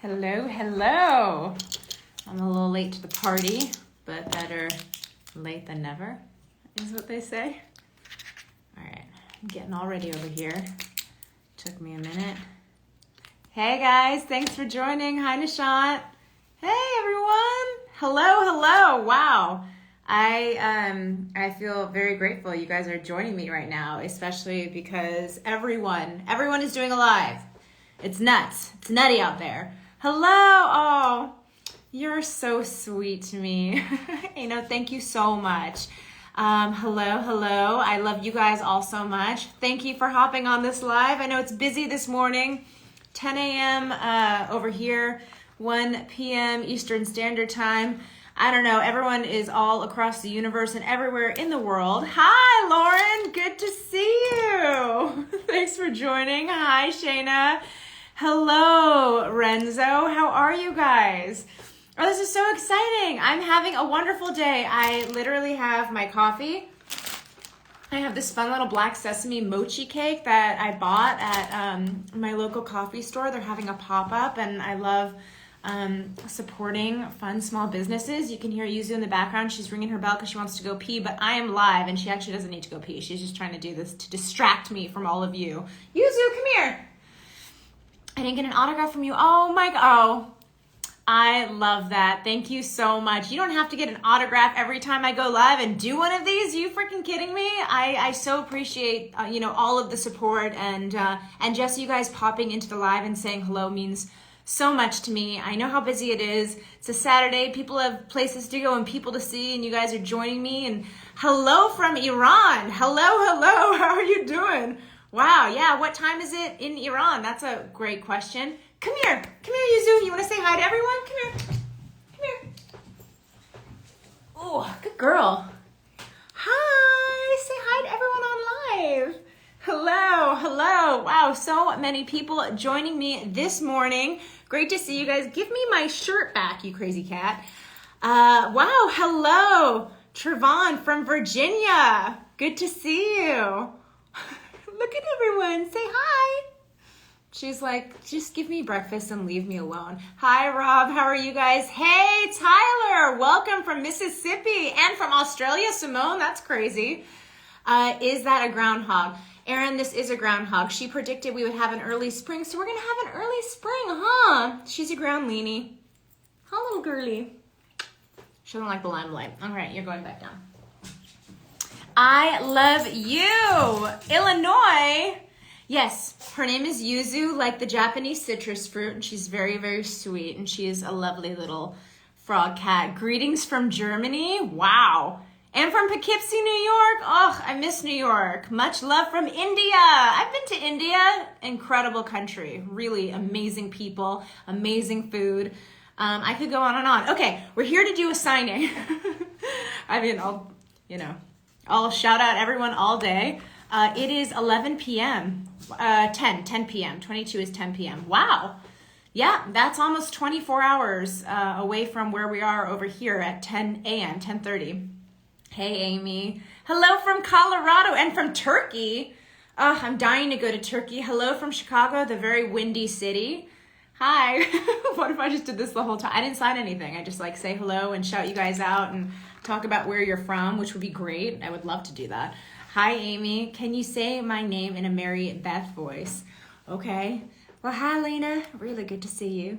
Hello, hello. I'm a little late to the party, but better late than never, is what they say. All right, I'm getting all ready over here. Took me a minute. Hey guys, thanks for joining. Hi, Nishant. Hey everyone. Hello. Wow. I feel very grateful you guys are joining me right now, especially because everyone is doing a live. It's nuts. It's nutty out there. Hello. Oh, you're so sweet to me. Thank you so much. Hello. I love you guys all so much. Thank you for hopping on this live. I know it's busy this morning. 10 a.m. Over here, 1 p.m. Eastern Standard Time. I don't know, everyone is all across the universe and everywhere in the world. Hi, Lauren, good to see you. Thanks for joining. Hi, Shayna. Hello, Renzo. How are you guys? Oh, this is so exciting. I'm having a wonderful day. I literally have my coffee. I have this fun little black sesame mochi cake that I bought at my local coffee store. They're having a pop-up, and I love supporting fun small businesses. You can hear Yuzu in the background. She's ringing her bell because she wants to go pee, but I am live, and she actually doesn't need to go pee. She's just trying to do this to distract me from all of you. Yuzu, come here. I didn't get an autograph from you. Oh my God. Oh, I love that. Thank you so much. You don't have to get an autograph every time I go live and do one of these. Are you freaking kidding me? I so appreciate, all of the support and just you guys popping into the live and saying hello means so much to me. I know how busy it is. It's a Saturday. People have places to go and people to see, and you guys are joining me. And hello from Iran. Hello. How are you doing? Wow, yeah, what time is it in Iran? That's a great question. Come here, Yuzu. You want to say hi to everyone? Come here. Oh, good girl. Hi, say hi to everyone on live. Hello. Wow, so many people joining me this morning. Great to see you guys. Give me my shirt back, you crazy cat. Wow, hello. Trevon from Virginia. Good to see you. Look at everyone. Say hi. She's like, just give me breakfast and leave me alone. Hi, Rob. How are you guys? Hey, Tyler. Welcome from Mississippi and from Australia. Simone, that's crazy. Is that a groundhog? Erin, this is a groundhog. She predicted we would have an early spring, so we're going to have an early spring, huh? She's a ground leanie. Huh, little girly? She doesn't like the limelight. All right, you're going back down. I love you. Illinois. Yes, her name is Yuzu, like the Japanese citrus fruit, and she's very, very sweet, and she is a lovely little frog cat. Greetings from Germany. Wow. And from Poughkeepsie, New York. Oh, I miss New York. Much love from India. I've been to India. Incredible country. Really amazing people, amazing food. I could go on and on. Okay, we're here to do a signing. I mean, I'll shout out everyone all day. It is 11 p.m. 10 p.m. 22 is 10 p.m. Wow. Yeah, that's almost 24 hours away from where we are over here at 10 a.m., 10:30. Hey, Amy. Hello from Colorado and from Turkey. I'm dying to go to Turkey. Hello from Chicago, the very windy city. Hi. What if I just did this the whole time? I didn't sign anything. I just say hello and shout you guys out and talk about where you're from, which would be great. I would love to do that. Hi, Amy. Can you say my name in a Mary-Beth voice? Okay. Well, hi, Lena. Really good to see you.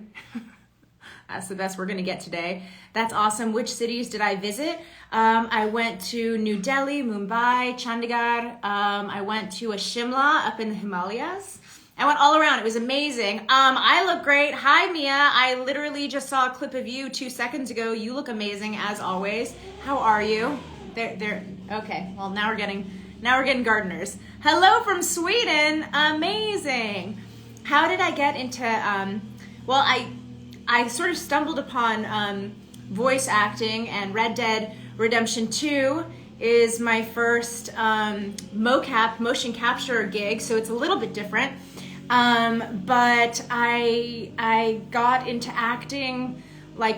That's the best we're going to get today. That's awesome. Which cities did I visit? I went to New Delhi, Mumbai, Chandigarh. I went to Shimla up in the Himalayas. I went all around. It was amazing. I look great. Hi, Mia. I literally just saw a clip of you 2 seconds ago. You look amazing as always. How are you? They're okay. Well, now we're getting gardeners. Hello from Sweden. Amazing. How did I get into? Well, I sort of stumbled upon voice acting, and Red Dead Redemption 2 is my first motion capture gig, so it's a little bit different. But I got into acting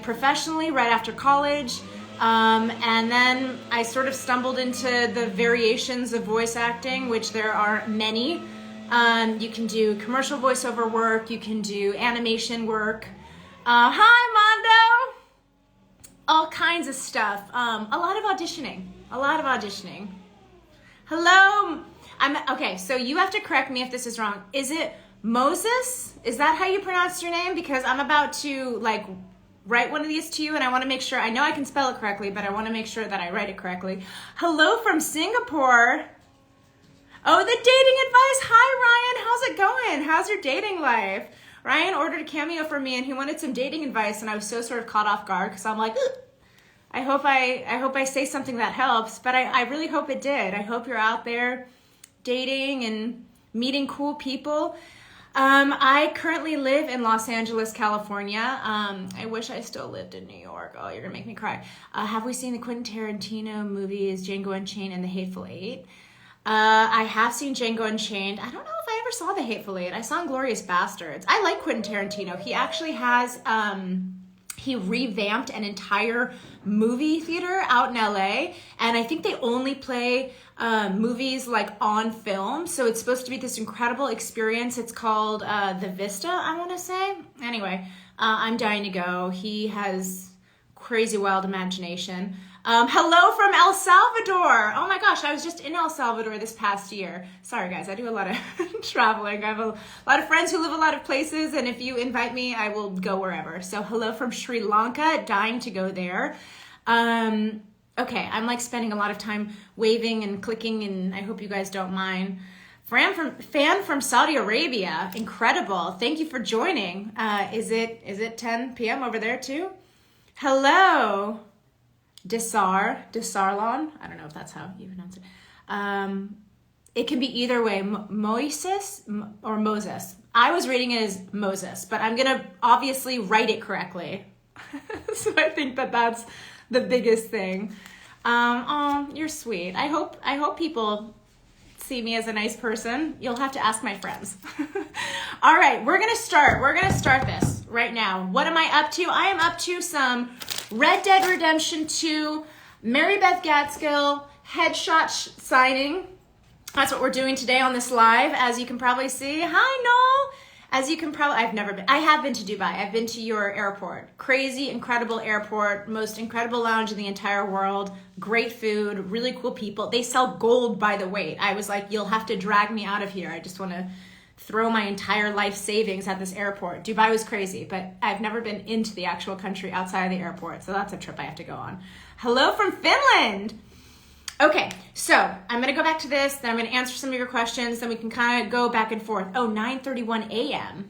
professionally right after college. And then I sort of stumbled into the variations of voice acting, which there are many. You can do commercial voiceover work, you can do animation work, Hi, Mondo. All kinds of stuff. A lot of auditioning. Hello. Okay, so you have to correct me if this is wrong. Is it Moses? Is that how you pronounce your name? Because I'm about to write one of these to you and I want to make sure, I know I can spell it correctly, but I want to make sure that I write it correctly. Hello from Singapore. Oh, the dating advice. Hi, Ryan. How's it going? How's your dating life? Ryan ordered a cameo for me and he wanted some dating advice and I was so sort of caught off guard because I'm like, I hope I say something that helps, but I really hope it did. I hope you're out there dating and meeting cool people. I currently live in Los Angeles, California. I wish I still lived in New York. Oh, you're gonna make me cry. Have we seen the Quentin Tarantino movies, Django Unchained and The Hateful Eight? I have seen Django Unchained. I don't know if I ever saw The Hateful Eight. I saw Inglourious Bastards. I like Quentin Tarantino. He actually has, he revamped an entire movie theater out in LA, and I think they only play movies on film, so it's supposed to be this incredible experience. It's called The Vista, I want to say. Anyway, I'm dying to go. He has crazy wild imagination. Hello from El Salvador. Oh my gosh, I was just in El Salvador this past year. Sorry guys, I do a lot of traveling. I have a lot of friends who live a lot of places, and if you invite me, I will go wherever. So hello from Sri Lanka, dying to go there. Okay, I'm spending a lot of time waving and clicking, and I hope you guys don't mind. Fan from Saudi Arabia, incredible. Thank you for joining. Is it 10 p.m. over there too? Hello. Desarlon. I don't know if that's how you pronounce it. It can be either way, Moises or Moses. I was reading it as Moses, but I'm gonna obviously write it correctly. So I think that's the biggest thing. Oh, you're sweet. I hope people see me as a nice person. You'll have to ask my friends. All right, we're gonna start this right now. What am I up to? I am up to some Red Dead Redemption 2, Mary-Beth Gaskill, headshot signing. That's what we're doing today on this live, as you can probably see. Hi, Noel. As you can probably, I have been to Dubai. I've been to your airport. Crazy, incredible airport, most incredible lounge in the entire world, great food, really cool people. They sell gold by the weight. I was like, you'll have to drag me out of here. I just want to throw my entire life savings at this airport. Dubai was crazy, but I've never been into the actual country outside of the airport, so that's a trip I have to go on. Hello from Finland. Okay, so I'm gonna go back to this, then I'm gonna answer some of your questions, then we can kind of go back and forth. Oh, 9:31 a.m.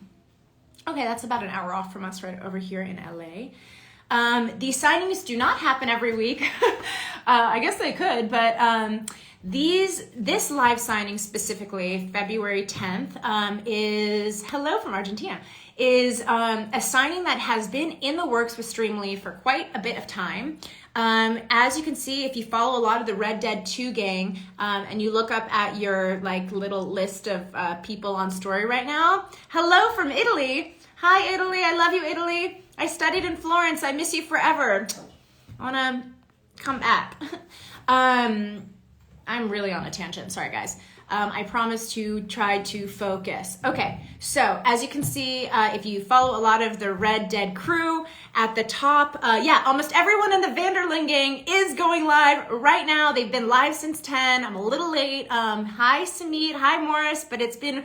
Okay, that's about an hour off from us right over here in LA. These signings do not happen every week. I guess they could, but this live signing specifically, February 10th, is hello from Argentina, is a signing that has been in the works with Streamily for quite a bit of time. As you can see, if you follow a lot of the Red Dead 2 gang, and you look up at your little list of people on story right now, hello from Italy. Hi Italy, I love you Italy. I studied in Florence, I miss you forever. I wanna come back. I'm really on a tangent, sorry guys. I promise to try to focus. Okay, so as you can see, if you follow a lot of the Red Dead crew at the top, yeah, almost everyone in the Vanderlyn gang is going live right now. They've been live since 10. I'm a little late. Hi Samit, hi Morris, but it's been,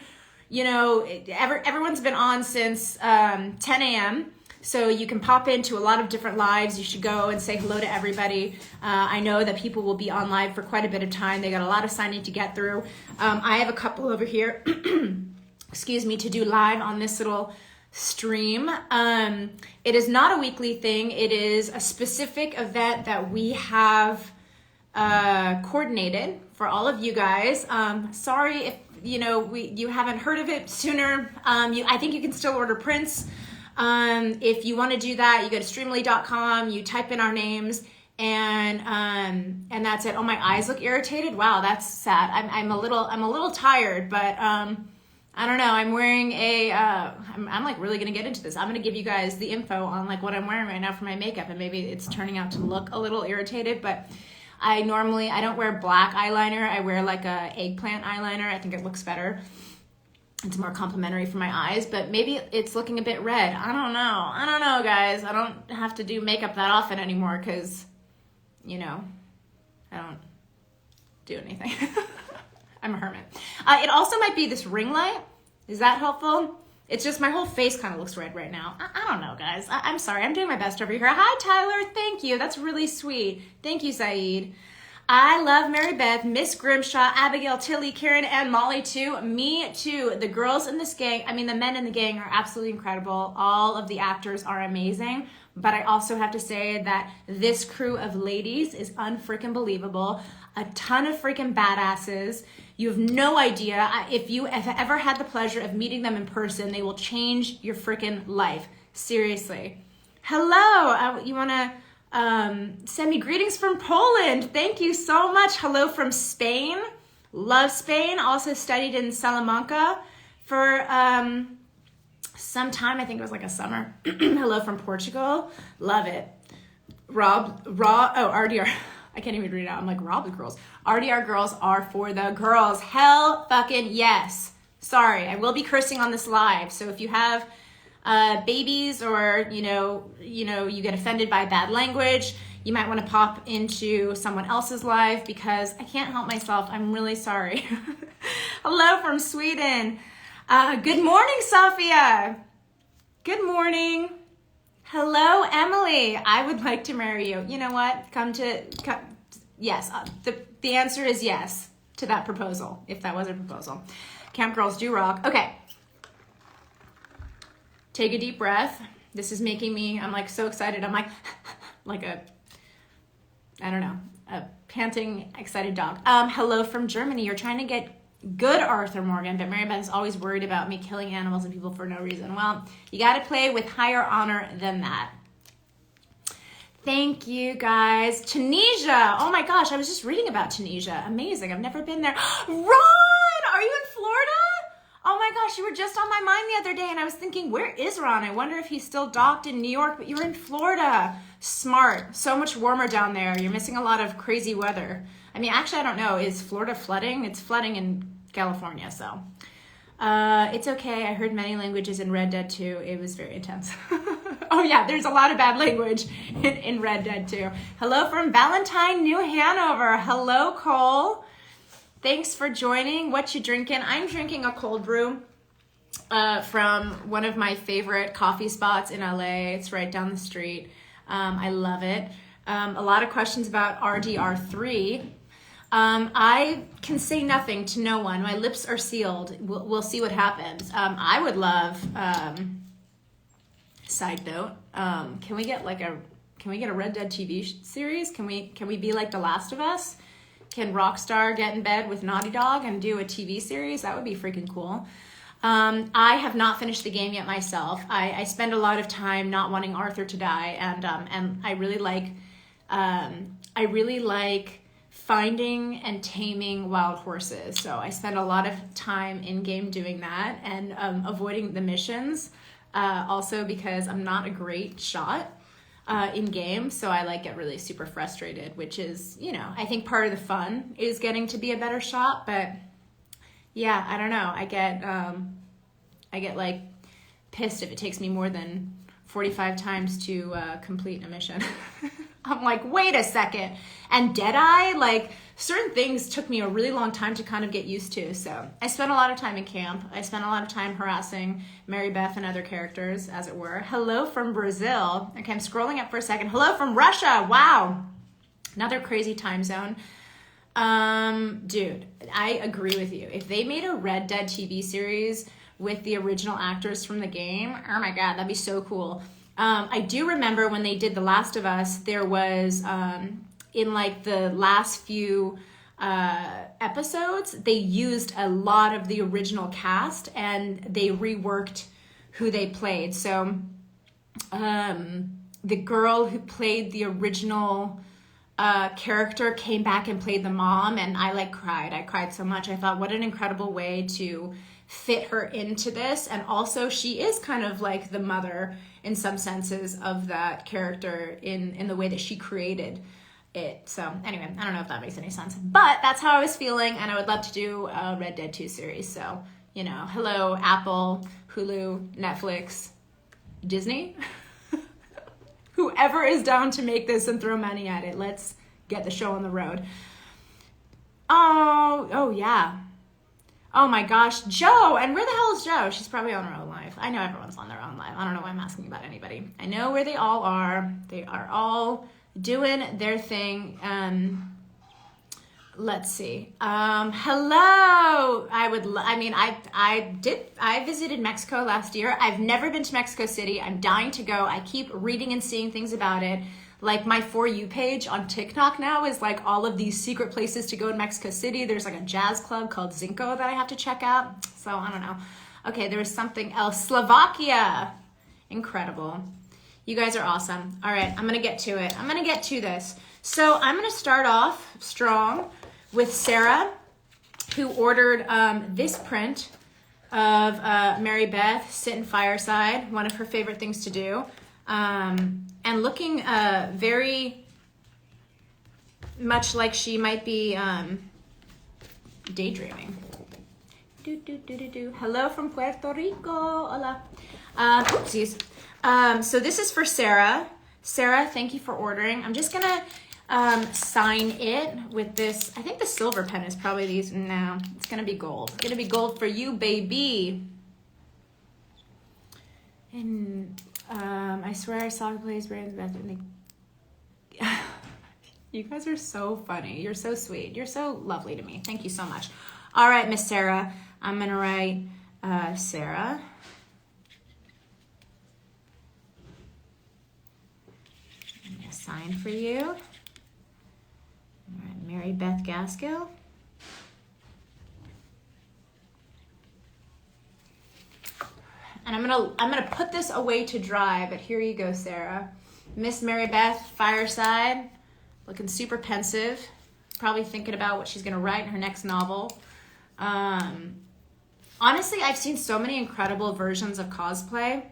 everyone's been on since 10 a.m. So you can pop into a lot of different lives. You should go and say hello to everybody. I know that people will be on live for quite a bit of time. They got a lot of signing to get through. I have a couple over here, excuse me, to do live on this little stream. It is not a weekly thing. It is a specific event that we have coordinated for all of you guys. Sorry if you haven't heard of it sooner. I think you can still order prints. If you want to do that, you go to streamily.com, you type in our names, and that's it. Oh, my eyes look irritated. Wow, that's sad. I'm a little tired, but I don't know. I'm wearing I'm really gonna get into this. I'm gonna give you guys the info on what I'm wearing right now for my makeup, and maybe it's turning out to look a little irritated, but I don't wear black eyeliner. I wear a eggplant eyeliner. I think it looks better. It's more complimentary for my eyes, but maybe it's looking a bit red. I don't know, guys. I don't have to do makeup that often anymore because, you know, I don't do anything. I'm a hermit. It also might be this ring light. Is that helpful? It's just my whole face kind of looks red right now. I don't know, guys. I'm sorry. I'm doing my best over here. Hi, Tyler. Thank you. That's really sweet. Thank you, Saeed. I love Mary-Beth, Miss Grimshaw, Abigail, Tilly, Karen, and Molly too. Me too. The girls in this gang, I mean the men in the gang are absolutely incredible. All of the actors are amazing. But I also have to say that this crew of ladies is unfreaking believable. A ton of freaking badasses. You have no idea. If you have ever had the pleasure of meeting them in person, they will change your freaking life. Seriously. Hello. You want to send me greetings from Poland. Thank you so much. Hello from Spain. Love Spain. Also studied in Salamanca for some time. I think it was like a summer. Hello from Portugal. Love it. RDR. I can't even read it out. I'm like, Rob the girls. RDR girls are for the girls. Hell fucking yes. Sorry, I will be cursing on this live. So if you have babies or, you know, you get offended by bad language, you might want to pop into someone else's live because I can't help myself. I'm really sorry. Hello from Sweden. Good morning, Sophia. Good morning. Hello, Emily. I would like to marry you. You know what? Yes. The answer is yes to that proposal, if that was a proposal. Camp girls do rock. Okay. Take a deep breath. This is making me, I'm like so excited. I'm like, a panting, excited dog. Hello from Germany. You're trying to get good Arthur Morgan, but Mary-Beth is always worried about me killing animals and people for no reason. Well, you got to play with higher honor than that. Thank you, guys. Tunisia. Oh my gosh, I was just reading about Tunisia. Amazing. I've never been there. Ron, are you in Florida? Oh my gosh, you were just on my mind the other day, and I was thinking, where is Ron? I wonder if he's still docked in New York, but you're in Florida. Smart. So much warmer down there. You're missing a lot of crazy weather. I mean, actually, I don't know. Is Florida flooding? It's flooding in California, so. It's okay. I heard many languages in Red Dead 2. It was very intense. Oh yeah, there's a lot of bad language in Red Dead 2. Hello from Valentine, New Hanover. Hello, Cole. Thanks for joining. What you drinking? I'm drinking a cold brew from one of my favorite coffee spots in LA. It's right down the street. I love it. A lot of questions about RDR3. I can say nothing to no one. My lips are sealed. We'll see what happens. I would love, side note, can we get a Red Dead TV series? Can we be like The Last of Us? Can Rockstar get in bed with Naughty Dog and do a TV series? That would be freaking cool. I have not finished the game yet myself. I spend a lot of time not wanting Arthur to die, and I really like finding and taming wild horses. So I spend a lot of time in game doing that and avoiding the missions. Also because I'm not a great shot in game, so I like get really super frustrated, which is, you know, I think part of the fun is getting to be a better shot. But yeah, I don't know. I get like pissed if it takes me more than 45 times to complete a mission. I'm like, wait a second. And Deadeye, like certain things took me a really long time to kind of get used to. So I spent a lot of time in camp. I spent a lot of time harassing Mary-Beth and other characters, as it were. Hello from Brazil. Okay, I'm scrolling up for a second. Hello from Russia. Wow. Another crazy time zone. Dude, I agree with you. If they made a Red Dead TV series with the original actors from the game, oh my God, that'd be so cool. I do remember when they did The Last of Us, there was, in like the last few episodes, they used a lot of the original cast and they reworked who they played. So the girl who played the original character came back and played the mom, and I like cried. I cried so much. I thought, what an incredible way to fit her into this. And also she is kind of like the mother in some senses of that character in the way that she created it. So anyway, I don't know if that makes any sense, but that's how I was feeling, and I would love to do a Red Dead 2 series. So you know, hello, Apple, Hulu, Netflix, Disney. Whoever is down to make this and throw money at it, let's get the show on the road. Oh yeah. Oh my gosh, Joe, and where the hell is Joe? She's probably on her own live. I know everyone's on their own live. I don't know why I'm asking about anybody. I know where they all are. They are all doing their thing. Let's see. Hello. I visited Mexico last year. I've never been to Mexico City. I'm dying to go. I keep reading and seeing things about it. Like my For You page on TikTok now is like all of these secret places to go in Mexico City. There's like a jazz club called Zinco that I have to check out. So I don't know. Okay, there was something else. Slovakia. Incredible. You guys are awesome. All right, I'm going to get to it. I'm going to get to this. So I'm going to start off strong with Sarah, who ordered this print of Mary-Beth sitting fireside, one of her favorite things to do. And looking very much like she might be daydreaming. Hello from Puerto Rico. Hola. Oopsies. So this is for Sarah. Sarah, thank you for ordering. I'm just gonna sign it with this. I think the silver pen is probably these. No, it's gonna be gold. It's gonna be gold for you, baby. And I swear I saw Clay's brand in the bathroom. You guys are so funny. You're so sweet. You're so lovely to me. Thank you so much. All right, Miss Sarah. I'm gonna write Sarah. I'm gonna sign for you. All right, Mary-Beth Gaskill. And I'm gonna put this away to dry, but here you go, Sarah. Miss Mary-Beth, fireside, looking super pensive, probably thinking about what she's gonna write in her next novel. Honestly, I've seen so many incredible versions of cosplay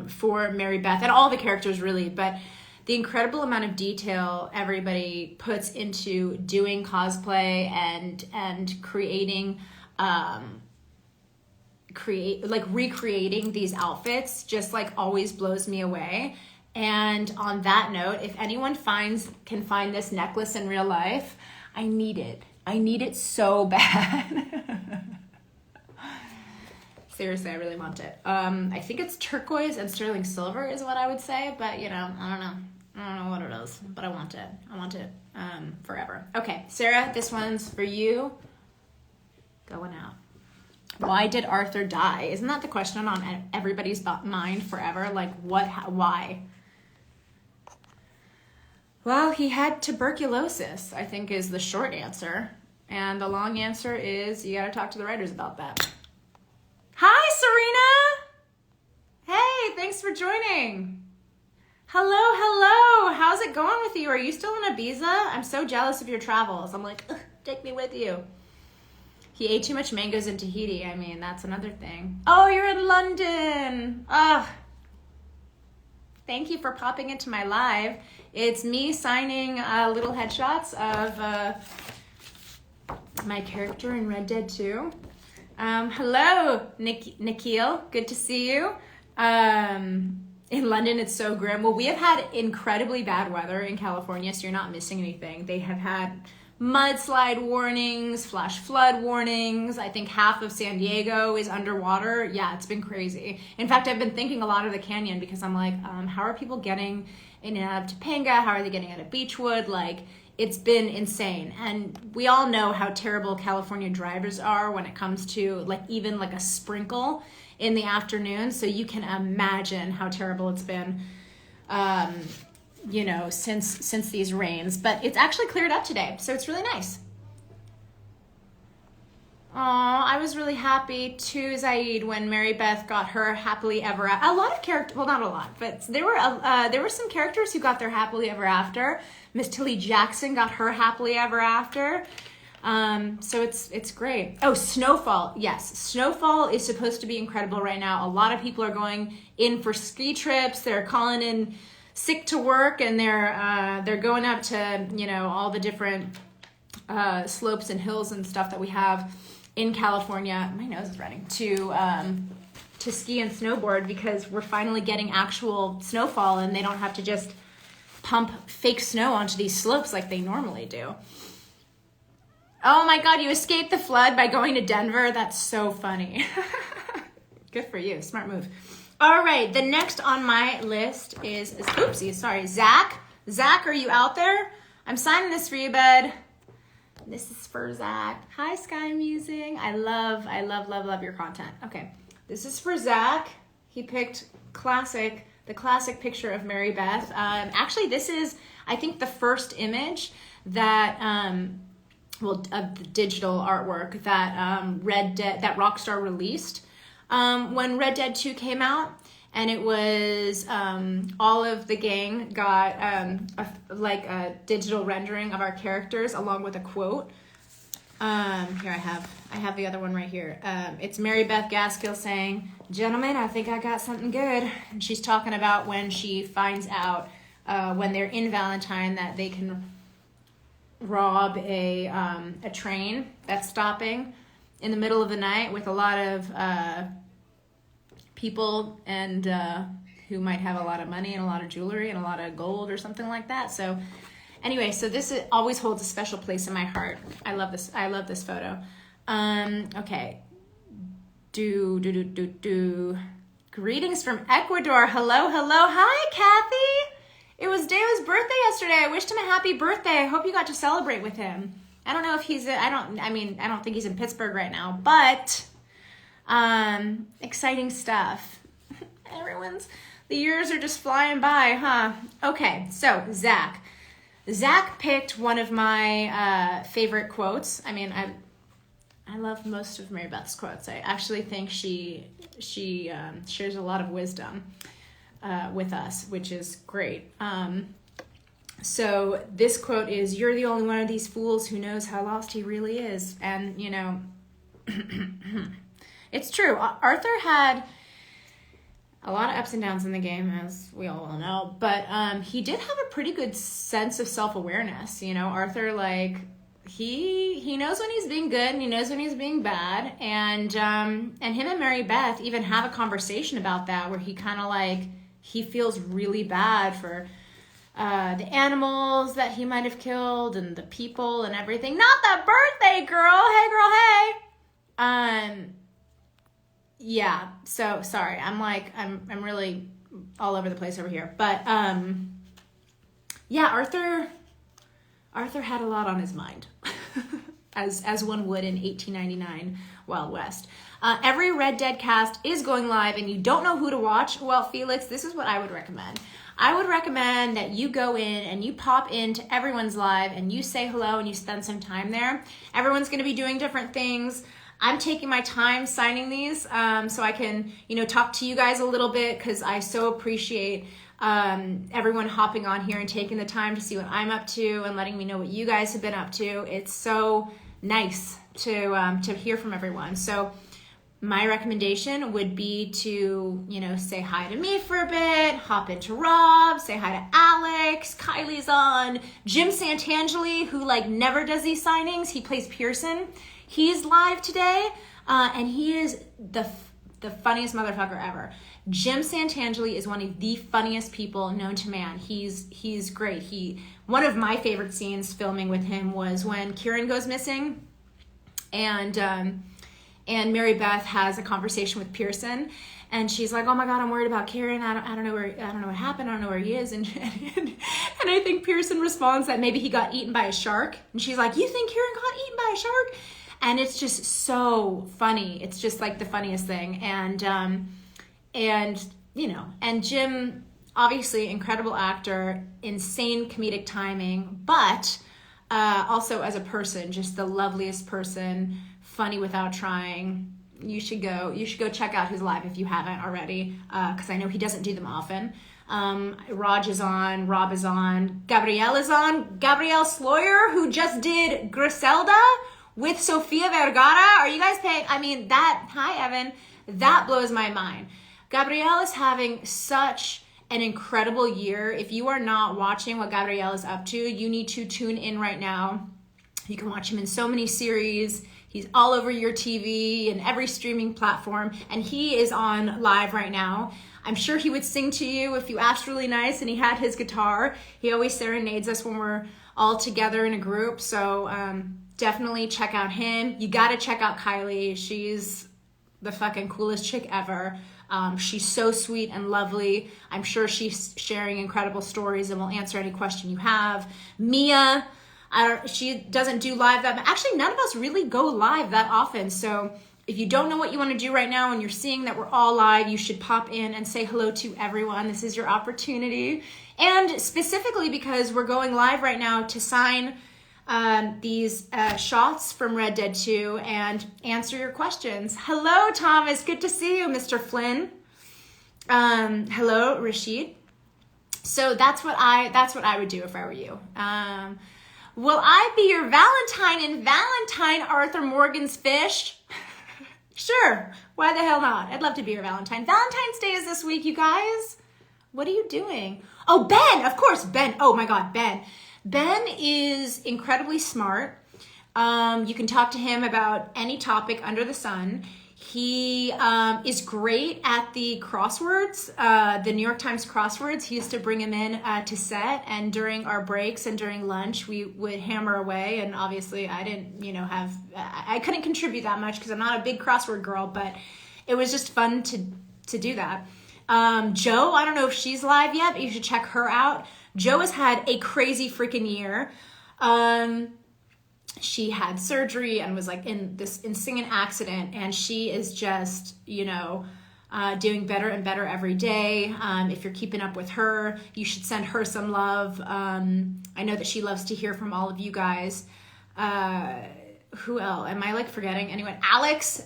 for Mary-Beth, and all the characters really, but the incredible amount of detail everybody puts into doing cosplay and creating recreating these outfits just like always blows me away. And on that note, if anyone can find this necklace in real life, I need it. I need it so bad. Seriously, I really want it. I think it's turquoise and sterling silver is what I would say, but you know, I don't know. I don't know what it is, but I want it. I want it forever. Okay, Sarah, this one's for you. Going out. Why did Arthur die? Isn't that the question on everybody's mind forever? Like, why? Well, he had tuberculosis, I think is the short answer. And the long answer is you gotta talk to the writers about that. Hi, Serena! Hey, thanks for joining. Hello. How's it going with you? Are you still in Ibiza? I'm so jealous of your travels. I'm like, take me with you. He ate too much mangoes in Tahiti. I mean, that's another thing. Oh, you're in London. Thank you for popping into my live. It's me signing little headshots of my character in Red Dead 2. Hello, Nikhil. Good to see you. In London, it's so grim. Well, we have had incredibly bad weather in California, so you're not missing anything. They have had mudslide warnings, flash flood warnings. I think half of San Diego is underwater. Yeah, it's been crazy. In fact, I've been thinking a lot of the canyon because I'm like, how are people getting in and out of Topanga? How are they getting out of Beechwood? Like, it's been insane. And we all know how terrible California drivers are when it comes to like even like a sprinkle in the afternoon. So you can imagine how terrible it's been. You know, since these rains, but it's actually cleared up today, so it's really nice. I was really happy too, Zaid, when Mary-Beth got her happily ever after. A lot of characters, well, not a lot, but there were some characters who got their happily ever after. Miss Tilly Jackson got her happily ever after. So it's great. Oh, Snowfall. Yes, Snowfall is supposed to be incredible right now. A lot of people are going in for ski trips. They're calling in sick to work, and they're going up to, you know, all the different slopes and hills and stuff that we have in California, my nose is running, to ski and snowboard because we're finally getting actual snowfall and they don't have to just pump fake snow onto these slopes like they normally do. Oh my God, you escaped the flood by going to Denver? That's so funny. Good for you, smart move. All right, the next on my list is oopsie, sorry, Zach. Zach, are you out there? I'm signing this for you, bud. This is for Zach. Hi, Sky Musing. I love your content. Okay. This is for Zach. He picked the classic picture of Mary-Beth. Actually, this is, I think, the first image that, of the digital artwork that that Rockstar released when Red Dead 2 came out. And it was all of the gang got a digital rendering of our characters along with a quote. Here I have the other one right here. It's Mary-Beth Gaskill saying, "Gentlemen, I think I got something good." And she's talking about when she finds out when they're in Valentine that they can rob a train that's stopping in the middle of the night with a lot of people and who might have a lot of money and a lot of jewelry and a lot of gold or something like that. So anyway, so this always holds a special place in my heart. I love this photo. Okay. Greetings from Ecuador. Hello. Hi, Kathy. It was Dave's birthday yesterday. I wished him a happy birthday. I hope you got to celebrate with him. I don't know if I don't think he's in Pittsburgh right now, but exciting stuff. The years are just flying by, huh? Okay, so Zach picked one of my favorite quotes. I mean, I love most of Mary-Beth's quotes. I actually think she shares a lot of wisdom with us, which is great. So this quote is, "You're the only one of these fools who knows how lost he really is." And, you know, it's true. Arthur had a lot of ups and downs in the game, as we all well know, but he did have a pretty good sense of self-awareness. You know, Arthur, like, he knows when he's being good and he knows when he's being bad, and him and Mary-Beth even have a conversation about that, where he kind of like, he feels really bad for the animals that he might have killed and the people and everything. Not the birthday girl. Hey, girl, hey. Yeah, so sorry. I'm really all over the place over here. But yeah, Arthur had a lot on his mind. as one would in 1899 Wild West. Every Red Dead cast is going live and you don't know who to watch. Well, Felix, this is what I would recommend. I would recommend that you go in and you pop into everyone's live and you say hello and you spend some time there. Everyone's going to be doing different things. I'm taking my time signing these so I can, talk to you guys a little bit, because I so appreciate everyone hopping on here and taking the time to see what I'm up to and letting me know what you guys have been up to. It's so nice to hear from everyone. So my recommendation would be to, say hi to me for a bit, hop into Rob, say hi to Alex, Kylie's on, Jim Santangeli, who never does these signings. He plays Pearson. He's live today, and he is the funniest motherfucker ever. Jim Santangeli is one of the funniest people known to man. He's great. One of my favorite scenes filming with him was when Kieran goes missing, and Mary-Beth has a conversation with Pearson, and she's like, "Oh my God, I'm worried about Kieran. I don't know what happened. I don't know where he is." And I think Pearson responds that maybe he got eaten by a shark, and she's like, "You think Kieran got eaten by a shark?" And it's just so funny. It's just the funniest thing. And Jim, obviously incredible actor, insane comedic timing, but also as a person, just the loveliest person, funny without trying. You should go check out his live if you haven't already, because I know he doesn't do them often. Raj is on, Rob is on, Gabrielle is on, Gabrielle Sloyer, who just did Griselda with Sofia Vergara. Are you guys paying? Hi Evan, that blows my mind. Gabrielle is having such an incredible year. If you are not watching what Gabrielle is up to, you need to tune in right now. You can watch him in so many series. He's all over your TV and every streaming platform, and he is on live right now. I'm sure he would sing to you if you asked really nice and he had his guitar. He always serenades us when we're all together in a group, so definitely check out him. You gotta check out Kylie. She's the fucking coolest chick ever. She's so sweet and lovely. I'm sure she's sharing incredible stories and will answer any question you have. Mia, she doesn't do live that much. Actually, none of us really go live that often, so if you don't know what you want to do right now and you're seeing that we're all live, you should pop in and say hello to everyone. This is your opportunity. And specifically because we're going live right now to sign these shots from Red Dead 2 and answer your questions. Hello, Thomas. Good to see you, Mr. Flynn. Hello, Rashid. So that's what I would do if I were you. Will I be your Valentine in Valentine, Arthur Morgan's Fish? Sure. Why the hell not? I'd love to be your Valentine. Valentine's Day is this week, you guys. What are you doing? Oh, Ben. Of course, Ben. Oh my God, Ben. Ben is incredibly smart. You can talk to him about any topic under the sun. He is great at the crosswords, the New York Times crosswords. He used to bring him in to set, and during our breaks and during lunch, we would hammer away. And obviously, I didn't, I couldn't contribute that much because I'm not a big crossword girl, but it was just fun to do that. Joe, I don't know if she's live yet, but you should check her out. Joe has had a crazy freaking year. She had surgery and was like in this insane accident, and she is just, doing better and better every day. If you're keeping up with her, you should send her some love. I know that she loves to hear from all of you guys. Who else? Am I forgetting anyone? Alex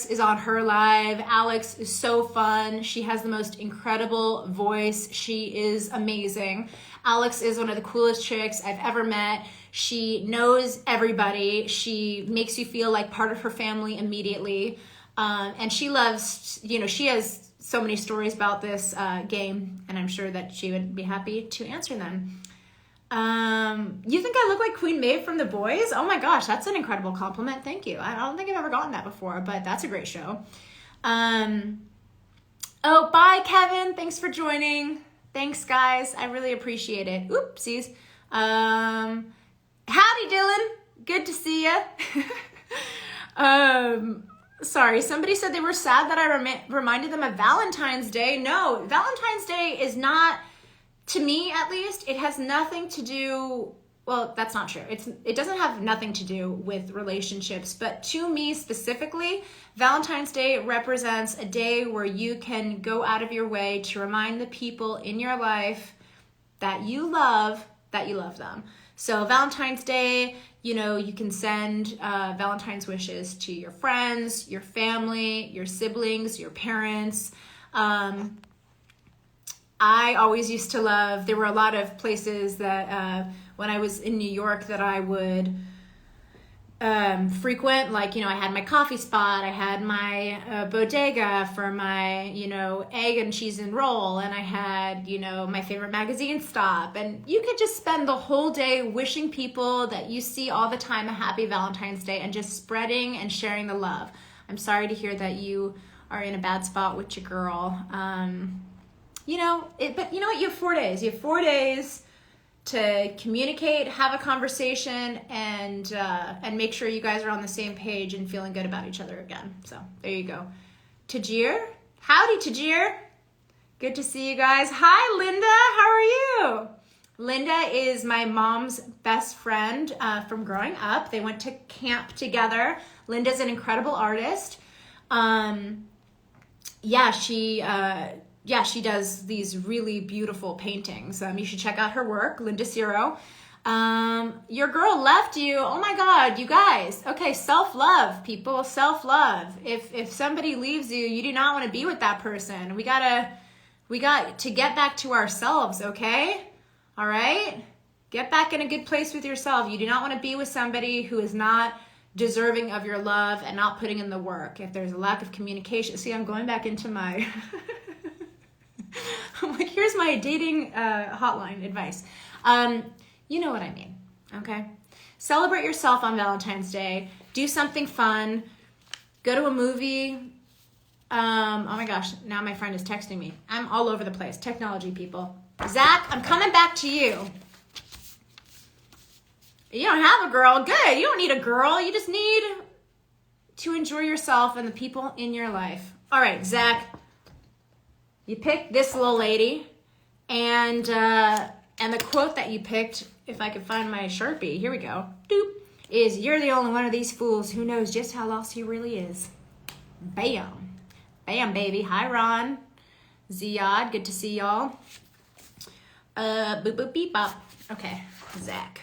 is on her live. Alex is so fun. She has the most incredible voice. She is amazing. Alex is one of the coolest chicks I've ever met. She knows everybody. She makes you feel like part of her family immediately. And she loves, she has so many stories about this game, and I'm sure that she would be happy to answer them. You think I look like Queen Maeve from The Boys? Oh my gosh, that's an incredible compliment. Thank you. I don't think I've ever gotten that before, but that's a great show. Oh, bye, Kevin. Thanks for joining. Thanks, guys. I really appreciate it. Oopsies. Howdy, Dylan. Good to see you. Sorry, somebody said they were sad that I reminded them of Valentine's Day. No, Valentine's Day is not, to me at least, it has nothing to do, well, that's not true. It doesn't have nothing to do with relationships, but to me specifically, Valentine's Day represents a day where you can go out of your way to remind the people in your life that you love them. So Valentine's Day, you can send Valentine's wishes to your friends, your family, your siblings, your parents. I always used to love, there were a lot of places that when I was in New York that I would frequent, I had my coffee spot, I had my bodega for my, egg and cheese and roll, and I had, my favorite magazine stop, and you could just spend the whole day wishing people that you see all the time a happy Valentine's Day and just spreading and sharing the love. I'm sorry to hear that you are in a bad spot with your girl. But you know what? You have 4 days. You have 4 days to communicate, have a conversation, and make sure you guys are on the same page and feeling good about each other again. So there you go. Tajir, howdy, Tajir. Good to see you guys. Hi, Linda. How are you? Linda is my mom's best friend from growing up. They went to camp together. Linda's an incredible artist. She does these really beautiful paintings. You should check out her work, Linda Ciro. Your girl left you. Oh my God, you guys. Okay, self-love, people, self-love. If somebody leaves you, you do not want to be with that person. We got to get back to ourselves, okay? All right? Get back in a good place with yourself. You do not want to be with somebody who is not deserving of your love and not putting in the work. If there's a lack of communication. See, I'm going back into my... I'm like, here's my dating hotline advice. You know what I mean, okay? Celebrate yourself on Valentine's Day. do something fun, go to a movie. Oh my gosh, now my friend is texting me. I'm all over the place. Technology, people. Zach, I'm coming back to you. You don't have a girl. Good. You don't need a girl. You just need to enjoy yourself and the people in your life. All right, Zach, you picked this little lady, and the quote that you picked, if I could find my Sharpie, here we go, doop, is, "You're the only one of these fools who knows just how lost he really is." Bam. Bam, baby. Hi, Ron. Ziad, good to see y'all. Boop, boop, beep, bop. Okay, Zach.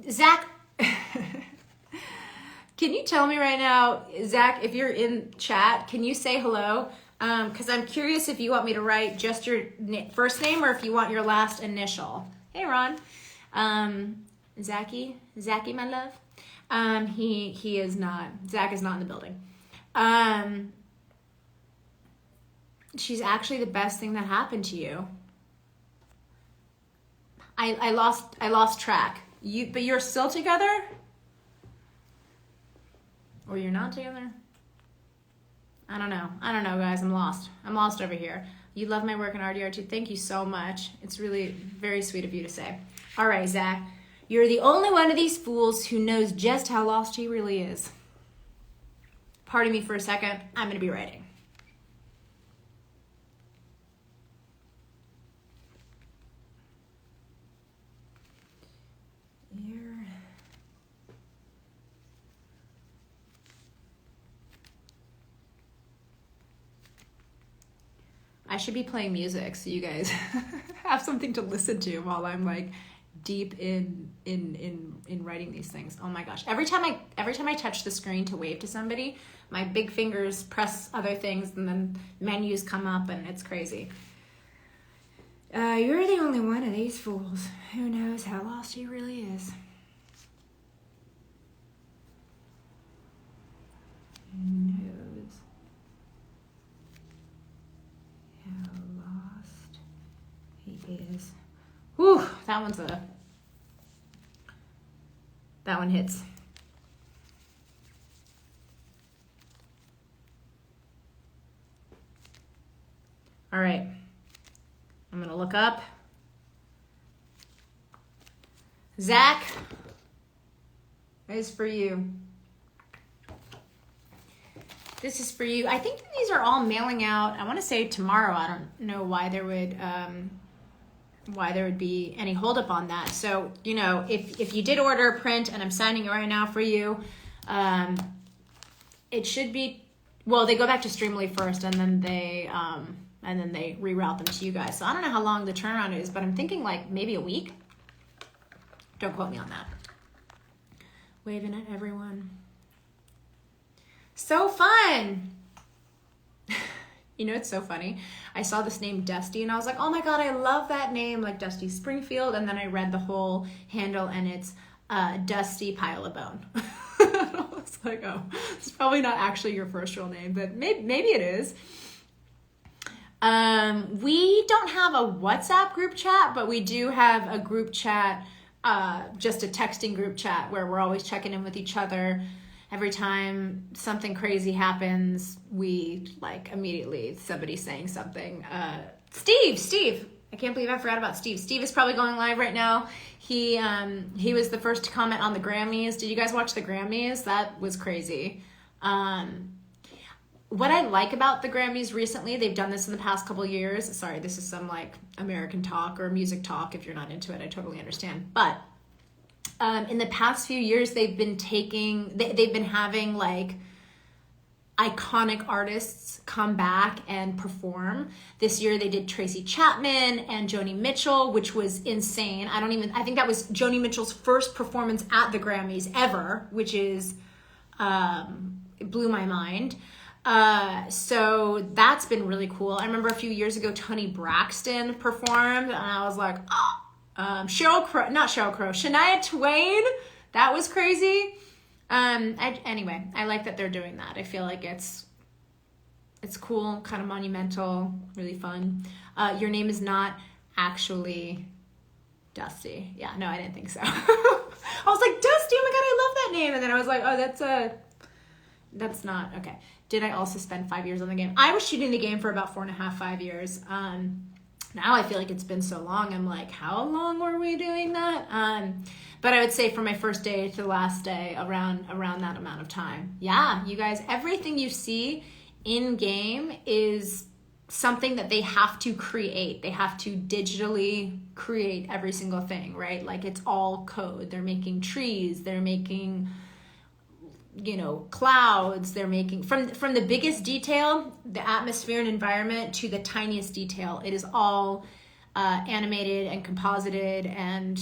Zach, can you tell me right now, Zach, if you're in chat, can you say hello? Because I'm curious if you want me to write just your first name or if you want your last initial. Hey, Ron. Zachy, my love. He is not. Zach is not in the building. She's actually the best thing that happened to you. I lost track. But you're still together? Or you're not together? I don't know, guys. I'm lost over here. You love my work in RDR2. Thank you so much. It's really very sweet of you to say. All right, Zach. You're the only one of these fools who knows just how lost he really is. Pardon me for a second. I'm going to be writing. I should be playing music so you guys have something to listen to while I'm like deep in writing these things. Oh my gosh. Every time I touch the screen to wave to somebody, my big fingers press other things and then menus come up and it's crazy. You're the only one of these fools who knows how lost he really is. Knows how lost he is. Whew, that one hits. All right, I'm gonna look up. Zach, this is for you. This is for you. I think these are all mailing out. I want to say tomorrow. I don't know why there would be any holdup on that. So, you know, if you did order a print and I'm signing it right now for you, it should be, well, they go back to Streamily first and then they reroute them to you guys. So I don't know how long the turnaround is, but I'm thinking like maybe a week. Don't quote me on that. Waving at everyone. So fun. You know, it's so funny. I saw this name Dusty and I was like, oh my God, I love that name, like Dusty Springfield. And then I read the whole handle and it's Dusty Pile of Bone. I was like, oh, it's probably not actually your first real name, but maybe it is. We don't have a WhatsApp group chat, but we do have a group chat, just a texting group chat where we're always checking in with each other. Every time something crazy happens, we like immediately somebody saying something. Steve, I can't believe I forgot about Steve. Steve is probably going live right now. He was the first to comment on the Grammys. Did you guys watch the Grammys? That was crazy. What I like about the Grammys recently, they've done this in the past couple of years. Sorry, this is some like American talk or music talk. If you're not into it, I totally understand. But in the past few years, they've been having like iconic artists come back and perform. This year they did Tracy Chapman and Joni Mitchell, which was insane. I think that was Joni Mitchell's first performance at the Grammys ever, which is, it blew my mind. So that's been really cool. I remember a few years ago, Toni Braxton performed and I was like, oh. Shania Twain, that was crazy. Anyway, I like that they're doing that. I feel like it's cool, kind of monumental, really fun. Your name is not actually Dusty. Yeah, no, I didn't think so. I was like, Dusty, oh my God, I love that name. And then I was like, oh, that's not, okay. Did I also spend 5 years on the game? I was shooting the game for about 4.5, 5 years. Now I feel like it's been so long. I'm like, how long were we doing that? But I would say from my first day to the last day, around that amount of time. Yeah, you guys, everything you see in game is something that they have to create. They have to digitally create every single thing, right? Like it's all code. They're making trees. They're making, clouds. They're making from the biggest detail, the atmosphere and environment, to the tiniest detail. It is all animated and composited, and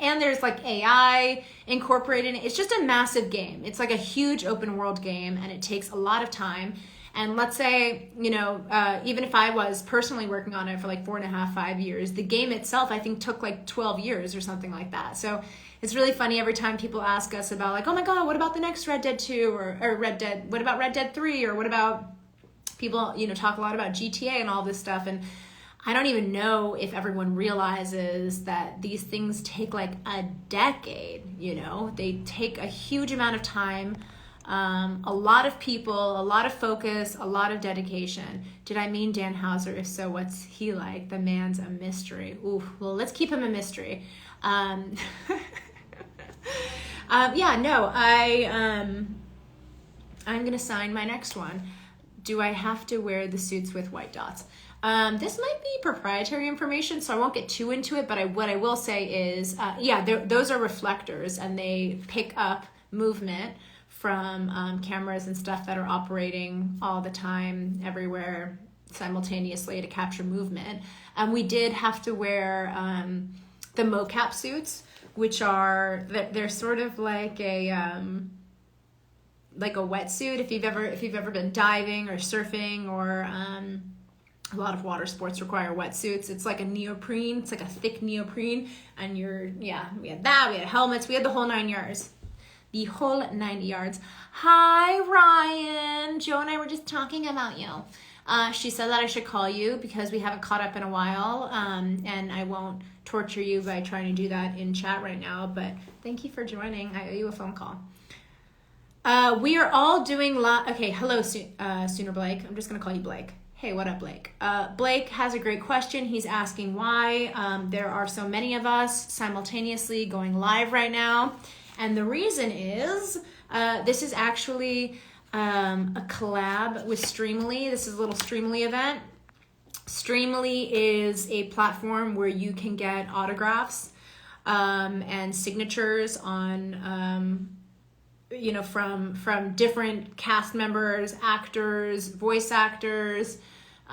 and there's like AI incorporated in it. It's just a massive game. It's like a huge open world game, and it takes a lot of time. And let's say, even if I was personally working on it for like 4.5, 5 years, the game itself, I think, took like 12 years or something like that. So it's really funny every time people ask us about like, oh my God, what about the next Red Dead 2 or Red Dead, what about Red Dead 3? Or what about people, talk a lot about GTA and all this stuff. And I don't even know if everyone realizes that these things take like a decade, they take a huge amount of time, a lot of people, a lot of focus, a lot of dedication. Did I mean Dan Houser? If so, what's he like? The man's a mystery. Ooh, well, let's keep him a mystery. I'm gonna sign my next one. Do I have to wear the suits with white dots? This might be proprietary information, so I won't get too into it, but what I will say is, those are reflectors, and they pick up movement from cameras and stuff that are operating all the time, everywhere, simultaneously to capture movement. And we did have to wear the mocap suits, which are, they're sort of like a wetsuit. If you've ever been diving or surfing, or a lot of water sports require wetsuits. It's like a neoprene. It's like a thick neoprene. And we had that. We had helmets. We had the whole 9 yards. The whole 90 yards. Hi, Ryan. Joe and I were just talking about you. She said that I should call you because we haven't caught up in a while. And I won't torture you by trying to do that in chat right now. But thank you for joining. I owe you a phone call. We are all doing okay, hello, Sooner Blake. I'm just going to call you Blake. Hey, what up, Blake? Blake has a great question. He's asking why there are so many of us simultaneously going live right now. And the reason is this is actually a collab with Streamily. This is a little Streamily event. Streamily is a platform where you can get autographs and signatures on from different cast members, actors, voice actors.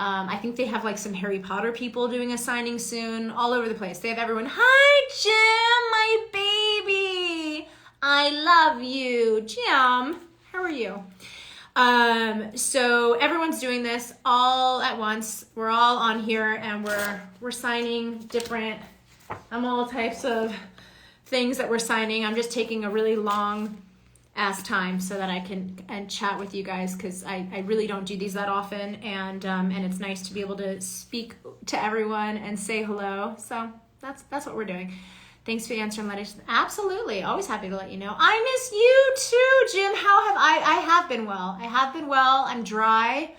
I think they have like some Harry Potter people doing a signing soon, all over the place. They have everyone. Hi, Jim, my baby. I love you. Jim, how are you? So everyone's doing this all at once. We're all on here, and we're signing different, all types of things that we're signing. I'm just taking a really long ass time so that I can chat with you guys, because I really don't do these that often, and it's nice to be able to speak to everyone and say hello. So that's what we're doing. Thanks for answering, Letty. Absolutely, always happy to let you know. I miss you too, Jim. How have I have been well. I have been well. I'm dry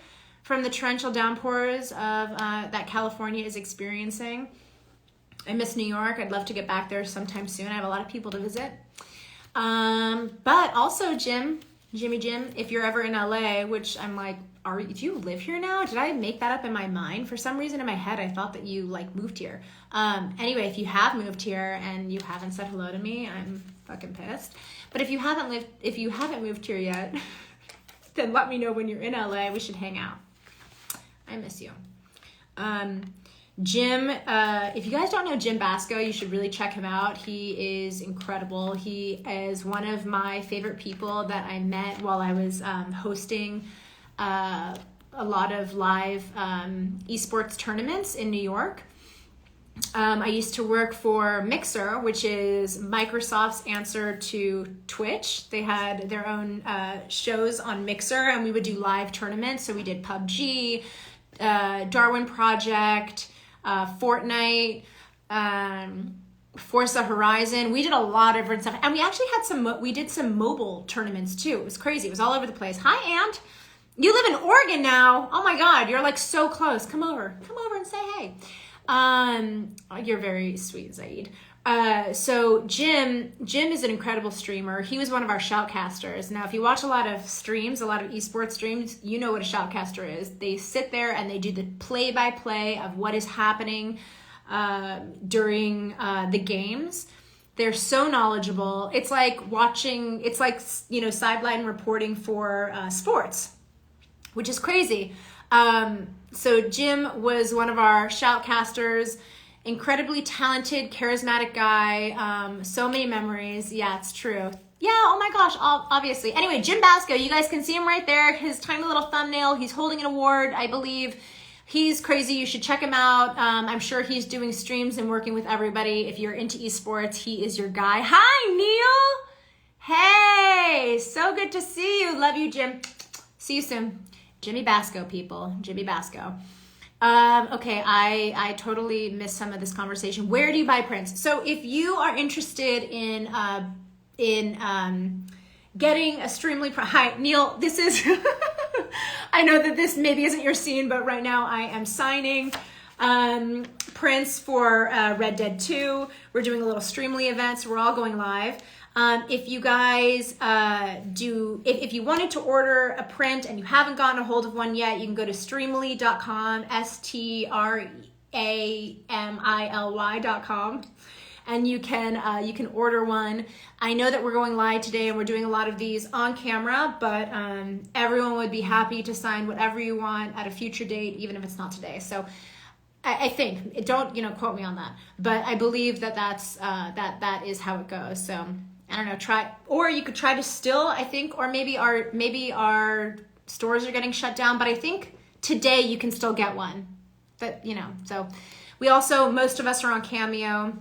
from the torrential downpours of that California is experiencing. I miss New York. I'd love to get back there sometime soon. I have a lot of people to visit. But also, Jimmy Jim, if you're ever in LA, which I'm like, do you live here now? Did I make that up in my mind? For some reason in my head, I thought that you like moved here. Anyway, if you have moved here and you haven't said hello to me, I'm fucking pissed. But if you haven't moved here yet, then let me know when you're in LA. We should hang out. I miss you. Jim, if you guys don't know Jim Basco, you should really check him out. He is incredible. He is one of my favorite people that I met while I was hosting a lot of live esports tournaments in New York. I used to work for Mixer, which is Microsoft's answer to Twitch. They had their own shows on Mixer, and we would do live tournaments. So we did PUBG, Darwin Project, Fortnite, Forza Horizon. We did a lot of different stuff. And we actually had we did some mobile tournaments too. It was crazy. It was all over the place. Hi, Aunt. You live in Oregon now. Oh my God, you're like so close. Come over and say hey. You're very sweet, Zaid. So Jim is an incredible streamer. He was one of our shoutcasters. Now, if you watch a lot of streams, a lot of esports streams, you know what a shoutcaster is. They sit there and they do the play-by-play of what is happening during the games. They're so knowledgeable. It's like watching, it's like, you know, sideline reporting for sports, which is crazy. So Jim was one of our shoutcasters, incredibly talented, charismatic guy. So many memories. Yeah, it's true. Yeah, oh my gosh, obviously. Anyway, Jim Basco, you guys can see him right there. His tiny little thumbnail. He's holding an award, I believe. He's crazy. You should check him out. I'm sure he's doing streams and working with everybody. If you're into esports, he is your guy. Hi, Neil. Hey, so good to see you. Love you, Jim. See you soon. Jimmy Basco, people. Jimmy Basco. Okay, I totally missed some of this conversation. Where do you buy prints? So if you are interested in getting a Streamily print, hi, Neil, this is, I know that this maybe isn't your scene, but right now I am signing prints for Red Dead 2. We're doing a little Streamily event, so we're all going live. If you guys if you wanted to order a print and you haven't gotten a hold of one yet, you can go to streamily.com, STRAMILY.com, and you can order one. I know that we're going live today and we're doing a lot of these on camera, but everyone would be happy to sign whatever you want at a future date, even if it's not today. So I think, don't quote me on that, but I believe that that is how it goes. So I don't know, or you could try to still, I think, or maybe our stores are getting shut down, but I think today you can still get one. But so we also, most of us are on Cameo.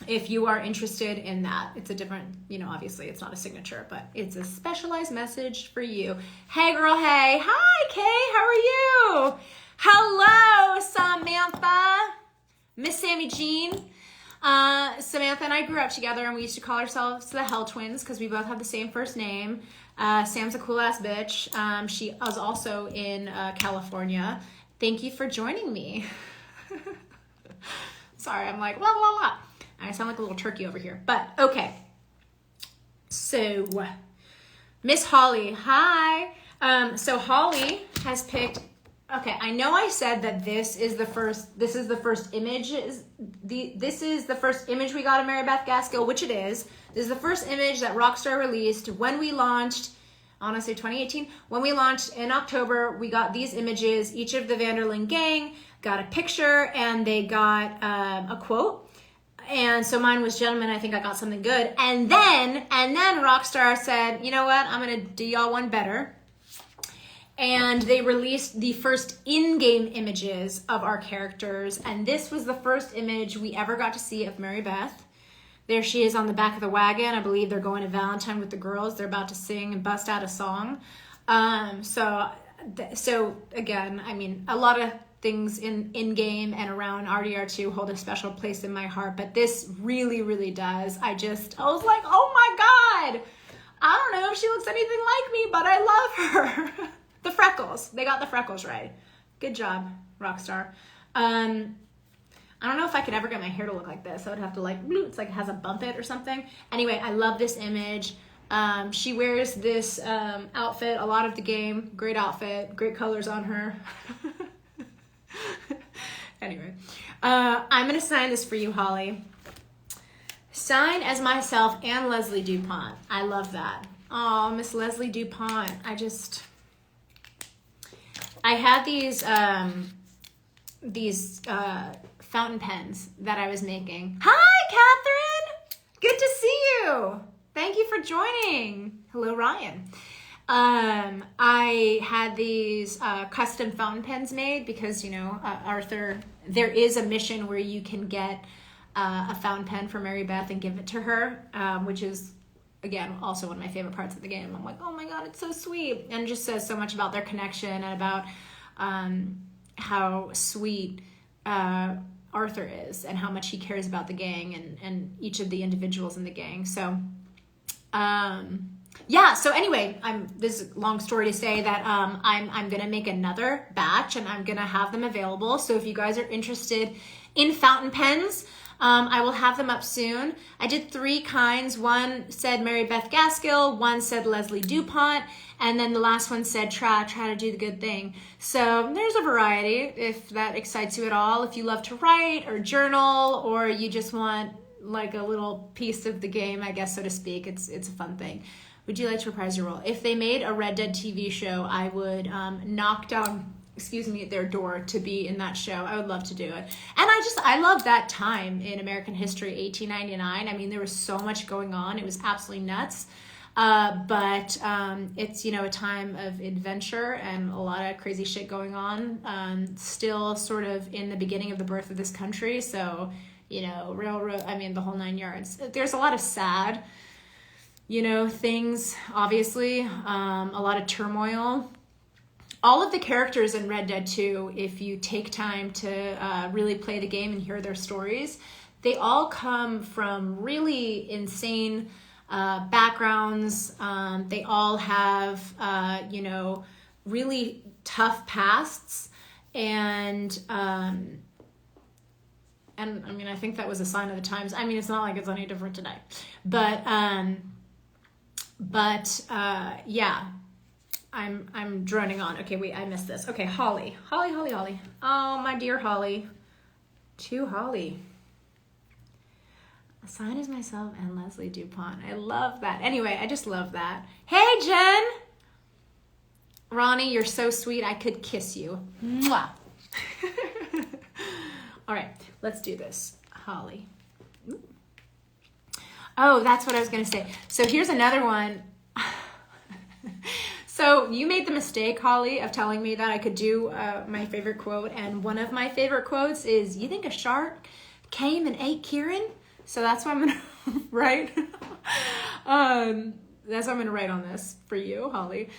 If you are interested in that, it's a different, obviously it's not a signature, but it's a specialized message for you. Hey girl, hey. Hi, Kay, how are you? Hello, Samantha. Miss Sammy Jean. Samantha and I grew up together and we used to call ourselves the Hell Twins because we both have the same first name. Sam's a cool ass bitch. She was also in California. Thank you for joining me. Sorry, I'm like, la la la. I sound like a little turkey over here, but okay. So, Miss Holly, hi. So Holly has picked. Okay, I know I said that this is the first image. This is the first image we got of Mary-Beth Gaskill, which it is. This is the first image that Rockstar released when we launched, honestly, 2018. When we launched in October, we got these images. Each of the Vanderlyn gang got a picture and they got a quote. And so mine was, gentlemen, I think I got something good. And then Rockstar said, you know what? I'm going to do y'all one better. And they released the first in-game images of our characters. And this was the first image we ever got to see of Mary-Beth. There she is on the back of the wagon. I believe they're going to Valentine with the girls. They're about to sing and bust out a song. So again, I mean, a lot of things in-game and around RDR2 hold a special place in my heart. But this really, really does. I was like, oh my God. I don't know if she looks anything like me, but I love her. The freckles. They got the freckles right. Good job, Rockstar. I don't know if I could ever get my hair to look like this. I would have to it's like it has a bump it or something. Anyway, I love this image. She wears this outfit a lot of the game. Great outfit. Great colors on her. Anyway, I'm going to sign this for you, Holly. Sign as myself and Leslie DuPont. I love that. Oh, Miss Leslie DuPont. I had these fountain pens that I was making. Hi, Catherine. Good to see you. Thank you for joining. Hello, Ryan. I had these custom fountain pens made because, Arthur, there is a mission where you can get a fountain pen for Mary-Beth and give it to her, which is, again, also one of my favorite parts of the game. I'm like, oh my God, it's so sweet. And it just says so much about their connection and about how sweet Arthur is and how much he cares about the gang and each of the individuals in the gang. So, yeah, so anyway, this is a long story to say that I'm going to make another batch and I'm going to have them available. So if you guys are interested in fountain pens, I will have them up soon. I did 3 kinds. One said Mary-Beth Gaskill, one said Leslie DuPont, and then the last one said try to do the good thing. So there's a variety if that excites you at all. If you love to write or journal, or you just want like a little piece of the game, I guess, so to speak, it's a fun thing. Would you like to reprise your role? If they made a Red Dead TV show, I would knock down, their door to be in that show. I would love to do it. And I love that time in American history, 1899. I mean, there was so much going on. It was absolutely nuts. But it's, a time of adventure and a lot of crazy shit going on. Still sort of in the beginning of the birth of this country. So, railroad, the whole 9 yards. There's a lot of sad, things, obviously, a lot of turmoil. All of the characters in Red Dead 2, if you take time to really play the game and hear their stories, they all come from really insane backgrounds. They all have, really tough pasts. And I think that was a sign of the times. It's not like it's any different today. But yeah. I'm droning on. Okay, wait, I missed this. Okay, Holly. Oh, my dear Holly. To Holly. Assigned as myself and Leslie DuPont. I love that. Anyway, I just love that. Hey, Jen! Ronnie, you're so sweet. I could kiss you. Mwah. All right, let's do this. Holly. Ooh. Oh, that's what I was going to say. So here's another one. So you made the mistake, Holly, of telling me that I could do my favorite quote. And one of my favorite quotes is, you think a shark came and ate Kieran? So that's what I'm going to write. That's what I'm going to write on this for you, Holly.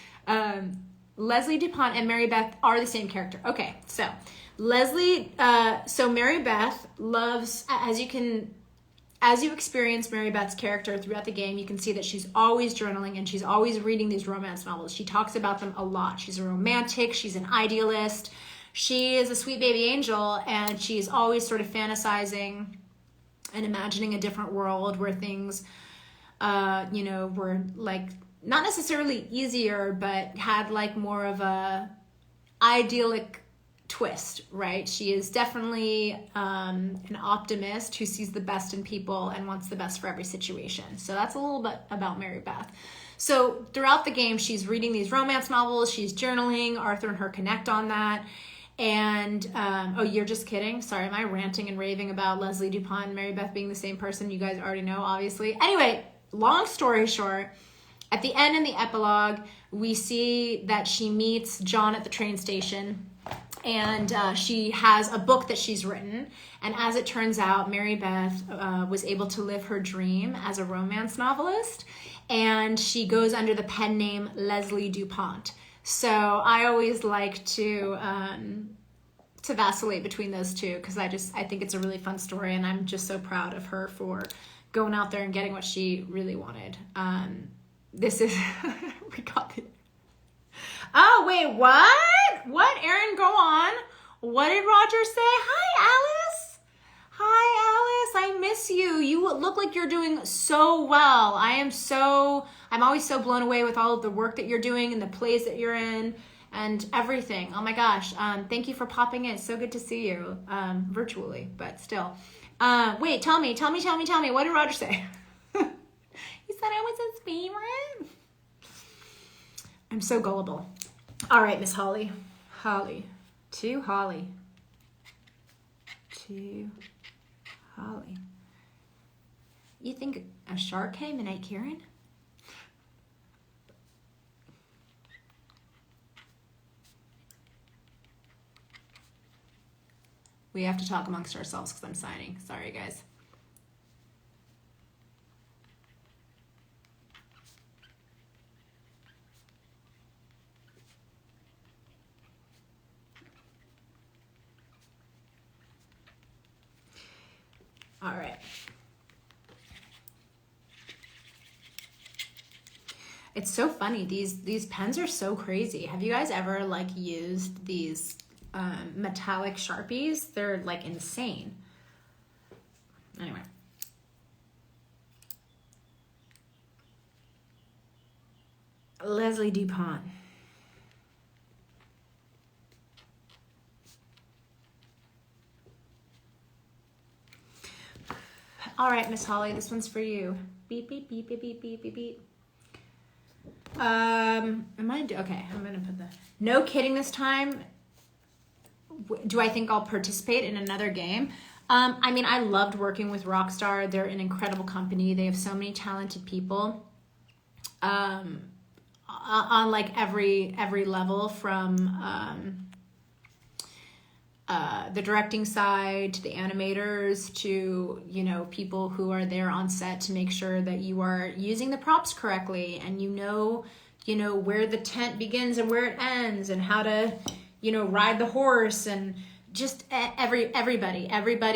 Leslie DuPont and Mary-Beth are the same character. Okay, so Mary-Beth loves, as you experience Mary-Beth's character throughout the game, you can see that she's always journaling and she's always reading these romance novels. She talks about them a lot. She's a romantic. She's an idealist. She is a sweet baby angel, and she's always sort of fantasizing and imagining a different world where things, were like not necessarily easier, but had like more of a idyllic twist, right? She is definitely an optimist who sees the best in people and wants the best for every situation. So that's a little bit about Mary-Beth. So throughout the game, she's reading these romance novels, she's journaling, Arthur and her connect on that. And, oh, you're just kidding? Sorry, am I ranting and raving about Leslie DuPont and Mary-Beth being the same person? You guys already know, obviously. Anyway, long story short, at the end in the epilogue, we see that she meets John at the train station. And she has a book that she's written. And as it turns out, Mary-Beth was able to live her dream as a romance novelist. And she goes under the pen name Leslie DuPont. So I always like to vacillate between those two because I think it's a really fun story. And I'm just so proud of her for going out there and getting what she really wanted. This is, we got it. Oh, wait, what? What, Aaron, go on. What did Roger say? Hi, Alice. Hi, Alice. I miss you. You look like you're doing so well. I'm always so blown away with all of the work that you're doing and the plays that you're in and everything. Oh my gosh. Thank you for popping in. It's so good to see you virtually, but still. Wait, tell me. What did Roger say? He said I was his favorite. I'm so gullible. All right, Miss Holly. Holly. To Holly. To Holly. You think a shark came and ate Kieran? We have to talk amongst ourselves because I'm signing. Sorry, guys. It's so funny. These pens are so crazy. Have you guys ever like used these metallic Sharpies? They're like insane. Anyway. Leslie Dupont. All right, Miss Holly, this one's for you. Beep, beep, beep, beep, beep, beep, beep, beep. Okay, I'm gonna put the, no kidding this time. Do I think I'll participate in another game? I mean, I loved working with Rockstar. They're an incredible company. They have so many talented people. On like every level, from the directing side to the animators to, you know, people who are there on set to make sure that you are using the props correctly, and you know where the tent begins and where it ends, and how to, you know, ride the horse, and just everybody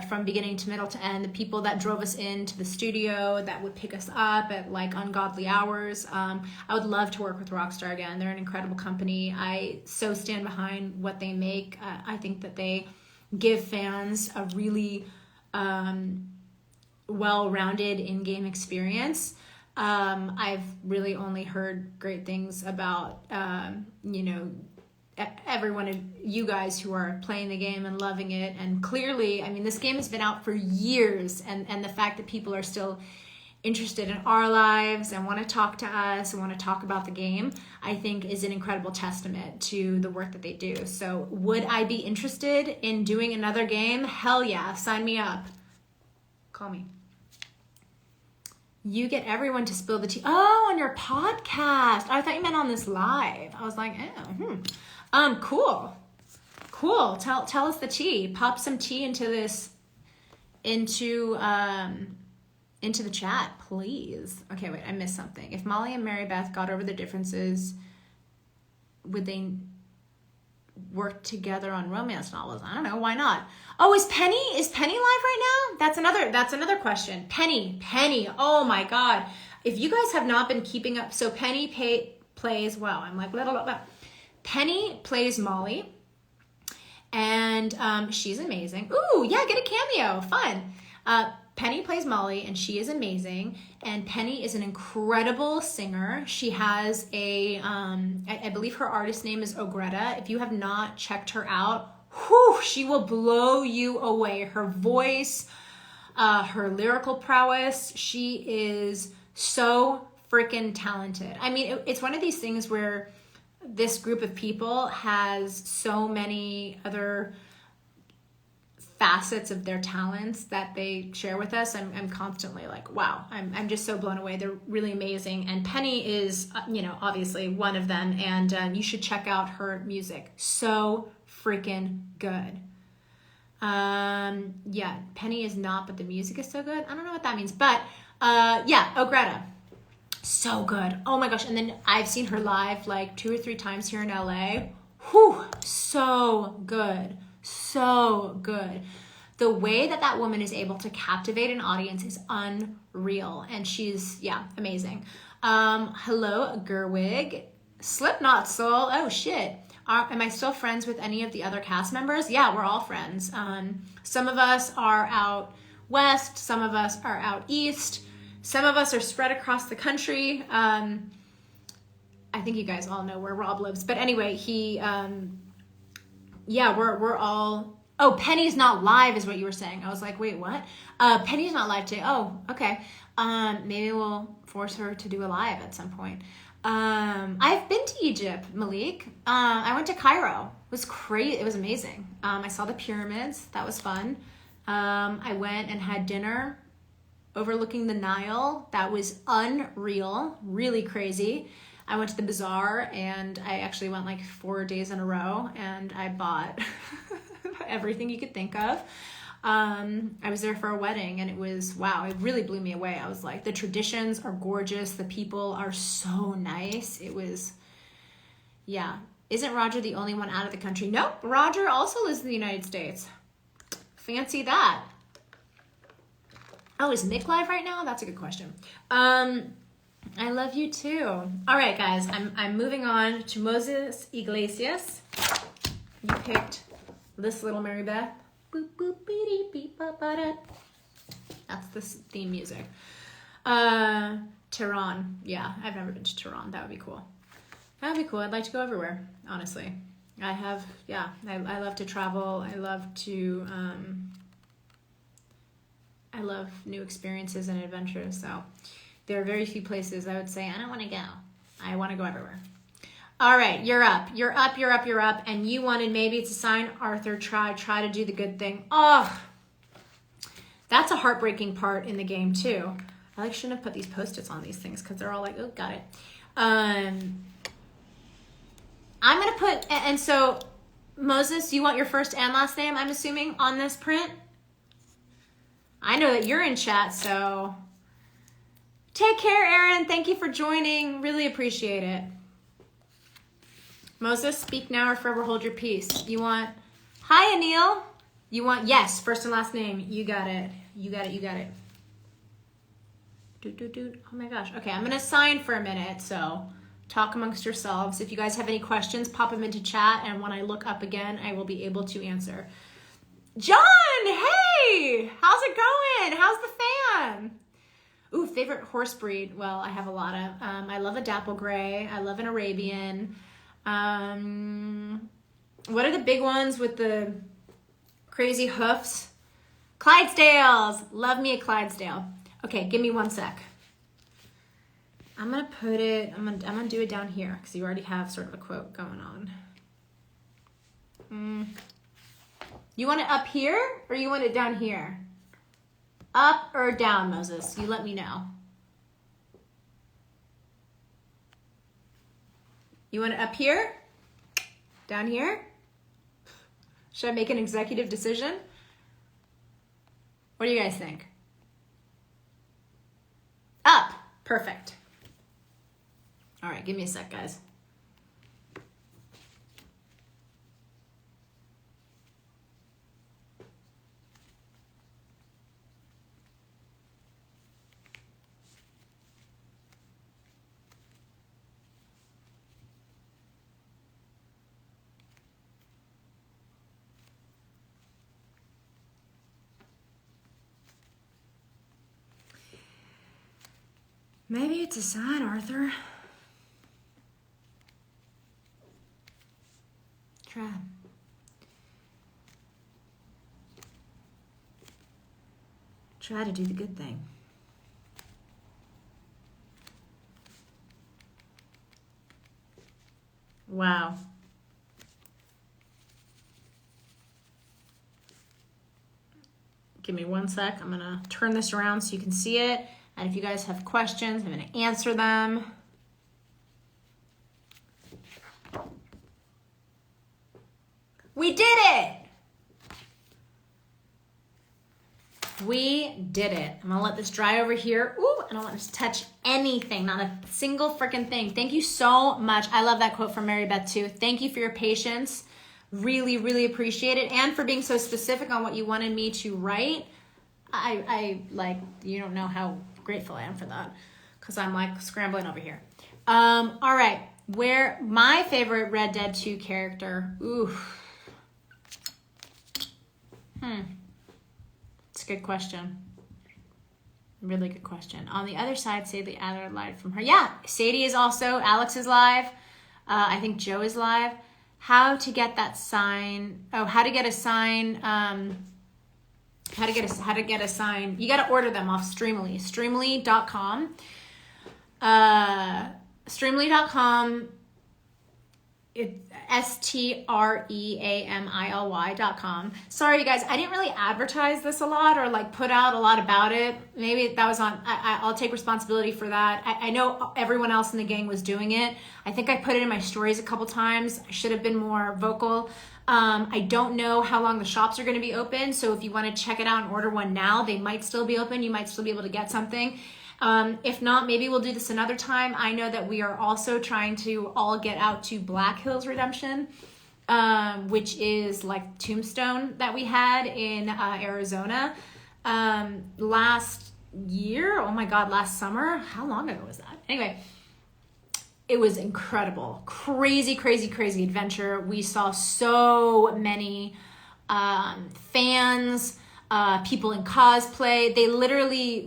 from beginning to middle to end, the people that drove us into the studio that would pick us up at like ungodly hours. I would love to work with Rockstar again. They're an incredible company. I so stand behind what they make. I think that they give fans a really well-rounded in-game experience. I've really only heard great things about, you know, every one of you guys who are playing the game and loving it. And clearly, I mean, this game has been out for years, and the fact that people are still interested in our lives and want to talk to us and want to talk about the game, I think is an incredible testament to the work that they do. So would I be interested in doing another game? Hell yeah, sign me up. Call me. You get everyone to spill the tea. Oh, on your podcast. I thought you meant on this live. I was like, cool. Tell us the tea. Pop some tea into this, into the chat, please. Okay, wait, I missed something. If Molly and Mary-Beth got over the differences, would they work together on romance novels? I don't know, why not? Oh, is Penny live right now? That's another question. Penny. Oh my God. If you guys have not been keeping up, so Penny plays, wow, I'm like, blah, blah, blah. Penny plays Molly, and she's amazing. Ooh, yeah, get a cameo, fun. Penny plays Molly, and she is amazing. And Penny is an incredible singer. She has I believe her artist name is Ogretta. If you have not checked her out, she will blow you away. Her voice, her lyrical prowess, she is so freaking talented. I mean, it's one of these things where this group of people has so many other facets of their talents that they share with us. I'm constantly like, wow, I'm just so blown away. They're really amazing. And Penny is, you know, obviously one of them. And you should check out her music. So freaking good. Yeah, Penny is not, but the music is so good. I don't know what that means, but yeah, Ogretta. So good. Oh my gosh. And then I've seen her live like 2 or 3 times here in LA. So good. So good. The way that woman is able to captivate an audience is unreal. And she's, yeah, amazing. Hello, Gerwig. Slipknot Soul. Oh shit. Am I still friends with any of the other cast members? Yeah, we're all friends. Some of us are out west. Some of us are out east. Some of us are spread across the country. I think you guys all know where Rob lives. But anyway, yeah, we're all... Oh, Penny's not live is what you were saying. I was like, wait, what? Penny's not live today. Oh, okay. Maybe we'll force her to do a live at some point. I've been to Egypt, Malik. I went to Cairo. It was crazy. It was amazing. I saw the pyramids. That was fun. I went and had dinner overlooking the Nile. That was unreal, really crazy. I went to the bazaar, and I actually went like 4 days in a row, and I bought everything you could think of. I was there for a wedding, and it was, wow, it really blew me away. I was like, the traditions are gorgeous. The people are so nice. It was, yeah. Isn't Roger the only one out of the country? Nope. Roger also lives in the United States. Fancy that. Oh, is Mick live right now? That's a good question. I love you too. All right, guys, I'm moving on to Moses Iglesias. You picked this little Mary-Beth. Boop, boop, beep, beep, ba, ba, da. That's the theme music. Tehran. Yeah, I've never been to Tehran. That would be cool. That would be cool. I'd like to go everywhere, honestly. I love to travel. I love new experiences and adventures. So there are very few places I would say, I don't want to go. I want to go everywhere. All right, you're up. You're up. And you wanted maybe to sign Arthur, try to do the good thing. Oh, that's a heartbreaking part in the game too. I shouldn't have put these Post-its on these things because they're all like, oh, got it. I'm going to put, and so Moses, you want your first and last name, I'm assuming, on this print? I know that you're in chat, so take care, Aaron. Thank you for joining. Really appreciate it. Moses, speak now or forever hold your peace. You want, hi, Anil. You want, yes, first and last name. You got it. You got it. Oh my gosh. Okay, I'm going to sign for a minute, so talk amongst yourselves. If you guys have any questions, pop them into chat, and when I look up again, I will be able to answer. John, hey! How's it going? How's the fan? Ooh, favorite horse breed? Well, I have a lot of. I love a dapple gray. I love an Arabian. What are the big ones with the crazy hoofs? Clydesdales. Love me a Clydesdale. Okay, give me 1 sec. I'm gonna put it. I'm gonna do it down here because you already have sort of a quote going on. You want it up here or you want it down here? Up or down, Moses? You let me know. You want it up here? Down here? Should I make an executive decision? What do you guys think? Up. Perfect. All right, give me a sec, guys. Maybe it's a sign, Arthur. Try to do the good thing. Wow. Give me 1 sec. I'm gonna turn this around so you can see it. And if you guys have questions, I'm gonna answer them. We did it! We did it. I'm gonna let this dry over here. Ooh, I don't want to touch anything, not a single freaking thing. Thank you so much. I love that quote from Mary-Beth too. Thank you for your patience. Really, really appreciate it. And for being so specific on what you wanted me to write. I like, you don't know how grateful I am for that because I'm like scrambling over here. All right, where my favorite Red Dead 2 character? Ooh. It's a good question. Really good question. On the other side, Sadie Adler live from her. Yeah, Sadie is also. Alex is live. I think Joe is live. How to get that sign? Oh, how to get a sign? How to get a sign? You got to order them off Streamily. Streamily.com. Streamily.com. It's STREAMILY.com. Sorry, you guys, I didn't really advertise this a lot or like put out a lot about it. Maybe that was on, I'll take responsibility for that. I know everyone else in the gang was doing it. I think I put it in my stories a couple times. I should have been more vocal. I don't know how long the shops are going to be open. So if you want to check it out and order one now, they might still be open. You might still be able to get something. If not, maybe we'll do this another time. I know that we are also trying to all get out to Black Hills Redemption, which is like Tombstone that we had in Arizona last year. Oh my God, last summer. How long ago was that? Anyway, it was incredible. Crazy, crazy, crazy adventure. We saw so many fans, people in cosplay.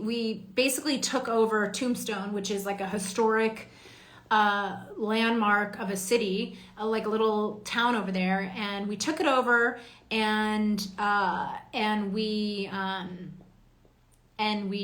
We basically took over Tombstone, which is like a historic landmark of a city, like a little town over there, and we took it over, and we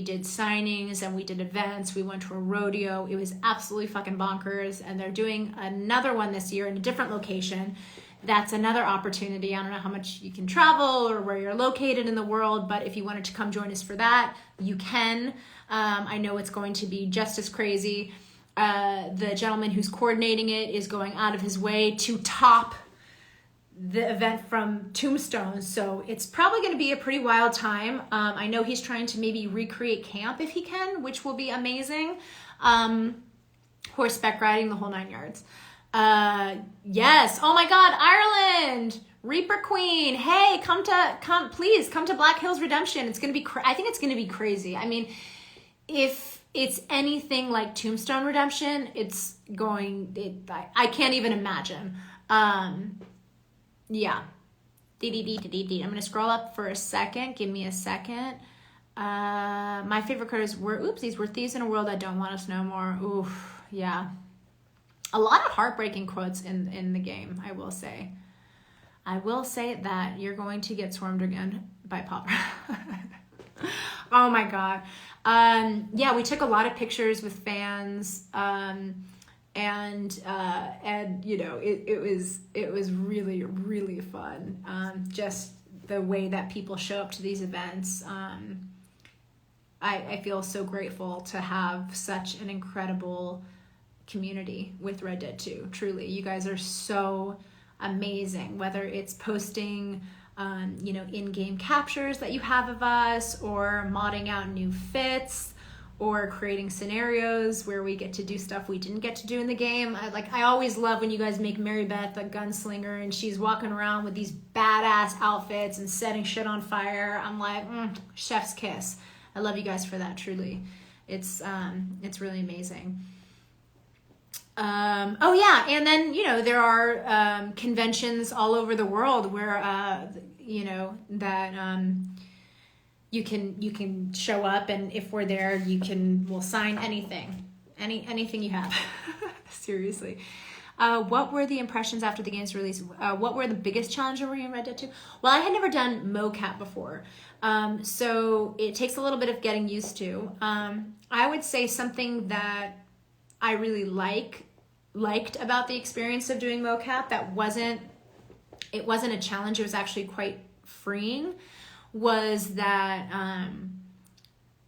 did signings, and we did events. We went to a rodeo. It was absolutely fucking bonkers, and they're doing another one this year in a different location. That's another opportunity. I don't know how much you can travel or where you're located in the world, but if you wanted to come join us for that, you can. I know it's going to be just as crazy. The gentleman who's coordinating it is going out of his way to top the event from Tombstone, so it's probably going to be a pretty wild time. I know he's trying to maybe recreate camp if he can, which will be amazing. Horseback riding, the whole 9 yards. Yes. Oh my God, Ireland, Reaper Queen. Hey, please come to Black Hills Redemption. It's going to be, I think it's going to be crazy. I mean, if it's anything like Tombstone Redemption, I can't even imagine. Yeah. I'm going to scroll up for a second. Give me a second. My favorite quotes were, oopsies, we're thieves in a world that don't want us no more. Oof. Yeah. A lot of heartbreaking quotes in the game, I will say. I will say that you're going to get swarmed again by Popper. Oh my God. Yeah, we took a lot of pictures with fans. And you know, it was really, really fun. Just the way that people show up to these events. I feel so grateful to have such an incredible community with Red Dead 2. Truly, you guys are so amazing, whether it's posting you know, in-game captures that you have of us, or modding out new fits, or creating scenarios where we get to do stuff we didn't get to do in the game. I always love when you guys make Mary-Beth a gunslinger and she's walking around with these badass outfits and setting shit on fire. I'm like, chef's kiss. I love you guys for that, truly. It's really amazing. Oh yeah, and then, you know, there are conventions all over the world where, you know, that you can show up, and if we're there, we'll sign anything you have. Seriously. What were the impressions after the game's release? What were the biggest challenges were you in Red Dead 2? Well, I had never done mocap before, so it takes a little bit of getting used to. I would say something that I really liked about the experience of doing mocap that wasn't a challenge, it was actually quite freeing, was that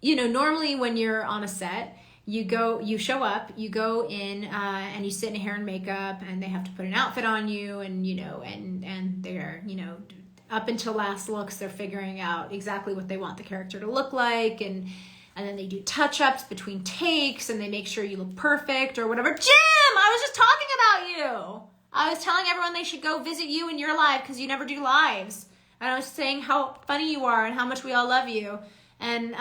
you know, normally when you're on a set, you show up, you go in and you sit in hair and makeup, and they have to put an outfit on you, and you know, and they're, you know, up until last looks, they're figuring out exactly what they want the character to look like, and then they do touch-ups between takes, and they make sure you look perfect or whatever. Jim, I was just talking about you. I was telling everyone they should go visit you in your live because you never do lives. And I was saying how funny you are and how much we all love you. And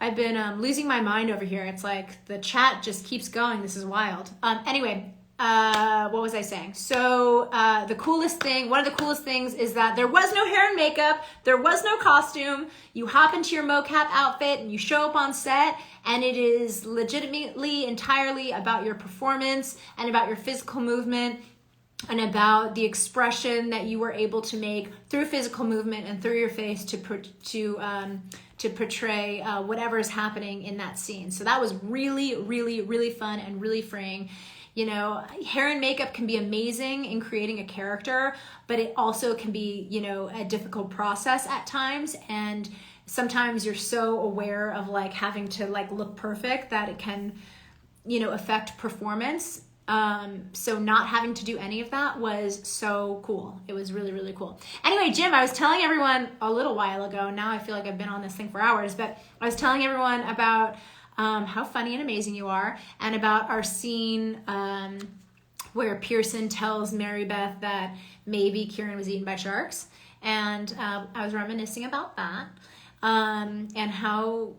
I've been losing my mind over here. It's like the chat just keeps going. This is wild. Anyway, what was I saying? So one of the coolest things is that there was no hair and makeup, there was no costume. You hop into your mocap outfit and you show up on set, and it is legitimately entirely about your performance and about your physical movement and about the expression that you were able to make through physical movement and through your face to portray whatever is happening in that scene. So that was really, really, really fun and really freeing. You know, hair and makeup can be amazing in creating a character, but it also can be, you know, a difficult process at times. And sometimes you're so aware of like having to like look perfect that it can, you know, affect performance. So not having to do any of that was so cool. It was really, really cool. Anyway, Jim, I was telling everyone a little while ago, now I feel like I've been on this thing for hours, but I was telling everyone about how funny and amazing you are, and about our scene where Pearson tells Mary-Beth that maybe Kieran was eaten by sharks, and I was reminiscing about that. and how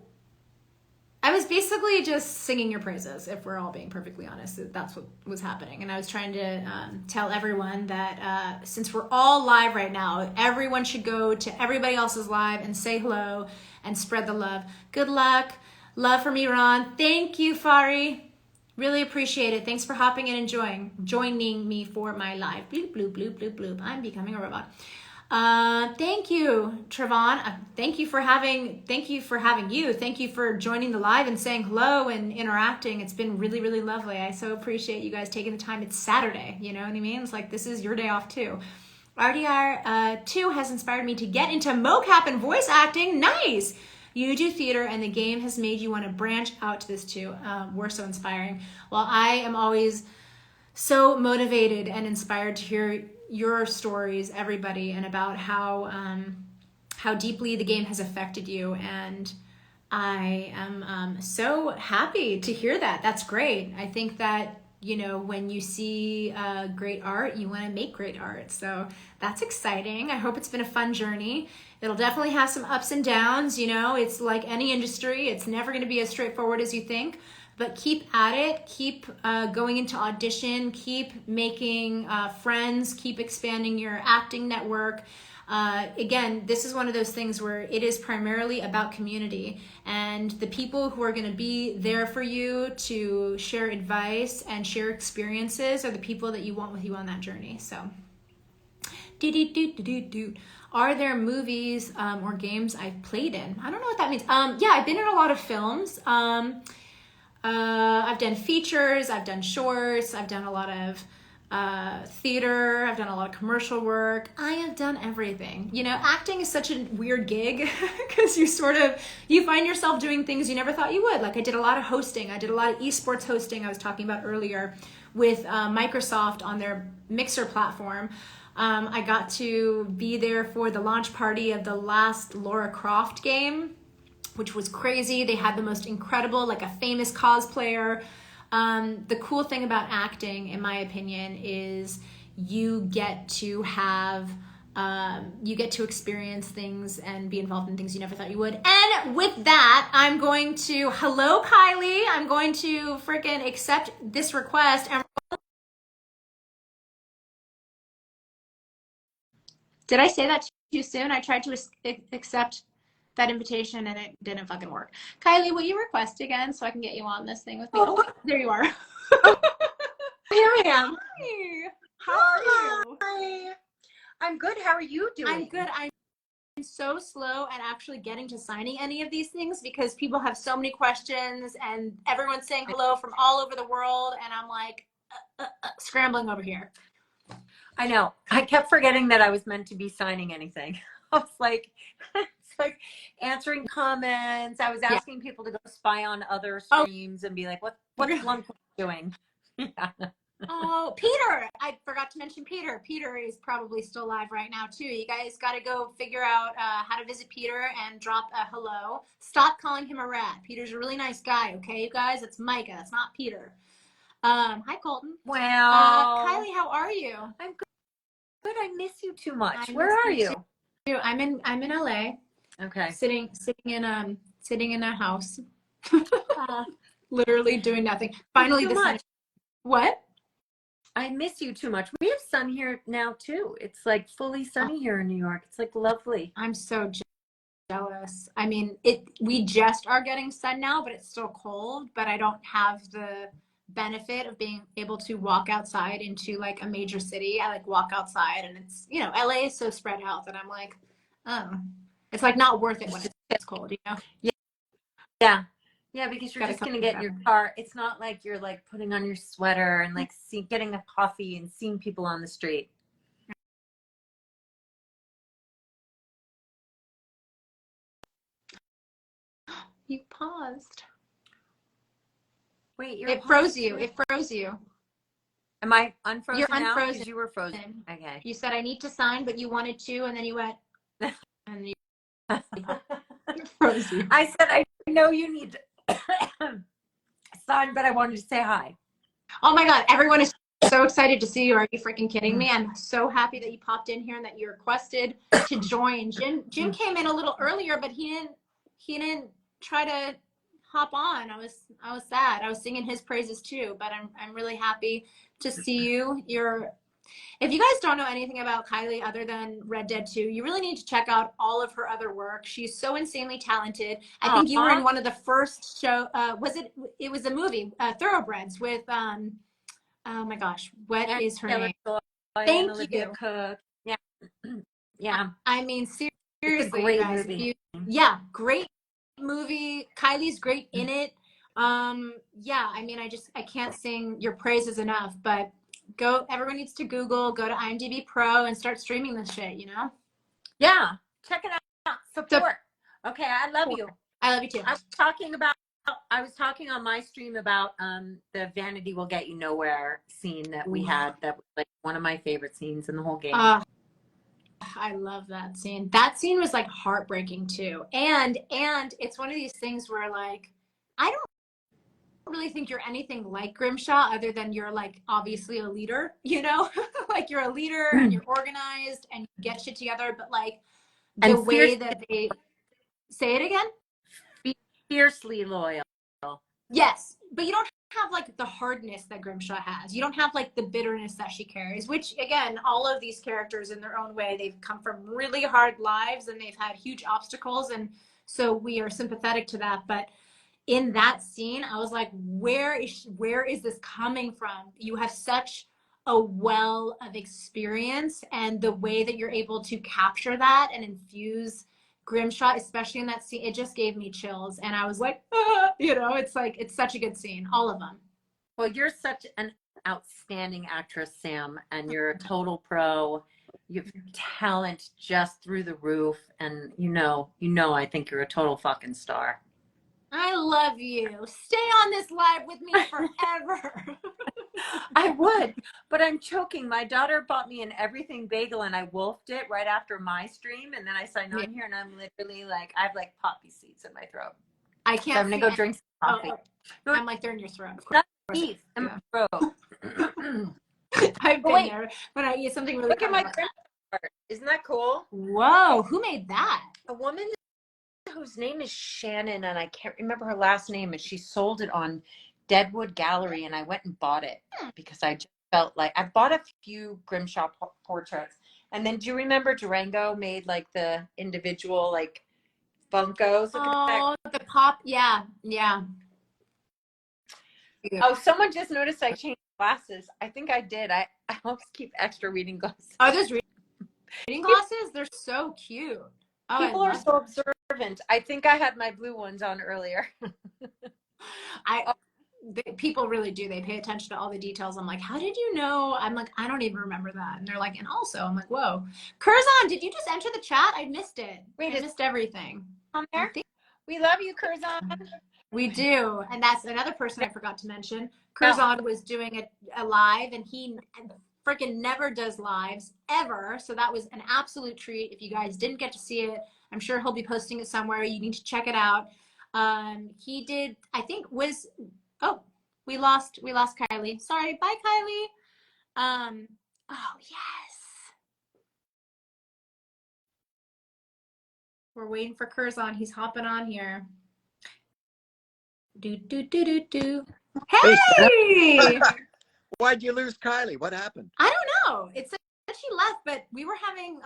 I was basically just singing your praises, if we're all being perfectly honest. That's what was happening. And I was trying to tell everyone that since we're all live right now, everyone should go to everybody else's live and say hello and spread the love. Good luck. Love from Iran. Thank you, Fari. Really appreciate it. Thanks for hopping in and joining me for my live. Bloop, bloop, bloop, bloop, bloop. I'm becoming a robot. Thank you, Trevon. Thank you for having you. Thank you for joining the live and saying hello and interacting. It's been really, really lovely. I so appreciate you guys taking the time. It's Saturday, you know what I mean? It's like, this is your day off too. RDR2 has inspired me to get into mocap and voice acting. Nice. You do theater and the game has made you want to branch out to this too. We're so inspiring. Well, I am always so motivated and inspired to hear your stories, everybody, and about how deeply the game has affected you. And I am so happy to hear that. That's great. I think that, you know, when you see great art, you want to make great art. So that's exciting. I hope it's been a fun journey. It'll definitely have some ups and downs. You know, it's like any industry. It's never going to be as straightforward as you think. But keep at it, keep going into audition, keep making friends, keep expanding your acting network. Again, this is one of those things where it is primarily about community, and the people who are going to be there for you to share advice and share experiences are the people that you want with you on that journey. So, are there movies or games I've played in? I don't know what that means. Yeah, I've been in a lot of films. I've done features, I've done shorts, I've done a lot of theater, I've done a lot of commercial work. I have done everything. You know, acting is such a weird gig because you find yourself doing things you never thought you would. Like I did a lot of hosting. I did a lot of esports hosting I was talking about earlier with Microsoft on their Mixer platform. I got to be there for the launch party of the last Lara Croft game, which was crazy. They had the most incredible, like a famous cosplayer. The cool thing about acting, in my opinion, is you get to experience things and be involved in things you never thought you would. And with that, hello, Kylie. I'm going to freaking accept this request. Did I say that too soon? I tried to accept that invitation and it didn't fucking work. Kylie, will you request again so I can get you on this thing with me? Oh, there you are. Here I am. Hi. How are you? Hi. I'm good. How are you doing? I'm good. I'm so slow at actually getting to signing any of these things because people have so many questions and everyone's saying hello from all over the world and I'm like scrambling over here. I know. I kept forgetting that I was meant to be signing anything. I was like, it's like answering comments. I was asking people to go spy on other streams and be like, what's Lunch doing? Yeah. Oh, Peter! I forgot to mention Peter. Peter is probably still live right now too. You guys got to go figure out how to visit Peter and drop a hello. Stop calling him a rat. Peter's a really nice guy, okay, you guys? It's Micah. It's not Peter. Hi, Colton. Wow. Kylie, how are you? I'm good. I miss you too much. Where are you? I'm in LA. Okay. Sitting in a house. Literally doing nothing. Finally, this sun. What? I miss you too much. We have sun here now too. It's like fully sunny here in New York. It's like lovely. I'm so jealous. I mean, we just are getting sun now, but it's still cold, but I don't have the benefit of being able to walk outside into like a major city. I like walk outside and it's, you know, LA is so spread out that I'm like, oh, it's like not worth it when it's cold, you know? Yeah, because you're just going to get in your car. It's not like you're like putting on your sweater and like getting a coffee and seeing people on the street. You paused. Wait, it froze you. It froze you. Am I unfrozen You're now? unfrozen. Because you were frozen. Okay. You said I need to sign, but you wanted to, and then you went, and you froze you. I said, I know you need to sign, but I wanted to say hi. Oh my God, everyone is so excited to see you. Are you freaking kidding me? I'm so happy that you popped in here and that you requested to join. Jim came in a little earlier, but he didn't try to hop on. I was sad. I was singing his praises too, but I'm really happy to see you. If you guys don't know anything about Kylie other than Red Dead 2, you really need to check out all of her other work. She's so insanely talented. I think you were in one of the first show. It was a movie, Thoroughbreds, with oh my gosh, what is her name? Thank Olivia you. Cook. Yeah, yeah. I mean, seriously, It's a great guys, movie. yeah, great movie. Kylie's great in it. Yeah, I mean, I can't sing your praises enough, but everyone needs to go to IMDb Pro and start streaming this shit, you know? Yeah, check it out. Support. Okay, I love you. I love you too. I was talking on my stream about the Vanity Will Get You Nowhere scene that we had. That was like one of my favorite scenes in the whole game. I love that scene. That scene was like heartbreaking too. And it's one of these things where like I don't really think you're anything like Grimshaw other than you're like obviously a leader, you know? Like you're a leader and you're organized and you get shit together, but like the way that they say it again? Fiercely loyal. Yes, but you don't have like the hardness that Grimshaw has. You don't have like the bitterness that she carries, which again, all of these characters in their own way, they've come from really hard lives and they've had huge obstacles. And so we are sympathetic to that. But in that scene, I was like, where is this coming from? You have such a well of experience, and the way that you're able to capture that and infuse Grimshaw, especially in that scene, it just gave me chills. And I was like, you know, it's like, it's such a good scene, all of them. Well, you're such an outstanding actress, Sam, and you're a total pro. You have talent just through the roof. And you know, I think you're a total fucking star. I love you. Stay on this live with me forever. I would, but I'm choking. My daughter bought me an everything bagel and I wolfed it right after my stream. And then I signed on here and I'm literally like, I have like poppy seeds in my throat. I can't. So I'm going to go drink some coffee. No, I'm like, they're in your throat. Of course. Teeth in my throat. I've been there when I eat something really. Look at my grandma. Isn't that cool? Whoa, who made that? A woman whose name is Shannon, and I can't remember her last name, and she sold it on Deadwood Gallery, and I went and bought it because I just felt like I've bought a few Grimshaw portraits. And then do you remember Durango made like the individual like Funkos? The pop, yeah. Oh, someone just noticed I changed glasses. I think I did. I always keep extra reading glasses. Are those reading glasses? They're so cute. Oh, people are so observant. I think I had my blue ones on earlier. People really do. They pay attention to all the details. I'm like, how did you know? I'm like, I don't even remember that. And they're like, and also, I'm like, whoa. Curzon, did you just enter the chat? I missed it. I missed everything. On there? We love you, Curzon. We do. And that's another person I forgot to mention. Curzon was doing a live, and he freaking never does lives ever. So that was an absolute treat. If you guys didn't get to see it, I'm sure he'll be posting it somewhere. You need to check it out. He did, I think we lost Kylie. Sorry. Bye, Kylie. Oh yes. We're waiting for Curzon. He's hopping on here. Do. Hey! Why'd you lose Kylie? What happened? I don't know. It's that she left, but we were having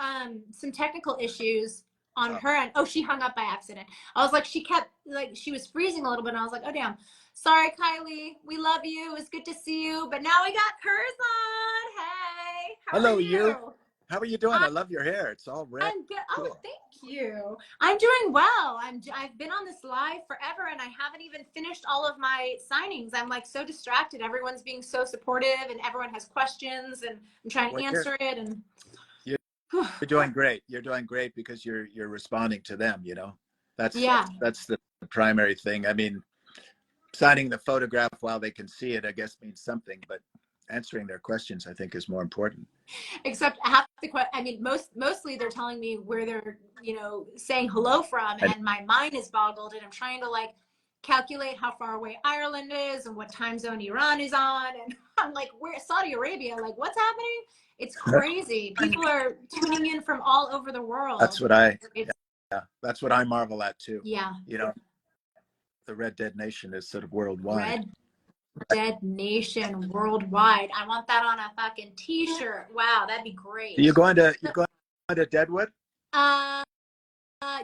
some technical issues on her end. Oh, she hung up by accident. I was like, she was freezing a little bit, and I was like, oh damn. Sorry, Kylie. We love you. It was good to see you. But now we got Curzon. Hey. Hello, you. How are you doing? I love your hair. It's all red. I'm good. Cool. Oh, thank you. I'm doing well. I've been on this live forever, and I haven't even finished all of my signings. I'm like so distracted. Everyone's being so supportive, and everyone has questions, and I'm trying to answer it. And you're doing great. You're doing great because you're responding to them. You know, that's the primary thing. I mean, signing the photograph while they can see it, I guess, means something, but answering their questions, I think, is more important. Except mostly they're telling me where they're, saying hello from, and my mind is boggled, and I'm trying to like calculate how far away Ireland is and what time zone Iran is on. And I'm like, where Saudi Arabia? Like, what's happening? It's crazy. People are tuning in from all over the world. That's what that's what I marvel at too. Yeah. You know, the Red Dead Nation is sort of worldwide. Red Dead Nation worldwide. I want that on a fucking t-shirt. Wow, that'd be great. You're going to Deadwood?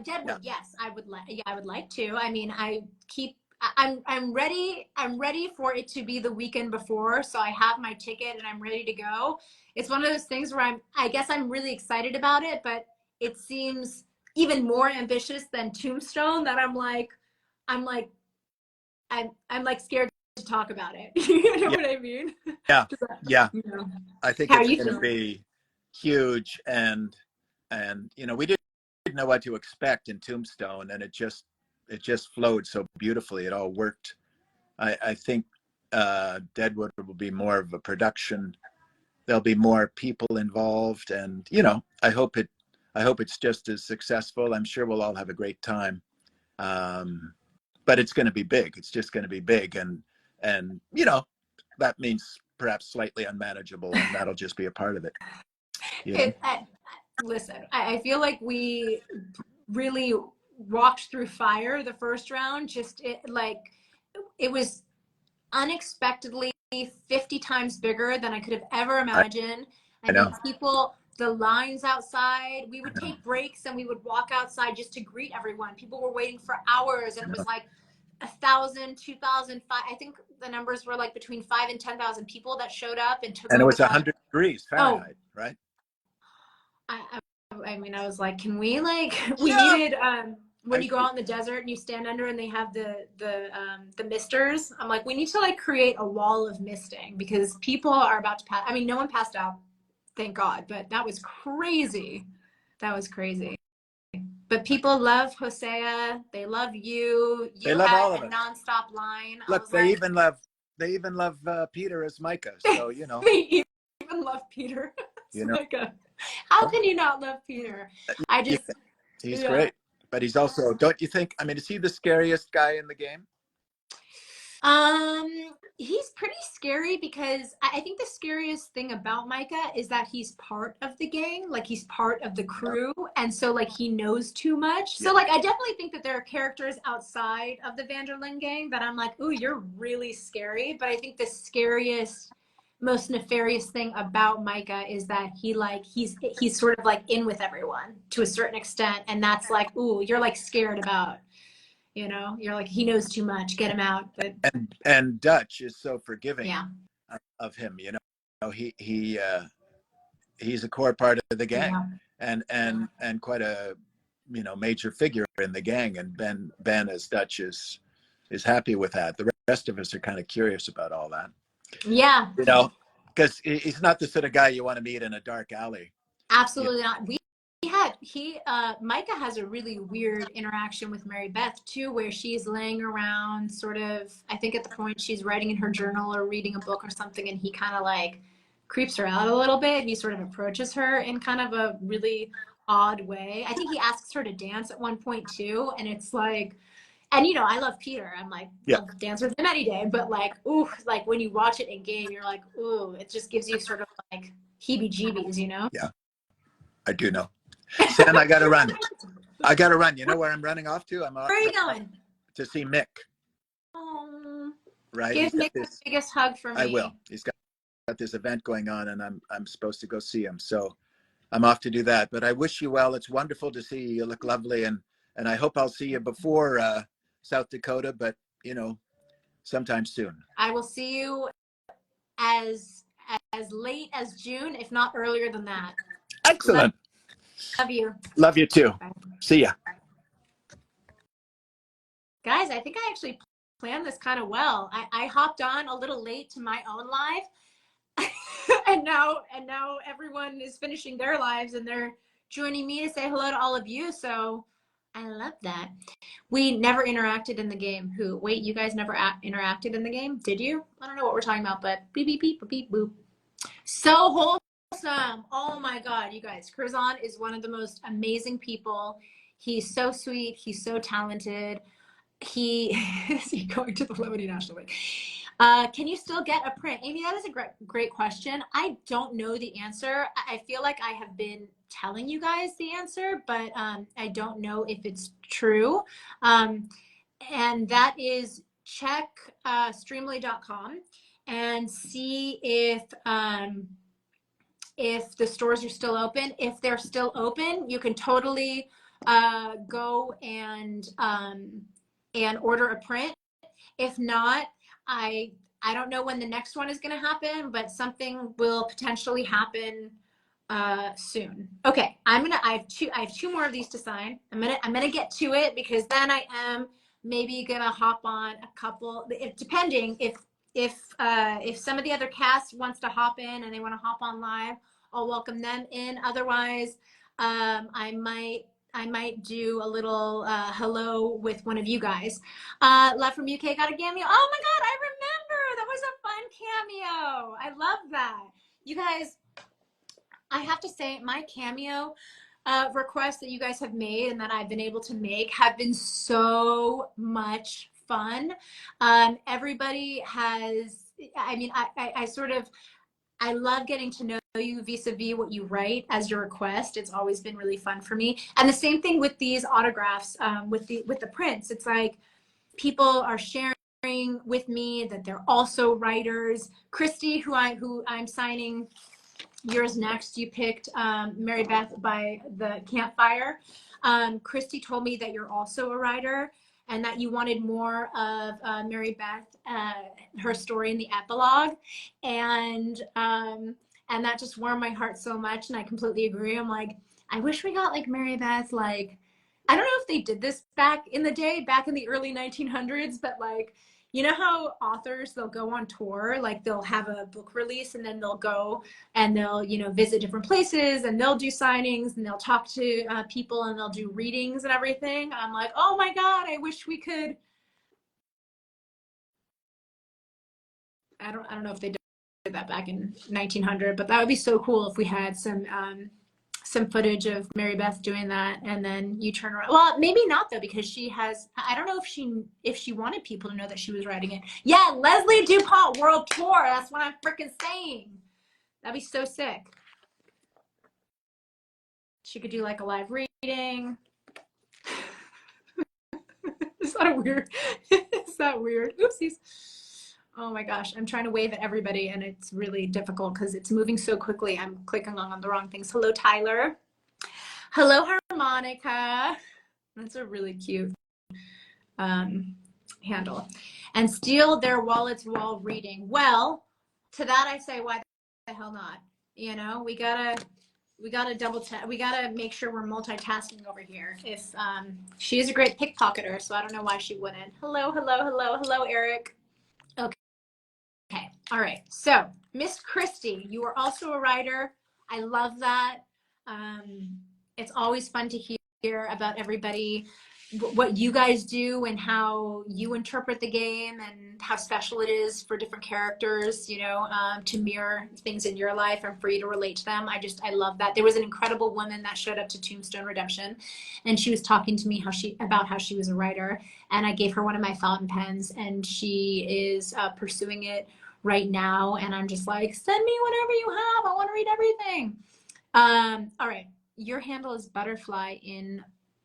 Deadwood, yes, I would like. Yeah, I would like to. I mean, I'm ready. I'm ready for it to be the weekend before, so I have my ticket and I'm ready to go. It's one of those things where I guess I'm really excited about it, but it seems even more ambitious than Tombstone. That I'm like scared to talk about it. You know what I mean? Yeah, yeah. You know. I think How it's you going to be huge, and you know, we didn't know what to expect in Tombstone, and it just flowed so beautifully. It all worked. I think Deadwood will be more of a production. There'll be more people involved, and you know, I hope it's just as successful. I'm sure we'll all have a great time. But it's going to be big. It's just going to be big, and you know, that means perhaps slightly unmanageable, and that'll just be a part of it. You know? Listen, I feel like we really walked through fire the first round. It was unexpectedly 50 times bigger than I could have ever imagined. I know. People, the lines outside, we would take breaks and we would walk outside just to greet everyone. People were waiting for hours, and it was like 1,000, 2,000, I think the numbers were like between 5,000 and 10,000 people that showed up and took. And it was 100 degrees Fahrenheit, right? I mean, I was like, can we needed when you go out in the desert and you stand under and they have the misters. I'm like, we need to like create a wall of misting because people are about to pass. I mean, no one passed out, thank God, but that was crazy. That was crazy. But people love Hosea. They love you. They love had all of a us. nonstop line. Look, they even love Peter as Micah. So you know. They even love Peter. You know. How can you not love Peter? He's great, but he's also, don't you think? I mean, is he the scariest guy in the game? He's pretty scary because I think the scariest thing about Micah is that he's part of the gang, like he's part of the crew, and so like he knows too much. So like I definitely think that there are characters outside of the Vanderlyn gang that I'm like, ooh, you're really scary. But I think the scariest, most nefarious thing about Micah is that he's sort of like in with everyone to a certain extent, and that's like, ooh, you're like scared about. You know, you're like, he knows too much, get him out. But and Dutch is so forgiving of him. You know, he's a core part of the gang, and quite a major figure in the gang. And Ben as Dutch is happy with that. The rest of us are kind of curious about all that. Yeah, you know, because he's not the sort of guy you want to meet in a dark alley. Absolutely not. Micah has a really weird interaction with Mary-Beth too, where she's laying around sort of, I think at the point she's writing in her journal or reading a book or something, and he kind of like creeps her out a little bit. He sort of approaches her in kind of a really odd way. I think he asks her to dance at one point too, and it's like, and I love Peter. I'm like, I'll dance with him any day, but like, ooh, like when you watch it in game, you're like, ooh, it just gives you sort of like heebie-jeebies, Yeah, I do know. Sam, I gotta run. You know where I'm running off to? Where are you going? To see Mick. Oh, right. Give Mick the biggest hug for me. I will. He's got this event going on, and I'm supposed to go see him. So I'm off to do that. But I wish you well. It's wonderful to see you. You look lovely, and I hope I'll see you before South Dakota, but sometime soon. I will see you as late as June, if not earlier than that. Excellent. Love you. Love you too. Bye. See ya. Guys, I think I actually planned this kind of well. I hopped on a little late to my own live. and now everyone is finishing their lives and they're joining me to say hello to all of you. So I love that. We never interacted in the game. Wait, you guys never interacted in the game? Did you? I don't know what we're talking about, but beep, beep, beep, beep, boop. So wholesome. Oh my God, you guys. Curzon is one of the most amazing people. He's so sweet. He's so talented. he is he going to the Lebanese National League? Can you still get a print? Amy, that is a great question. I don't know the answer. I feel like I have been telling you guys the answer, but I don't know if it's true. And that is check streamily.com and see if the stores are still open. If they're still open, you can totally go and order a print. If not, I don't know when the next one is going to happen, but something will potentially happen soon. Okay, I have two more of these to sign. I'm gonna get to it because then I am maybe gonna hop on a couple, depending if some of the other cast wants to hop in and they want to hop on live, I'll welcome them in. Otherwise, I might do a little hello with one of you guys. Love from UK got a cameo. Oh my God, I remember. That was a fun cameo. I love that. You guys, I have to say my cameo requests that you guys have made and that I've been able to make have been so much fun. Everybody has, I mean, I love getting to know you vis-a-vis what you write as your request. It's always been really fun for me. And the same thing with these autographs, with the prints. It's like people are sharing with me that they're also writers. Christy, who I'm signing yours next, you picked Mary-Beth by the campfire. Christy told me that you're also a writer and that you wanted more of Mary-Beth, her story in the epilogue. And that just warmed my heart so much. And I completely agree. I'm like, I wish we got like Mary-Beth, like, I don't know if they did this back in the day, back in the early 1900s, but like, you know how authors, they'll go on tour, like they'll have a book release and then they'll go and they'll, visit different places and they'll do signings and they'll talk to people and they'll do readings and everything. I'm like, oh my God, I wish we could. I don't know if they did that back in 1900, but that would be so cool if we had some footage of Mary-Beth doing that and then you turn around. Well, maybe not though, because she has, I don't know if she wanted people to know that she was writing it. Yeah, Leslie DuPont World Tour. That's what I'm freaking saying. That'd be so sick. She could do like a live reading. Is that weird? Is that weird? Oopsies. Oh my gosh, I'm trying to wave at everybody and it's really difficult because it's moving so quickly. I'm clicking on the wrong things. Hello, Tyler. Hello, Harmonica. That's a really cute handle. And steal their wallets while reading. Well, to that I say, why the hell not? We gotta double check. We gotta make sure we're multitasking over here. If she is a great pickpocketer, so I don't know why she wouldn't. Hello, Eric. Okay, all right. So, Miss Christie, you are also a writer. I love that. It's always fun to hear about everybody, what you guys do and how you interpret the game and how special it is for different characters, to mirror things in your life and for you to relate to them. I love that. There was an incredible woman that showed up to Tombstone Redemption and she was talking to me about how she was a writer, and I gave her one of my fountain pens and she is pursuing it right now, and I'm just like, send me whatever you have. I want to read everything. All right. Your handle is Butterfly in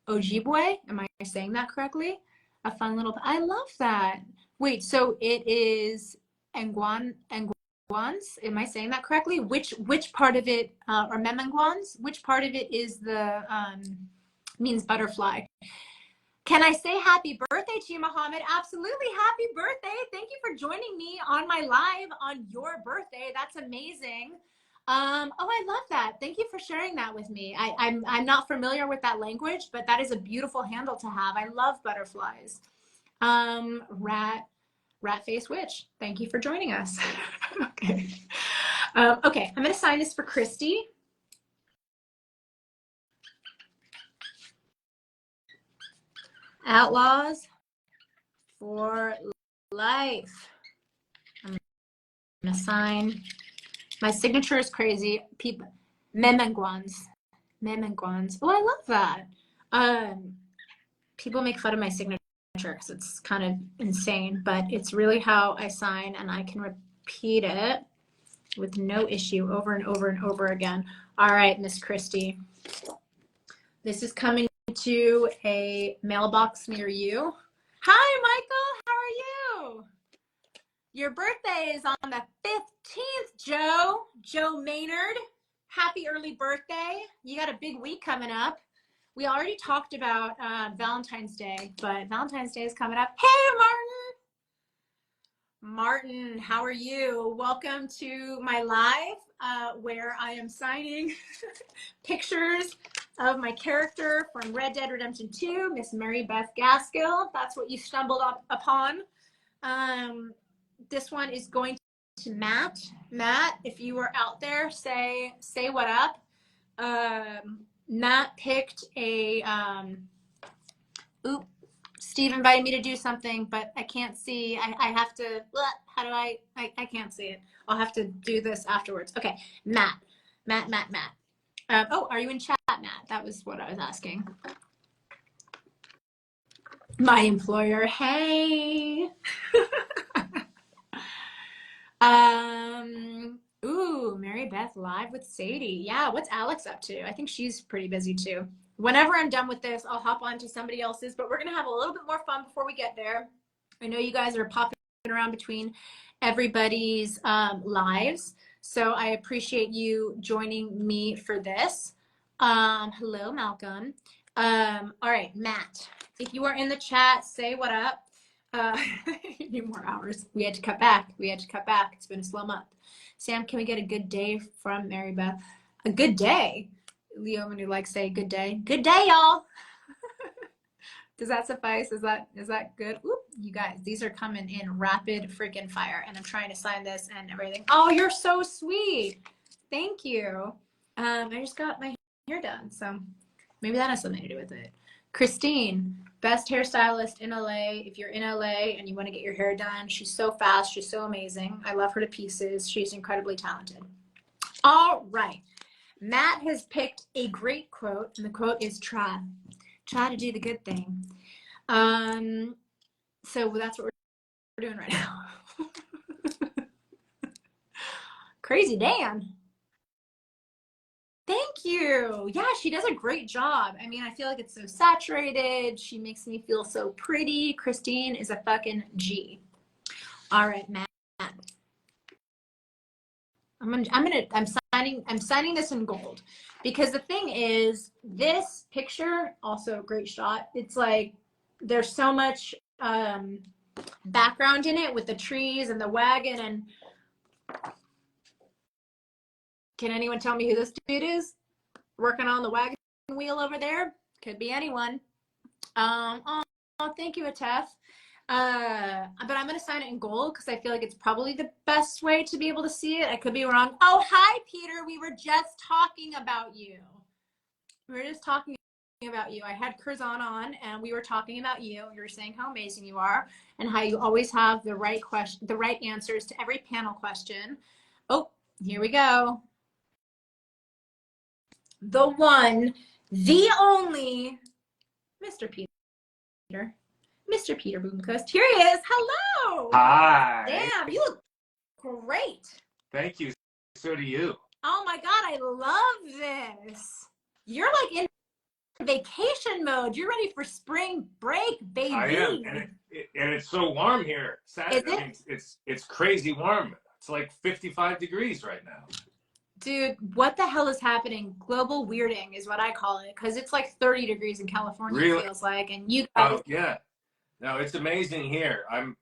Ojibwe. Am I saying that correctly? A fun little, I love that. Wait, so it is Nguans? Am I saying that correctly? Which part of it, or Memengwans? Which part of it is the, means butterfly? Can I say happy birthday to you, Mohammed? Absolutely. Happy birthday. Thank you for joining me on my live on your birthday. That's amazing. Oh, I love that. Thank you for sharing that with me. I'm not familiar with that language, but that is a beautiful handle to have. I love butterflies. Rat face witch. Thank you for joining us. Okay. Okay. I'm going to sign this for Christy. Outlaws for life. I'm going to sign. My signature is crazy. People, Memengwans. Oh, I love that. People make fun of my signature because it's kind of insane, but it's really how I sign, and I can repeat it with no issue over and over and over again. All right, Miss Christie. This is coming to a mailbox near you. Hi, Michael. How are you? Your birthday is on the 15th, Joe. Joe Maynard. Happy early birthday. You got a big week coming up. We already talked about Valentine's Day, but Valentine's Day is coming up. Hey, Martin. Martin, how are you? Welcome to my live where I am signing pictures of my character from Red Dead Redemption 2, Miss Mary-Beth Gaskill. That's what you stumbled upon. This one is going to Matt. Matt, if you were out there, say what up. Matt picked a, Steve invited me to do something, but I can't see. I have to, how do I can't see it. I'll have to do this afterwards. Okay, Matt. Are you in chat, Matt? That was what I was asking. My employer, hey. Mary-Beth live with Sadie. Yeah, what's Alex up to? I think she's pretty busy too. Whenever I'm done with this, I'll hop on to somebody else's, but we're going to have a little bit more fun before we get there. I know you guys are popping around between everybody's lives, so I appreciate you joining me for this. Hello, Malcolm. All right, Matt, if you are in the chat, say what up. Need more hours. We had to cut back. It's been a slow month. Sam, can we get a good day from Mary-Beth? A good day? Leo, when you like say good day. Good day, y'all. Does that suffice? Is that good? Oop, you guys, these are coming in rapid freaking fire, and I'm trying to sign this and everything. Oh, you're so sweet. Thank you. I just got my hair done, so maybe that has something to do with it. Christine, best hairstylist in LA. If you're in LA and you want to get your hair done, she's so fast. She's so amazing. I love her to pieces. She's incredibly talented. All right. Matt has picked a great quote, and the quote is try to do the good thing. So that's what we're doing right now. Crazy Dan. Thank you. Yeah, she does a great job. I mean, I feel like it's so saturated. She makes me feel so pretty. Christine is a fucking G. All right, Matt. I'm signing this in gold, because the thing is, this picture, also a great shot. It's like there's so much background in it with the trees and the wagon. And can anyone tell me who this dude is working on the wagon wheel over there? Could be anyone. Oh, thank you, Atef. But I'm going to sign it in gold because I feel like it's probably the best way to be able to see it. I could be wrong. Oh, hi, Peter. We were just talking about you. I had Curzon on, and we were talking about you. You were saying how amazing you are and how you always have the right answers to every panel question. Oh, here we go. The one, the only, Mr. Peter. Mr. Peter Boomcoast. Here he is. Hello. Hi. Damn, you look great. Thank you. So do you. Oh my God, I love this. You're like in vacation mode. You're ready for spring break, baby. I am, and it's so warm here. Saturday, I mean, it's crazy warm. It's like 55 degrees right now. Dude, what the hell is happening? Global weirding is what I call it, because it's like 30 degrees in California. Really? It feels like, and you guys. Oh yeah. No, it's amazing here. I've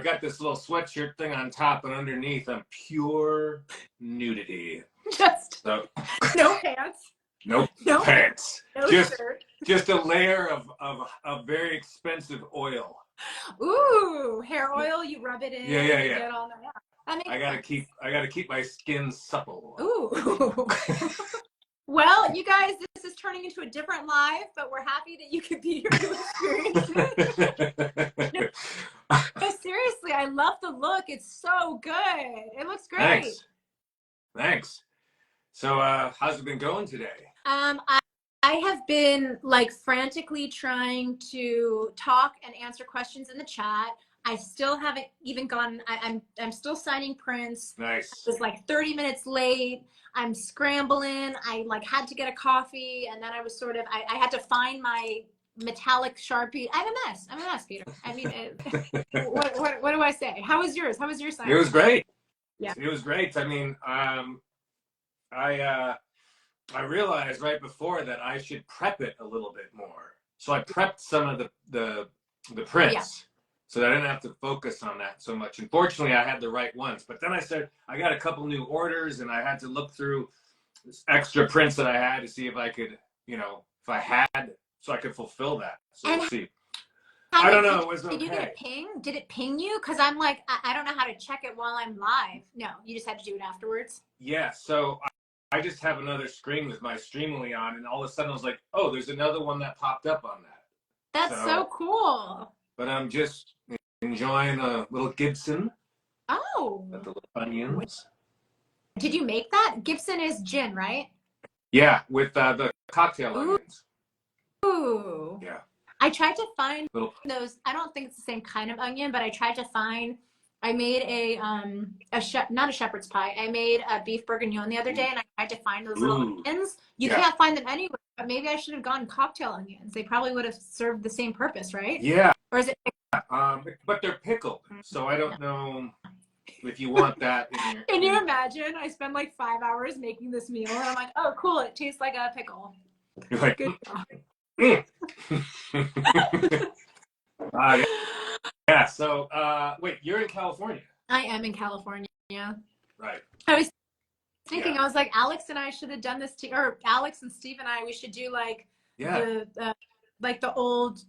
got this little sweatshirt thing on top, and underneath I'm pure nudity. No pants. Nope. No pants. No shirt. Just a layer of very expensive oil. Ooh, hair oil. You rub it in. Yeah. Get all that. I gotta keep my skin supple. Ooh. Well, you guys, this is turning into a different live, but we're happy that you could be here to experience it. No, seriously, I love the look. It's so good. It looks great. Thanks. So, how's it been going today? I I have been like frantically trying to talk and answer questions in the chat. I still haven't even gone. I'm still signing prints. Nice. I was like 30 minutes late. I'm scrambling. I like had to get a coffee, and then I was sort of I had to find my metallic Sharpie. I'm a mess. I'm a mess, Peter. I mean, what do I say? How was yours? How was your signing? It was great. Yeah. It was great. I mean, I realized right before that I should prep it a little bit more. So I prepped some of the prints so that I didn't have to focus on that so much. Unfortunately, I had the right ones. But then I said, I got a couple new orders and I had to look through extra prints that I had to see if I could, you know, if I had, so I could fulfill that. So we'll see. I don't know. It was okay. Did you get a ping? Did it ping you? Because I'm like, I don't know how to check it while I'm live. No, you just had to do it afterwards? Yeah. So I just have another screen with my Streamily on, and all of a sudden I was like, oh, there's another one that popped up on that. That's so cool. But I'm just enjoying a little Gibson. Oh. With the little onions. Did you make that? Gibson is gin, right? Yeah, with the cocktail onions. Ooh. Yeah. I tried to find those. I don't think it's the same kind of onion, but I tried to find. I made not a shepherd's pie. I made a beef bourguignon the other day, and I tried to find those little onions. You can't find them anywhere. But maybe I should have gone cocktail onions. They probably would have served the same purpose, right? Yeah. Or is it? But they're pickled, so I don't know if you want that in your. Can you imagine? I spend like 5 hours making this meal, and I'm like, oh, cool! It tastes like a pickle. You're like, good job. Yeah. So, wait, you're in California. I am in California. Right. I was thinking, I was like, Alex and I should have done this or Alex and Steve and I, we should do like the old,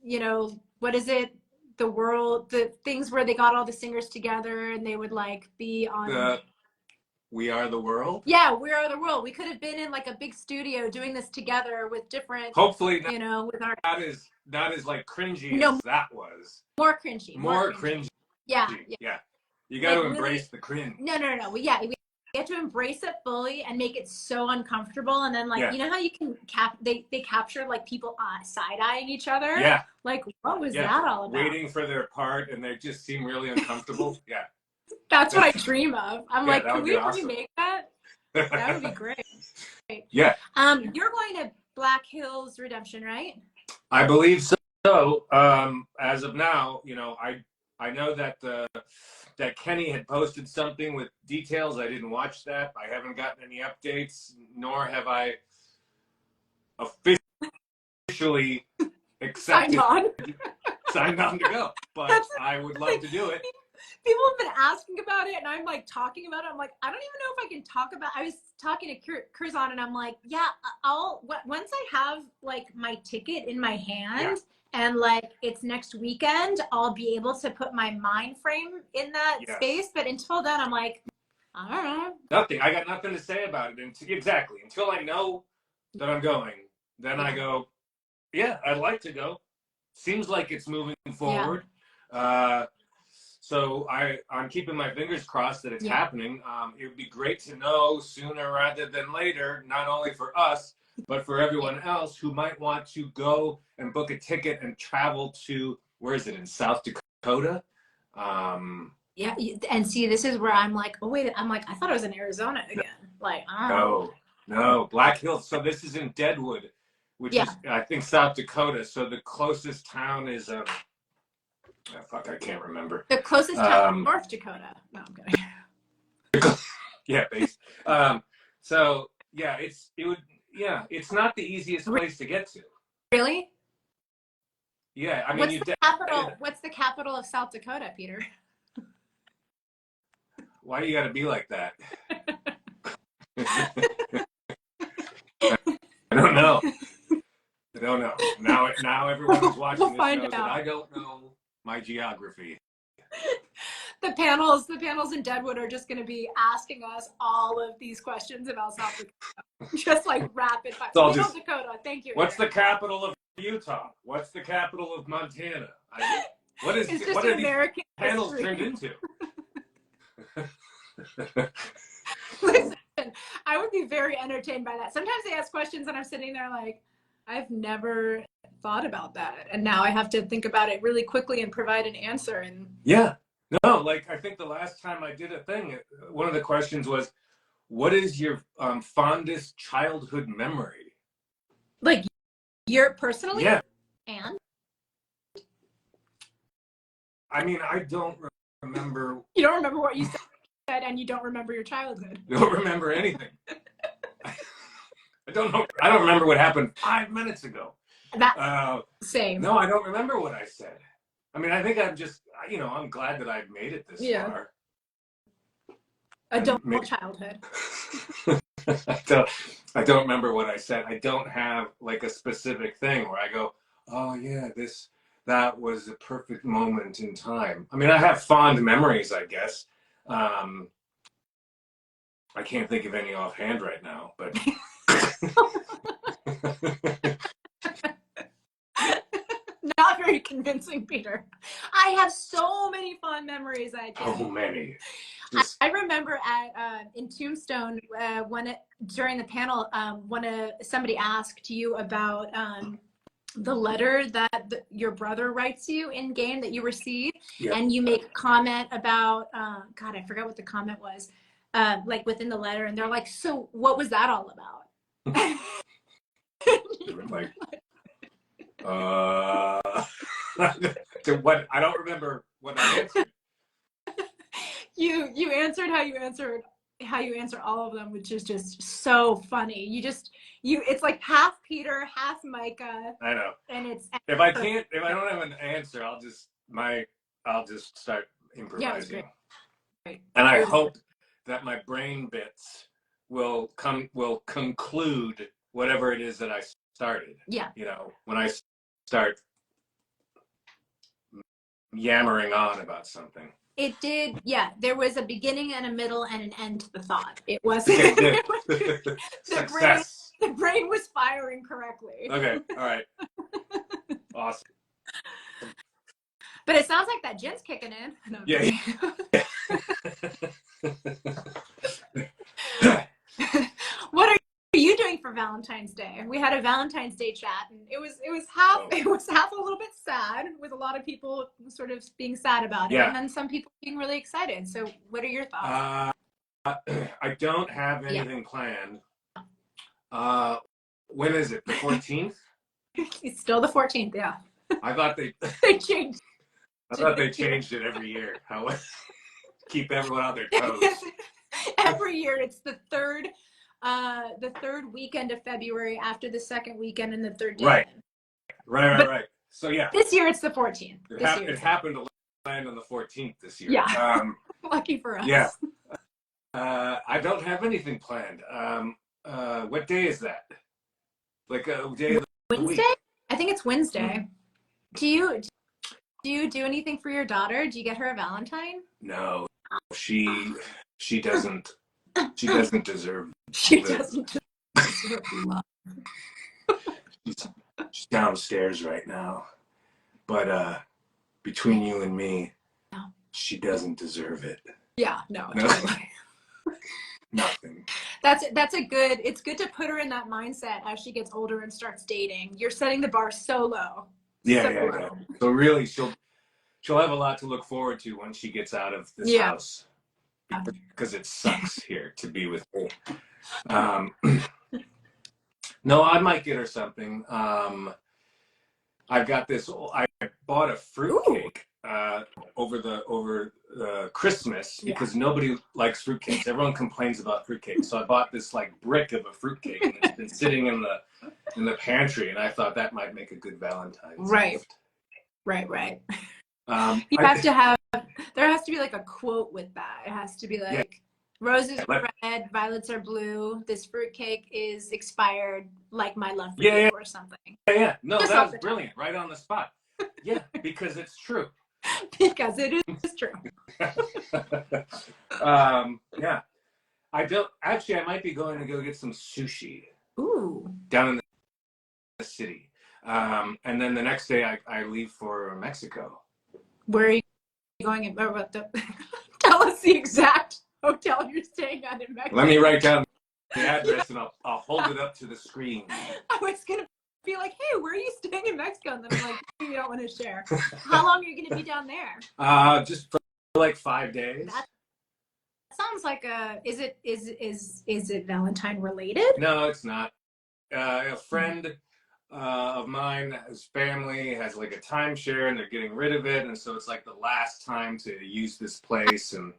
you know, what is it? The things where they got all the singers together and they would like be on. We Are the World? Yeah, We Are the World. We could have been in like a big studio doing this together with different. Hopefully, you know, with our. Not as like cringy as that was. More cringy. More cringy. Yeah. You got to embrace the cringe. No. We have to embrace it fully and make it so uncomfortable. And then like, you know how you can they capture like people side-eyeing each other? Yeah. Like, what was that all about? Waiting for their part and they just seem really uncomfortable. Yeah. That's what I dream of. I'm like, can we awesome. remake that? That would be great. Yeah. You're going to Black Hills Redemption, right? I believe so. As of now, you know, I know that that Kenny had posted something with details. I didn't watch that. I haven't gotten any updates, nor have I officially accepted signed on to go. But I would love to do it. People have been asking about it, and I'm like talking about it. I'm like, I don't even know if I can talk about. I was talking to Curzon, and I'm like, yeah, once I have like my ticket in my hand, and like it's next weekend, I'll be able to put my mind frame in that space. But until then, I'm like, I don't know. Nothing. I got nothing to say about it. Until I know that I'm going, then I go. Yeah, I'd like to go. Seems like it's moving forward. So I'm keeping my fingers crossed that it's happening. It would be great to know sooner rather than later, not only for us, but for everyone else who might want to go and book a ticket and travel to, where is it, in South Dakota? Yeah, and see, this is where I'm like, oh, wait, I'm like, I thought it was in Arizona again. Like, No, Black Hills. So this is in Deadwood, which is, I think, South Dakota. So the closest town is I can't remember. The closest town, North Dakota. No, I'm kidding. Based. So it's not the easiest place to get to. Really? Yeah, I mean, what's the capital of South Dakota, Peter? Why do you got to be like that? I don't know. Now everyone's watching this knows that I don't know my geography. The panels in Deadwood are just going to be asking us all of these questions about South Dakota. Just like rapid fire. South Dakota, thank you. What's the capital of Utah? What's the capital of Montana? What are these panels turned into? Listen, I would be very very entertained by that. Sometimes they ask questions and I'm sitting there like, I've never thought about that. And now I have to think about it really quickly and provide an answer. And yeah, no, like I think the last time I did a thing, one of the questions was, what is your fondest childhood memory? Like you're personally? Yeah. And? I mean, I don't remember. You don't remember what you said and you don't remember your childhood. I don't remember anything. I don't know. I don't remember what happened 5 minutes ago. Same. No, I don't remember what I said. I mean, I think I'm just, you know, I'm glad that I've made it this far. Adult childhood. I don't remember what I said. I don't have like a specific thing where I go, oh yeah, that was a perfect moment in time. I mean, I have fond memories, I guess. I can't think of any offhand right now, but. Not very convincing, Peter. I have so many fond memories. So many. I remember in Tombstone during the panel somebody asked you about the letter that your brother writes you in game that you receive, and you make a comment about God, I forgot what the comment was, like within the letter, and they're like, so what was that all about? Like, to what? I don't remember what I answered. You answered how you answer all of them, which is just so funny. It's like half Peter, half Micah. I know. And it's if I don't have an answer, I'll just start improvising. Yeah, great. And I hope that my brain bits will conclude whatever it is that I started. Yeah. You know, when I start yammering on about something. It did, yeah. There was a beginning and a middle and an end to the thought. It was Success. The brain was firing correctly. Okay, all right. Awesome. But it sounds like that gin's kicking in. No, yeah. What are you doing for Valentine's Day? We had a Valentine's Day chat, and it was half a little bit sad, with a lot of people sort of being sad about it, and then some people being really excited. So, what are your thoughts? I don't have anything planned. When is it? The 14th? It's still the 14th. Yeah. I thought they changed. I thought they changed it every year. How keep everyone on their toes. Every year, it's the third weekend of February after the second weekend and the third day. Right. So yeah. This year it's the 14th. It happened to land on the 14th this year. Yeah. Lucky for us. Yeah. I don't have anything planned. What day is that? Like a day of the Wednesday? week. I think it's Wednesday. Do you do anything for your daughter? Do you get her a Valentine? No. She doesn't deserve She doesn't deserve love. She's downstairs right now. But between you and me, she doesn't deserve it. Yeah, no. Totally. Nothing. It's good to put her in that mindset as she gets older and starts dating. You're setting the bar so low. Yeah. So really she'll have a lot to look forward to when she gets out of this house. Because it sucks here to be with me. No, I might get her something. I've got this. I bought a fruitcake over the Christmas because nobody likes fruitcakes. Everyone complains about fruitcakes. So I bought this like brick of a fruitcake, and it's been sitting in the pantry. And I thought that might make a good Valentine's gift. Right. There has to be like a quote with that. It has to be like, roses are red, violets are blue. This fruitcake is expired, like my love for you, or something. Yeah. No, that was brilliant. Right on the spot. Yeah, because it's true. Because it is true. Yeah. I might be going to go get some sushi. Ooh. Down in the city. And then the next day I leave for Mexico. Where are you going? Tell us the exact hotel you're staying at in Mexico. Let me write down the address and I'll hold it up to the screen. I was gonna be like, hey, where are you staying in Mexico? And then I'm like, you don't want to share. How long are you gonna be down there? Just for like 5 days. That sounds like is it Valentine related? No, it's not. A friend of mine, his family has like a timeshare and they're getting rid of it, and so it's like the last time to use this place. And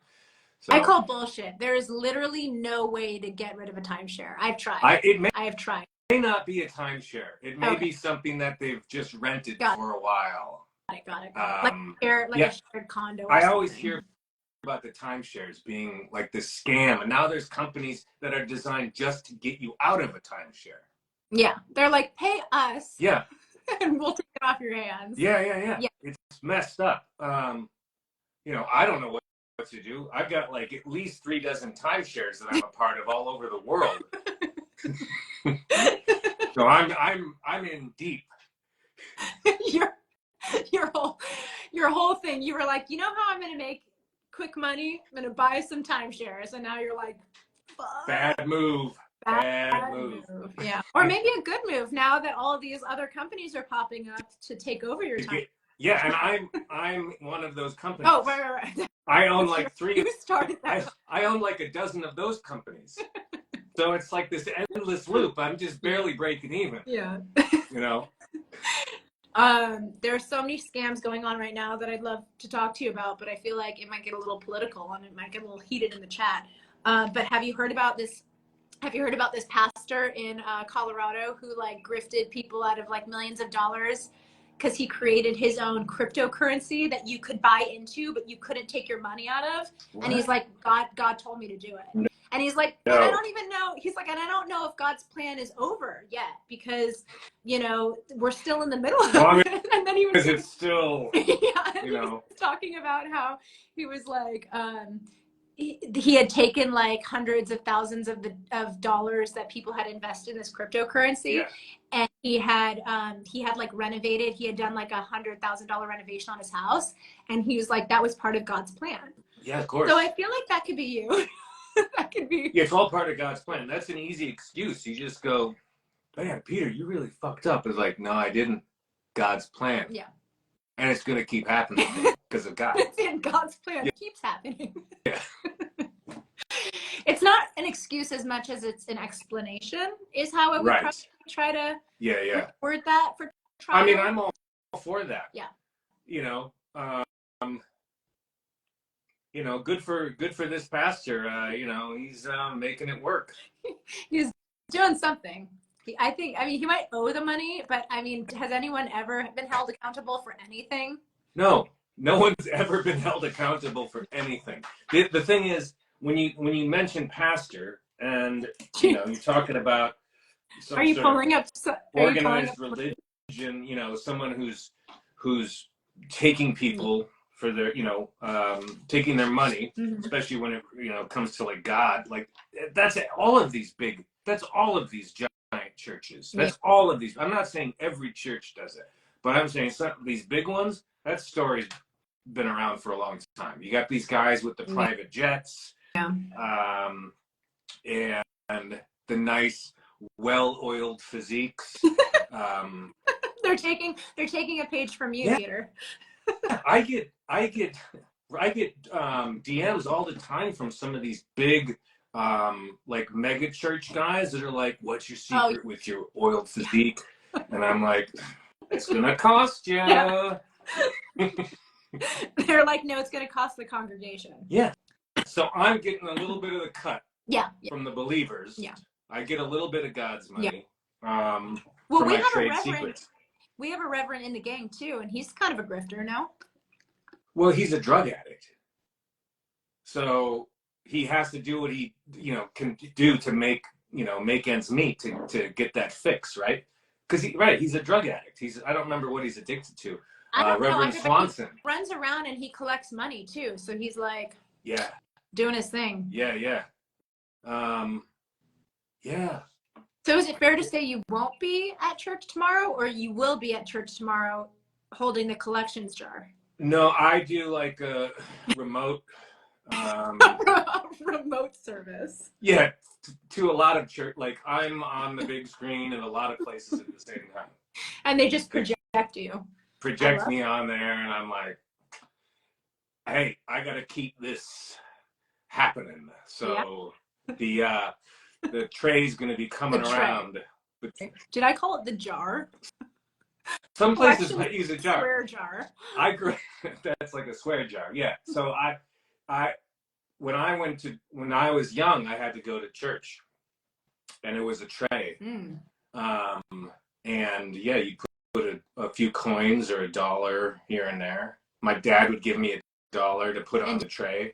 so I call bullshit. There is literally no way to get rid of a timeshare. I've tried. I have tried. It may not be a timeshare. It may be something that they've just rented for a while. Got it. Like a shared condo. I always hear about the timeshares being like this scam, and now there's companies that are designed just to get you out of a timeshare. Yeah, they're like, pay us. Yeah. And we'll take it off your hands. Yeah. It's messed up. You know, I don't know what to do. I've got like at least 3 dozen timeshares that I'm a part of all over the world. So I'm in deep. Your whole thing. You were like, you know how I'm gonna make quick money? I'm gonna buy some timeshares, and now you're like, fuck. Bad move. Bad move. Yeah. Or maybe a good move now that all of these other companies are popping up to take over your time. Yeah, and I'm one of those companies. Oh, right. I own like 3. You started that. I own like a dozen of those companies. So it's like this endless loop. I'm just barely breaking even. Yeah. You know? There are so many scams going on right now that I'd love to talk to you about, but I feel like it might get a little political and it might get a little heated in the chat. But have you heard about this? Have you heard about this pastor in Colorado who like grifted people out of like millions of dollars because he created his own cryptocurrency that you could buy into, but you couldn't take your money out of? What? And he's like, God told me to do it. No. And he's like, and I don't even know. He's like, and I don't know if God's plan is over yet because, you know, we're still in the middle of it. And then he was, it's still, yeah, you know, talking about how he was like, he had taken like hundreds of thousands of dollars that people had invested in this cryptocurrency, and he had like renovated. He had done like $100,000 renovation on his house, and he was like, that was part of God's plan. Yeah, of course. So I feel like that could be you. That could be. Yeah, it's all part of God's plan. That's an easy excuse. You just go, man, Peter, you really fucked up. It's like, no, I didn't. God's plan. Yeah. And it's going to keep happening because of God. It's in God's plan. Yeah. It keeps happening. Yeah. It's not an excuse as much as it's an explanation, is how I would try to word that for trial. I mean, I'm all for that. Yeah. You know, good for this pastor. You know, he's making it work. He's doing something. I mean, he might owe the money, but I mean, has anyone ever been held accountable for anything? No one's ever been held accountable for anything. The thing is, when you mention pastor and, you know, you're talking about some organized religion, you know, someone who's taking people for their, you know, taking their money, especially when it, you know, comes to like God, like that's all of these giant churches. That's all of these. I'm not saying every church does it, but I'm saying some of these big ones, that story's been around for a long time. You got these guys with the private jets, and the nice, well-oiled physiques. They're taking a page from you, Peter. I get DMs all the time from some of these big like mega church guys that are like, what's your secret with your oiled physique? And I'm like, it's gonna cost you. Yeah. They're like, no, it's gonna cost the congregation. Yeah. So I'm getting a little bit of the cut from the believers. Yeah. I get a little bit of God's money. Well, for we my have trade a reverend. secrets. We have a reverend in the gang too, and he's kind of a grifter, no? Well, he's a drug addict. So he has to do what he, you know, can do to make ends meet to get that fix, right? Because he's a drug addict. I don't remember what he's addicted to. Reverend Swanson runs around and he collects money too. So he's like, yeah, doing his thing. Yeah. So is it fair to say you won't be at church tomorrow, or you will be at church tomorrow holding the collections jar? No, I do like a remote remote service. Yeah, to a lot of church. Like I'm on the big screen in a lot of places at the same time. And they just project you. Project me on there, and I'm like, hey, I got to keep this happening. So the tray's going to be coming around. But did I call it the jar? some places might use a jar. Swear jar. That's like a swear jar. Yeah. So when I was young, I had to go to church, and it was a tray. And yeah, you put a few coins or $1 here and there. My dad would give me $1 to put on the tray.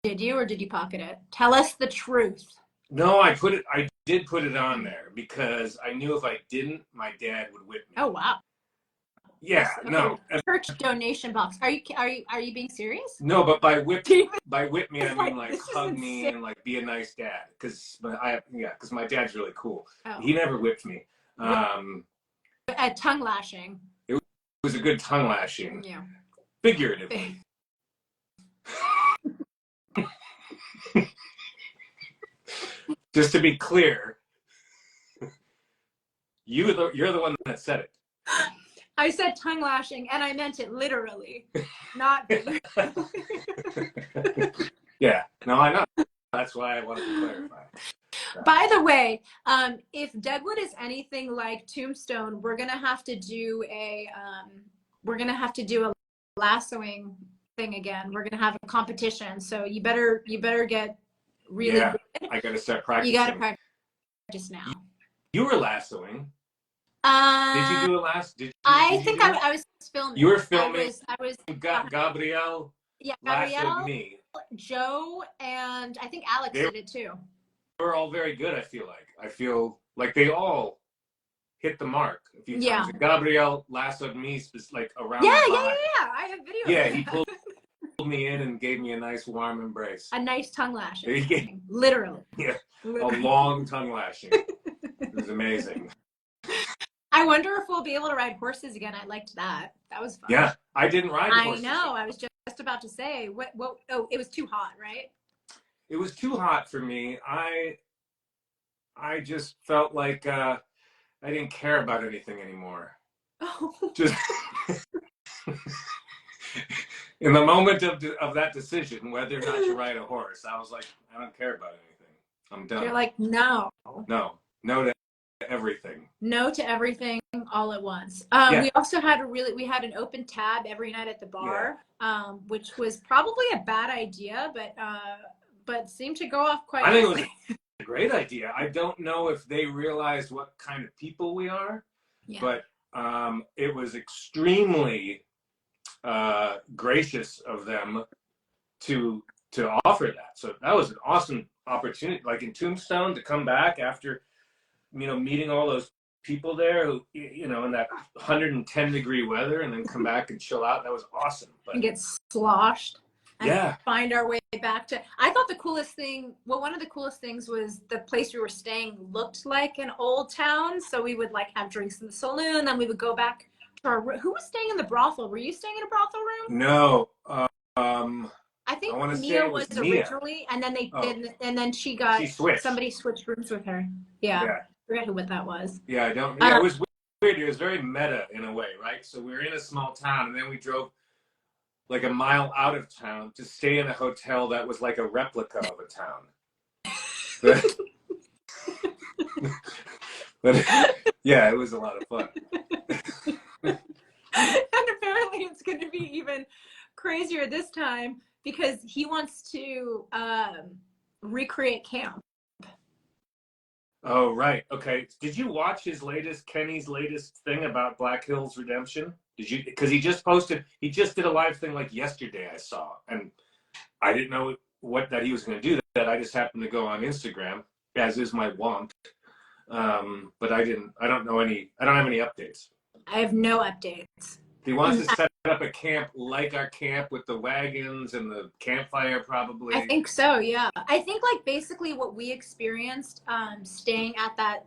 Did you, or did you pocket it? Tell us the truth. No, I did put it on there because I knew if I didn't, my dad would whip me. Oh wow. Yeah, no. Church donation box. Are you being serious? No, but by whip me, I mean like hug me insane. and like be a nice dad. Because my dad's really cool. Oh. He never whipped me. At tongue lashing. It was a good tongue lashing. Yeah. Figuratively. Just to be clear, you're the one that said it. I said tongue lashing, and I meant it literally, not. Yeah, no, I know. That's why I wanted to clarify. By the way, if Deadwood is anything like Tombstone, we're gonna have to do a lassoing thing again. We're gonna have a competition, so you better get really good. I gotta start practicing. You gotta practice now. You were lassoing. Did you do a lasso? I think I was filming. You were filming. I was. Gabrielle. Yeah, lassoed Gabrielle, me. Joe, and I think Alex did it too. They were all very good. I feel like they all hit the mark a few times. And Gabrielle lassoed me like around. Yeah. the body. I have video. Yeah, he pulled me in and gave me a nice warm embrace. A nice tongue lash. Literally. Yeah, Literally. a long tongue lashing. It was amazing. I wonder if we'll be able to ride horses again. I liked that. That was fun. Yeah, I didn't ride horses. I know. I was just about to say. What? Oh, it was too hot, right? It was too hot for me. I just felt like I didn't care about anything anymore. Oh. Just in the moment of that decision, whether or not to ride a horse, I was like, I don't care about anything. I'm done. You're like, no to everything. No to everything all at once. We also had we had an open tab every night at the bar, which was probably a bad idea, but seemed to go off quite. I think it was a great idea. I don't know if they realized what kind of people we are, but it was extremely gracious of them to offer that. So that was an awesome opportunity, like in Tombstone, to come back after meeting all those people there who in that 110-degree weather, and then come back and chill out. That was awesome. And get sloshed and find our way back to. I thought one of the coolest things was the place we were staying looked like an old town, so we would like have drinks in the saloon, then we would go back to our room. Who was staying in the brothel? Were you staying in a brothel room? No. I think Mia was originally, and then and then she switched. Somebody switched rooms with her. Yeah. I forget what that was. Yeah, I don't. Yeah, it was weird. It was very meta in a way, right? So we were in a small town, and then we drove like a mile out of town to stay in a hotel that was like a replica of a town. But yeah, it was a lot of fun. And apparently it's going to be even crazier this time because he wants to recreate camp. Oh, right. Okay. Did you watch Kenny's latest thing about Black Hills Redemption? Did you? Because he just did a live thing like yesterday, I saw. And I didn't know that he was going to do that. I just happened to go on Instagram, as is my wont. But I don't have any updates. I have no updates. He wants to set up a camp like our camp with the wagons and the campfire, probably. I think so, yeah. I think like basically what we experienced staying at that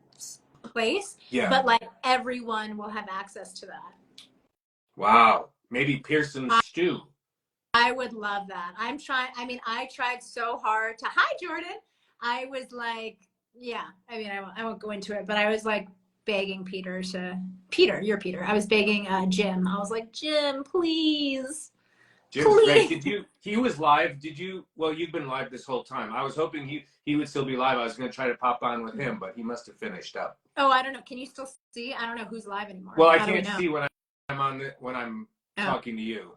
place, but like everyone will have access to that. Wow. Maybe Pearson's stew. I would love that. I tried so hard to, hi Jordan. I was like, Yeah, I mean, I won't go into it, but I was like begging you're Peter. I was begging Jim. I was like, Jim, please, Jim's great. please. He was live. Well, you've been live this whole time. I was hoping he would still be live. I was going to try to pop on with him, but he must have finished up. Oh, I don't know. Can you still see? I don't know who's live anymore. Well, I How do we can't know? see when I'm talking to you.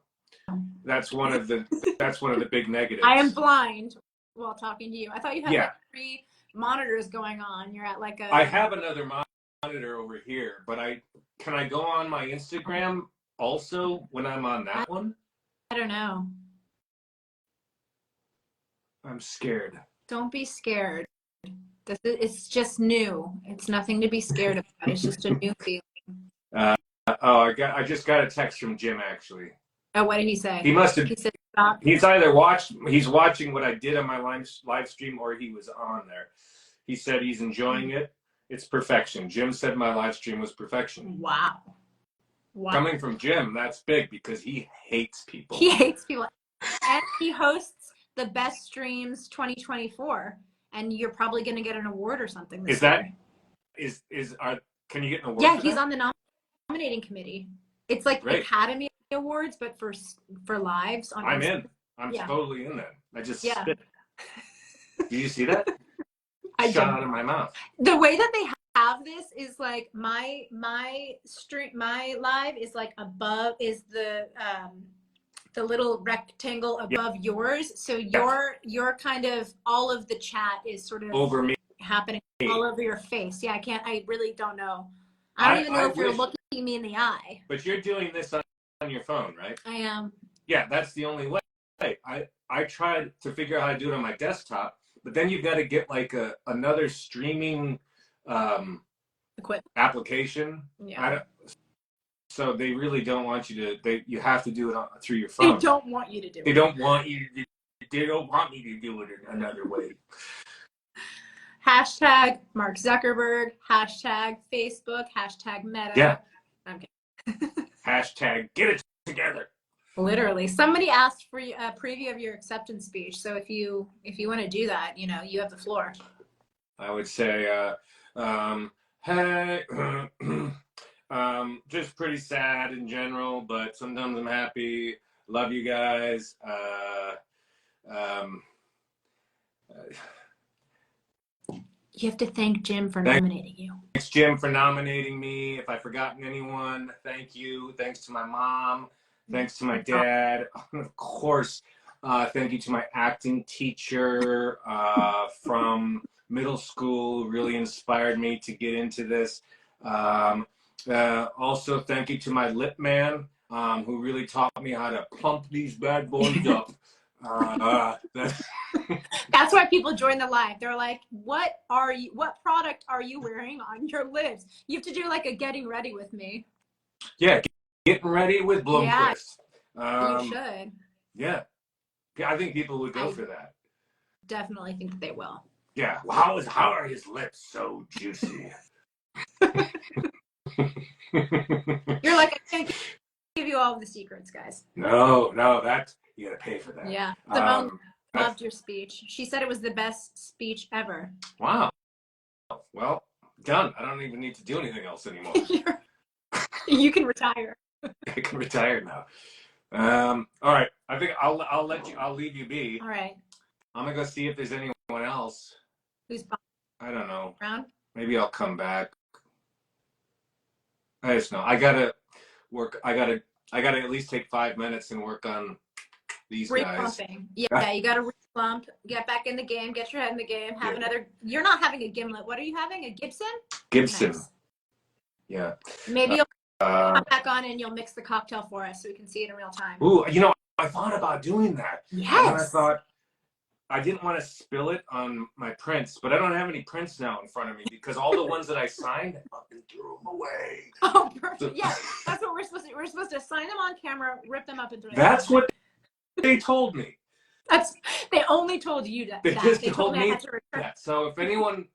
That's one of the big negatives. I am blind while talking to you. I thought you had Yeah. like 3 monitors going on. You're at like a. I have another monitor over here, but can I go on my Instagram also when I'm on that one? I don't know. I'm scared. Don't be scared. It's just new. It's nothing to be scared about. It's just a new feeling. I just got a text from Jim actually. Oh, what did he say? He must have. He said stop. He's either he's watching what I did on my live stream, or he was on there. He said he's enjoying it. It's perfection. Jim said my live stream was perfection. Wow. Coming from Jim, that's big because he hates people. He hates people. And he hosts the Best Streams 2024. And you're probably going to get an award or something this year. Can you get an award? Yeah, for he's that? on the nominating committee. It's like Great. Academy Awards, but for lives on I'm Instagram. in. I'm totally in that. I just Yeah. spit. Did you see that? I Shot don't. out of my mouth. The way that they have this is like my live is like above is the little rectangle above yours. So your kind of all of the chat is sort of Over me. happening all over your face. Yeah, I really don't know. I don't even know if you're looking me in the eye. But you're doing this on your phone, right? I am. Yeah, that's the only way. I tried to figure out how to do it on my desktop, but then you've got to get like another streaming Equipment application. Yeah. So they really don't want you to. You have to do it through your phone. They don't want you to do it. They don't want you to. They don't want me to do it another way. Hashtag Mark Zuckerberg. Hashtag Facebook. Hashtag Meta. Yeah. Okay. Hashtag get it together. Literally, somebody asked for a preview of your acceptance speech. So if you want to do that, you have the floor. I would say, hey, just pretty sad in general, but sometimes I'm happy. Love you guys. You have to thank Jim for nominating you. Thanks, Jim, for nominating me. If I've forgotten anyone, thank you. Thanks to my mom. Thanks to my dad. Of course, thank you to my acting teacher from middle school. Really inspired me to get into this. Also, thank you to my lip man, who really taught me how to plump these bad boys up. That's why people join the live. They're like, what product are you wearing on your lips? You have to do like a getting ready with me. Yeah, getting ready with Blomqvist. You should. Yeah, I think people would go for that. Definitely think that they will. Yeah, well, how are his lips so juicy? You're like, I can't give you all of the secrets, guys. No, that's you gotta pay for that. Yeah, Simone loved your speech. She said it was the best speech ever. Wow. Well, done. I don't even need to do anything else anymore. You can retire. I can retire now. All right. I think I'll leave you be. All right. I'm gonna go see if there's anyone else. Who's I don't know. around? Maybe I'll come back. I just know. I gotta work. I gotta at least take 5 minutes and work on these guys. Replumping. Yeah, you gotta replump, get back in the game, get your head in the game, have another. You're not having a gimlet. What are you having? A Gibson? Gibson. Nice. Yeah. Maybe you'll come back on and you'll mix the cocktail for us so we can see it in real time. Ooh, I thought about doing that. Yes. And then I thought I didn't want to spill it on my prints, but I don't have any prints now in front of me because all the ones that I signed, I fucking threw them away. Oh, perfect. Yeah, that's what we're supposed to do. We're supposed to sign them on camera, rip them up, and throw them. That's what they told me. They only told you that. They just told me I had to return. that. So if anyone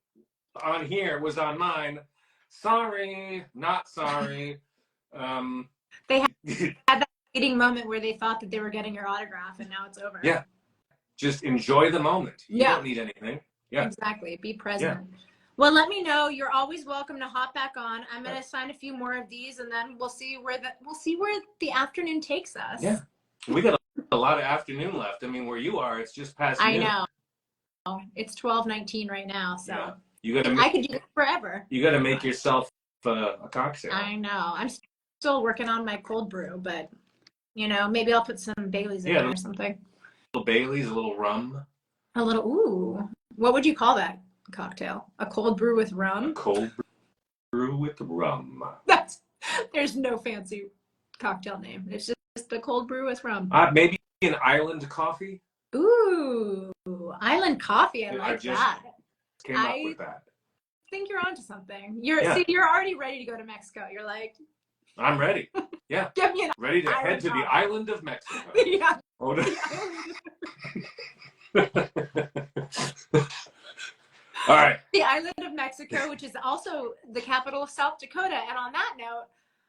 on here was on mine, sorry, not sorry. They had that fleeting moment where they thought that they were getting your autograph, and now it's over. Yeah. Just enjoy the moment. You don't need anything. Yeah. Exactly. Be present. Well, let me know. You're always welcome to hop back on. I'm gonna sign a few more of these, and then we'll see where the afternoon takes us. Yeah, we got a lot of afternoon left. I mean, where you are, it's just past noon. I know. It's 12:19 right now, so yeah. You gotta. I could do this forever. You got to make yourself a cocktail. I know. I'm still working on my cold brew, but you know, maybe I'll put some Baileys in there or something. A little Baileys, a little rum. A little. Ooh, what would you call that cocktail? A cold brew with rum? A cold brew with rum. There's no fancy cocktail name. It's just a cold brew with rum. Maybe an island coffee. Ooh, island coffee. I like that. Came up with that. I think you're onto something. See, you're already ready to go to Mexico. You're like, I'm ready. Yeah. Get me ready to head to the island of Mexico. Yeah. Oh, no. All right. The island of Mexico, which is also the capital of South Dakota. And on that note,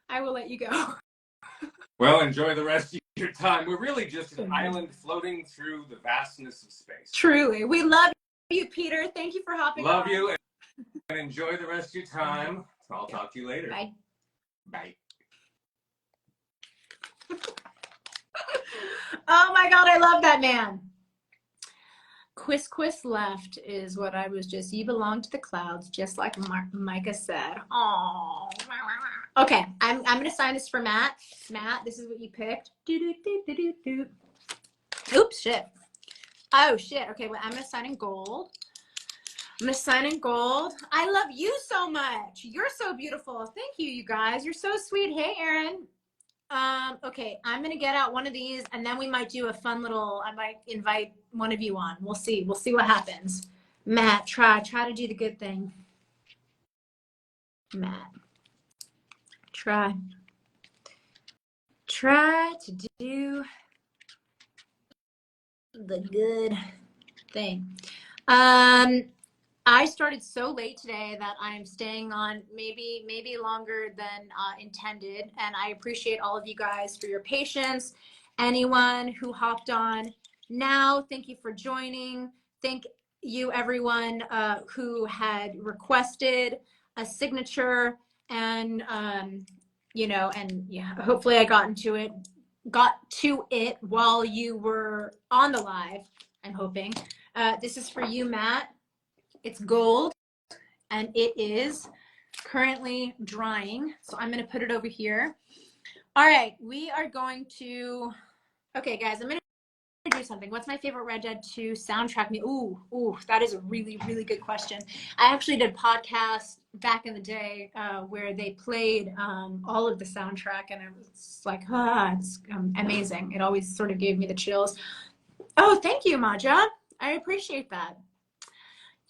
I will let you go. Well, enjoy the rest of your time. We're really just an island floating through the vastness of space. Truly. We love you, Peter. Thank you for hopping on. Love you. And enjoy the rest of your time. I'll talk to you later. Bye. Bye. Oh my God, I love that man. Quis left is what I was just. You belong to the clouds, just like Micah said. Oh. Okay, I'm gonna sign this for Matt. Matt, this is what you picked. Oops, shit. Oh shit. Okay, well, I'm gonna sign in gold. I love you so much. You're so beautiful. Thank you, you guys. You're so sweet. Hey, Aaron. Okay, I'm gonna get out one of these, and then we might do a fun little. I might invite one of you on. We'll see. We'll see what happens. Matt, try to do the good thing. Matt, try to do the good thing. I started so late today that I'm staying on maybe longer than intended, and I appreciate all of you guys for your patience. Anyone who hopped on now, thank you for joining. Thank you, everyone who had requested a signature, and you know, and yeah, hopefully I got to it while you were on the live. I'm hoping. This is for you, Matt. It's gold, and it is currently drying. So I'm going to put it over here. All right, we are going to, okay, guys, I'm going to do something. What's my favorite Red Dead 2 soundtrack? Ooh, that is a really, really good question. I actually did podcasts back in the day where they played all of the soundtrack, and it was like, it's amazing. It always sort of gave me the chills. Oh, thank you, Maja. I appreciate that.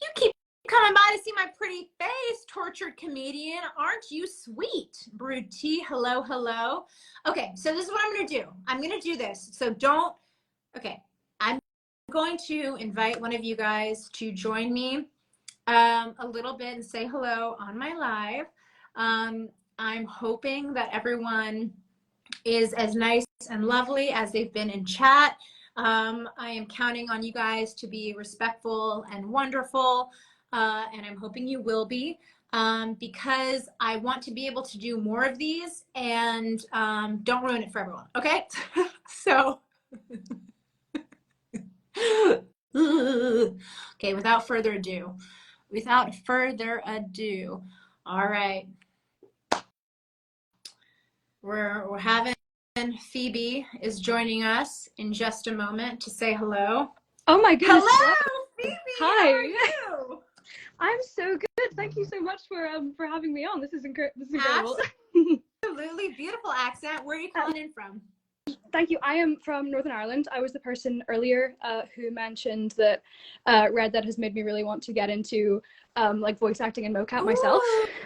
You keep coming by to see my pretty face, tortured comedian. Aren't you sweet? Brewed tea, hello. Okay, so this is what I'm going to do. I'm going to do this. So I'm going to invite one of you guys to join me a little bit and say hello on my live. I'm hoping that everyone is as nice and lovely as they've been in chat. I am counting on you guys to be respectful and wonderful, and I'm hoping you will be, because I want to be able to do more of these, and don't ruin it for everyone, okay? So, okay, without further ado, all right, we're having Phoebe is joining us in just a moment to say hello. Oh my goodness. Hello, Phoebe. Hi. How are you? I'm so good. Thank you so much for having me on. This is incredible. Absolutely beautiful accent. Where are you calling in from? Thank you. I am from Northern Ireland. I was the person earlier who mentioned that Red Dead has made me really want to get into like voice acting and mocap myself.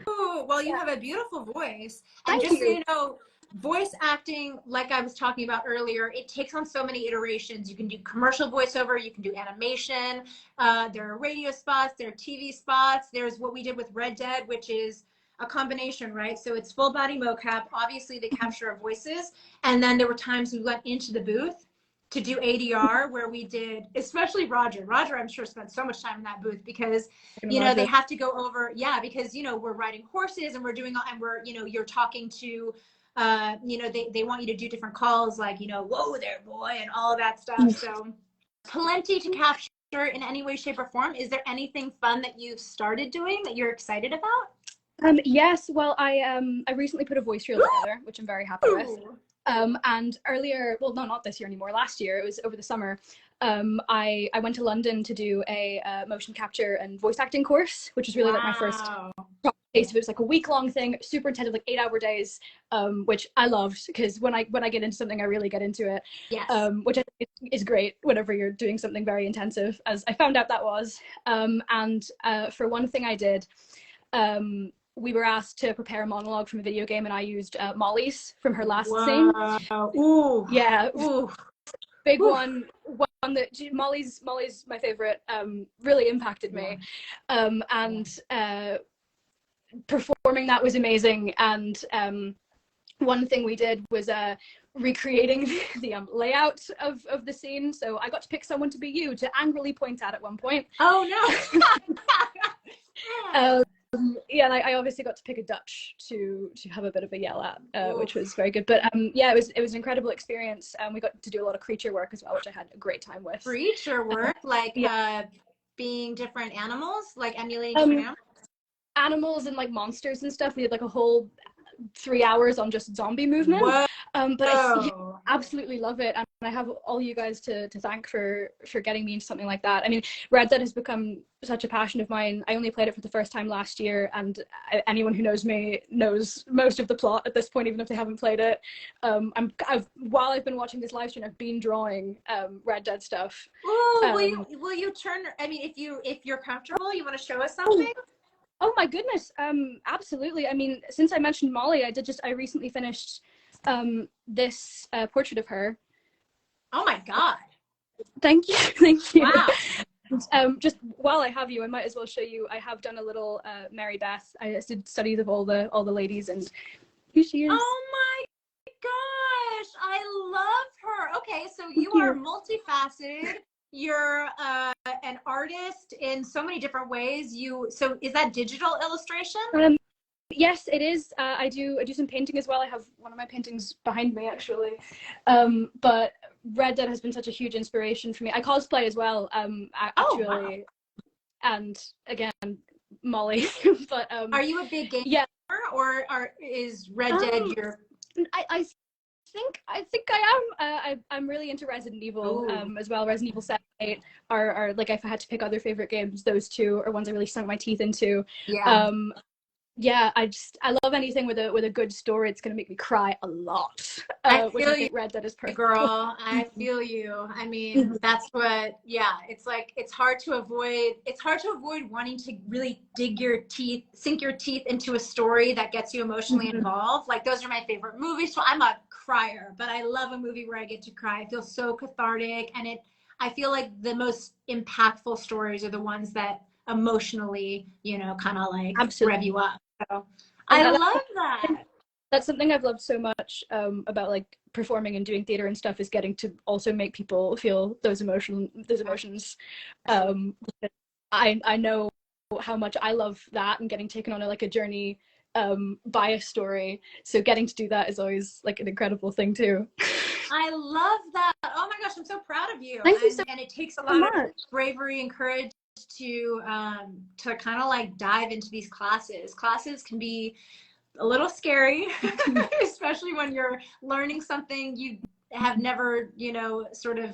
Ooh, well, you have a beautiful voice. Thank And just you. so you know, voice acting, like I was talking about earlier, it takes on so many iterations. You can do commercial voiceover, you can do animation, there are radio spots, there are TV spots, there's what we did with Red Dead, which is a combination, right? So it's full body mocap. Obviously they capture our voices, and then there were times we went into the booth to do ADR, where we did, especially Roger, I'm sure spent so much time in that booth because, you know, they have to go over, because, you know, we're riding horses and we're doing, and we're, you know, you're talking to, you know, they want you to do different calls, like, you know, whoa there, boy, and all of that stuff. So plenty to capture in any way, shape, or form. Is there anything fun that you've started doing that you're excited about? Yes, well, I recently put a voice reel together, which I'm very happy with. And earlier, well, no, not this year anymore. Last year, it was over the summer. I went to London to do a motion capture and voice acting course, which was really like my first taste of it. It was like a week-long thing, super intensive, like 8-hour days, which I loved because when I get into something, I really get into it. Yes. Which I think is great whenever you're doing something very intensive, as I found out that was. And for one thing I did, we were asked to prepare a monologue from a video game, and I used Molly's from her last scene. Ooh. Yeah. Ooh. Big one that Molly's my favorite, really impacted me. And performing that was amazing. And one thing we did was recreating the layout of the scene. So I got to pick someone to be you to angrily point at one point. Oh no. Yeah, and I obviously got to pick a Dutch to have a bit of a yell at, which was very good. But yeah, it was an incredible experience. We got to do a lot of creature work as well, which I had a great time with. Creature work, like being different animals, like emulating different animals and like monsters and stuff. We did like a whole 3 hours on just zombie movement. But I absolutely love it, and I have all you guys to thank for getting me into something like that. I mean, Red Dead has become such a passion of mine. I only played it for the first time last year, and anyone who knows me knows most of the plot at this point, even if they haven't played it. While I've been watching this live stream, I've been drawing Red Dead stuff. Ooh, will you turn? I mean, if you're comfortable, you want to show us something? Oh my goodness, absolutely. I mean, since I mentioned Molly, I recently finished this portrait of her. Oh my god. Thank you. Wow. Just while I have you, I might as well show you. I have done a little Mary-Beth. I did studies of all the ladies, and here she is. Oh my gosh, I love her. Okay, so you are multifaceted. You're an artist in so many different ways. So is that digital illustration? Yes, it is. I do some painting as well. I have one of my paintings behind me, actually. But Red Dead has been such a huge inspiration for me. I cosplay as well, actually. Wow. And again, Molly. But are you a big gamer? Yeah. Or is Red Dead your? I think I am. I'm really into Resident Evil as well. Resident Evil 7, 8 are like, if I had to pick other favorite games, those two are ones I really sunk my teeth into. Yeah. Yeah, I love anything with a good story. It's gonna make me cry a lot. Which I think Red Dead is perfect. Girl, I feel you. I mean, that's what. Yeah, it's like it's hard to avoid wanting to really sink your teeth into a story that gets you emotionally involved. Like, those are my favorite movies. So I'm a crier, but I love a movie where I get to cry. I feel so cathartic, and I feel like the most impactful stories are the ones that emotionally, you know, kind of like rev you up. So I love that. That's something I've loved so much about like performing and doing theater and stuff, is getting to also make people feel those emotions. I know how much I love that, and getting taken on a journey by a story. So getting to do that is always like an incredible thing too. I love that. Oh my gosh, I'm so proud of you. Thank you so and it takes a lot of bravery and courage to kind of like dive into these classes. Classes can be a little scary, especially when you're learning something you have never, you know, sort of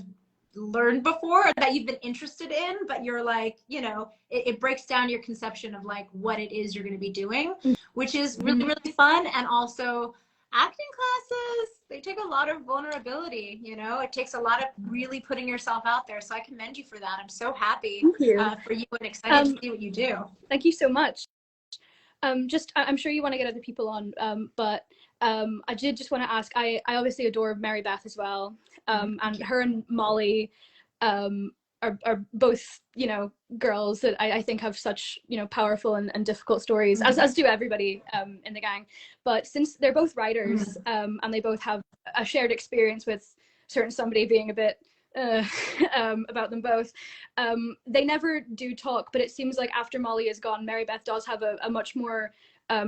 learned before, or that you've been interested in, but you're like, you know, it breaks down your conception of like what it is you're going to be doing, which is really, really fun. And also acting classes, they take a lot of vulnerability, you know, it takes a lot of really putting yourself out there. So I commend you for that. I'm so happy for you and excited to see what you do. Thank you so much. I'm sure you want to get other people on, but I did just want to ask, I obviously adore Mary-Beth as well. And her and Molly are both, you know, girls that I think have such, you know, powerful and difficult stories, as do everybody in the gang. But since they're both writers, and they both have a shared experience with certain somebody being a bit about them both. They never do talk, but it seems like after Molly is gone, Mary-Beth does have a much more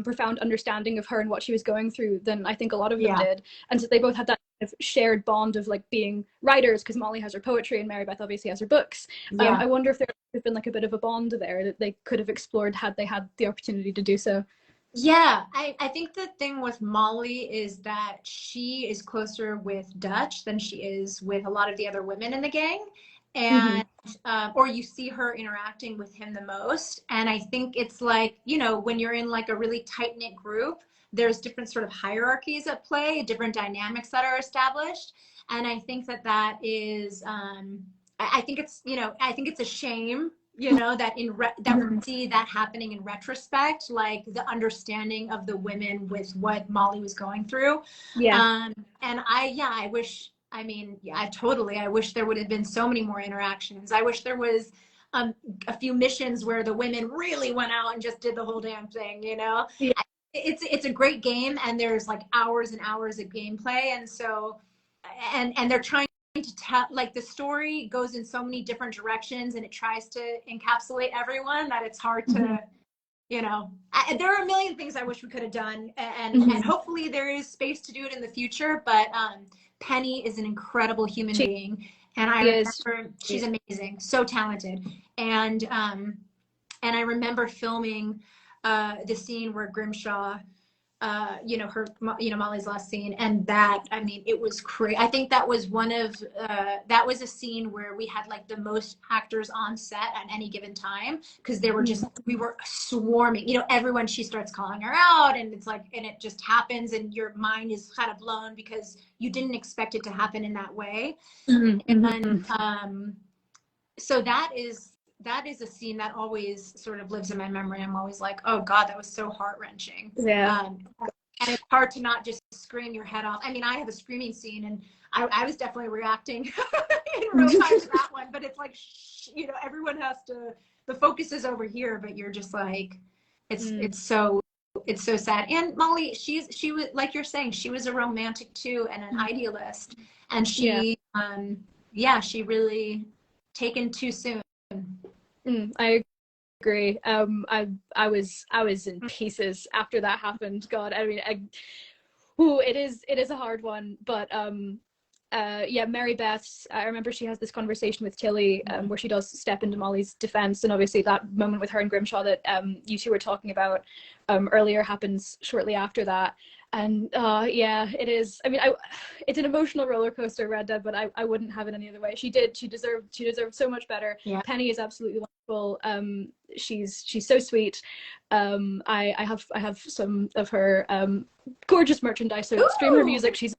profound understanding of her and what she was going through than I think a lot of them did. And so they both had that kind of shared bond of like being writers, because Molly has her poetry and Mary-Beth obviously has her books. I wonder if there would have been like a bit of a bond there that they could have explored had they had the opportunity to do so. Yeah, I think the thing with Molly is that she is closer with Dutch than she is with a lot of the other women in the gang. And or you see her interacting with him the most. And I think it's like, you know, when you're in like a really tight-knit group, there's different sort of hierarchies at play, different dynamics that are established. And I think that that is, I think it's, you know, I think it's a shame, you know, that that we see that happening in retrospect, like the understanding of the women with what Molly was going through. And I wish, I mean, I wish there would have been so many more interactions. I wish there was a few missions where the women really went out and just did the whole damn thing, you know? It's a great game, and there's like hours and hours of gameplay. And so, and they're trying to tell, like, the story goes in so many different directions and it tries to encapsulate everyone that it's hard to, you know, there are a million things I wish we could have done, and hopefully there is space to do it in the future. But Penny is an incredible human being, and I remember she's amazing, so talented. And I remember filming the scene where Grimshaw, you know, Molly's last scene, and that, I mean, it was crazy. I think that was one of that was a scene where we had like the most actors on set at any given time, because they were just, we were swarming, you know, everyone, she starts calling her out, and it's like, and it just happens, and your mind is kind of blown because you didn't expect it to happen in that way. And so that is a scene that always sort of lives in my memory. I'm always like, oh God, that was so heart-wrenching. And it's hard to not just scream your head off. I mean, I have a screaming scene, and I was definitely reacting in real time to that one, but it's like, you know, everyone has to, the focus is over here, but you're just like, it's so sad. And Molly, she was, like you're saying, she was a romantic too, and an idealist. And she, she really taken too soon. I agree. I was in pieces after that happened. God, I mean, it is a hard one, but Mary-Beth, I remember she has this conversation with Tilly where she does step into Molly's defense, and obviously that moment with her and Grimshaw that you two were talking about earlier happens shortly after that. And it is, I mean, it's an emotional roller coaster, Red Dead, but I wouldn't have it any other way. She deserved so much better. Penny is absolutely wonderful. She's so sweet. I have some of her gorgeous merchandise, so stream her music. She's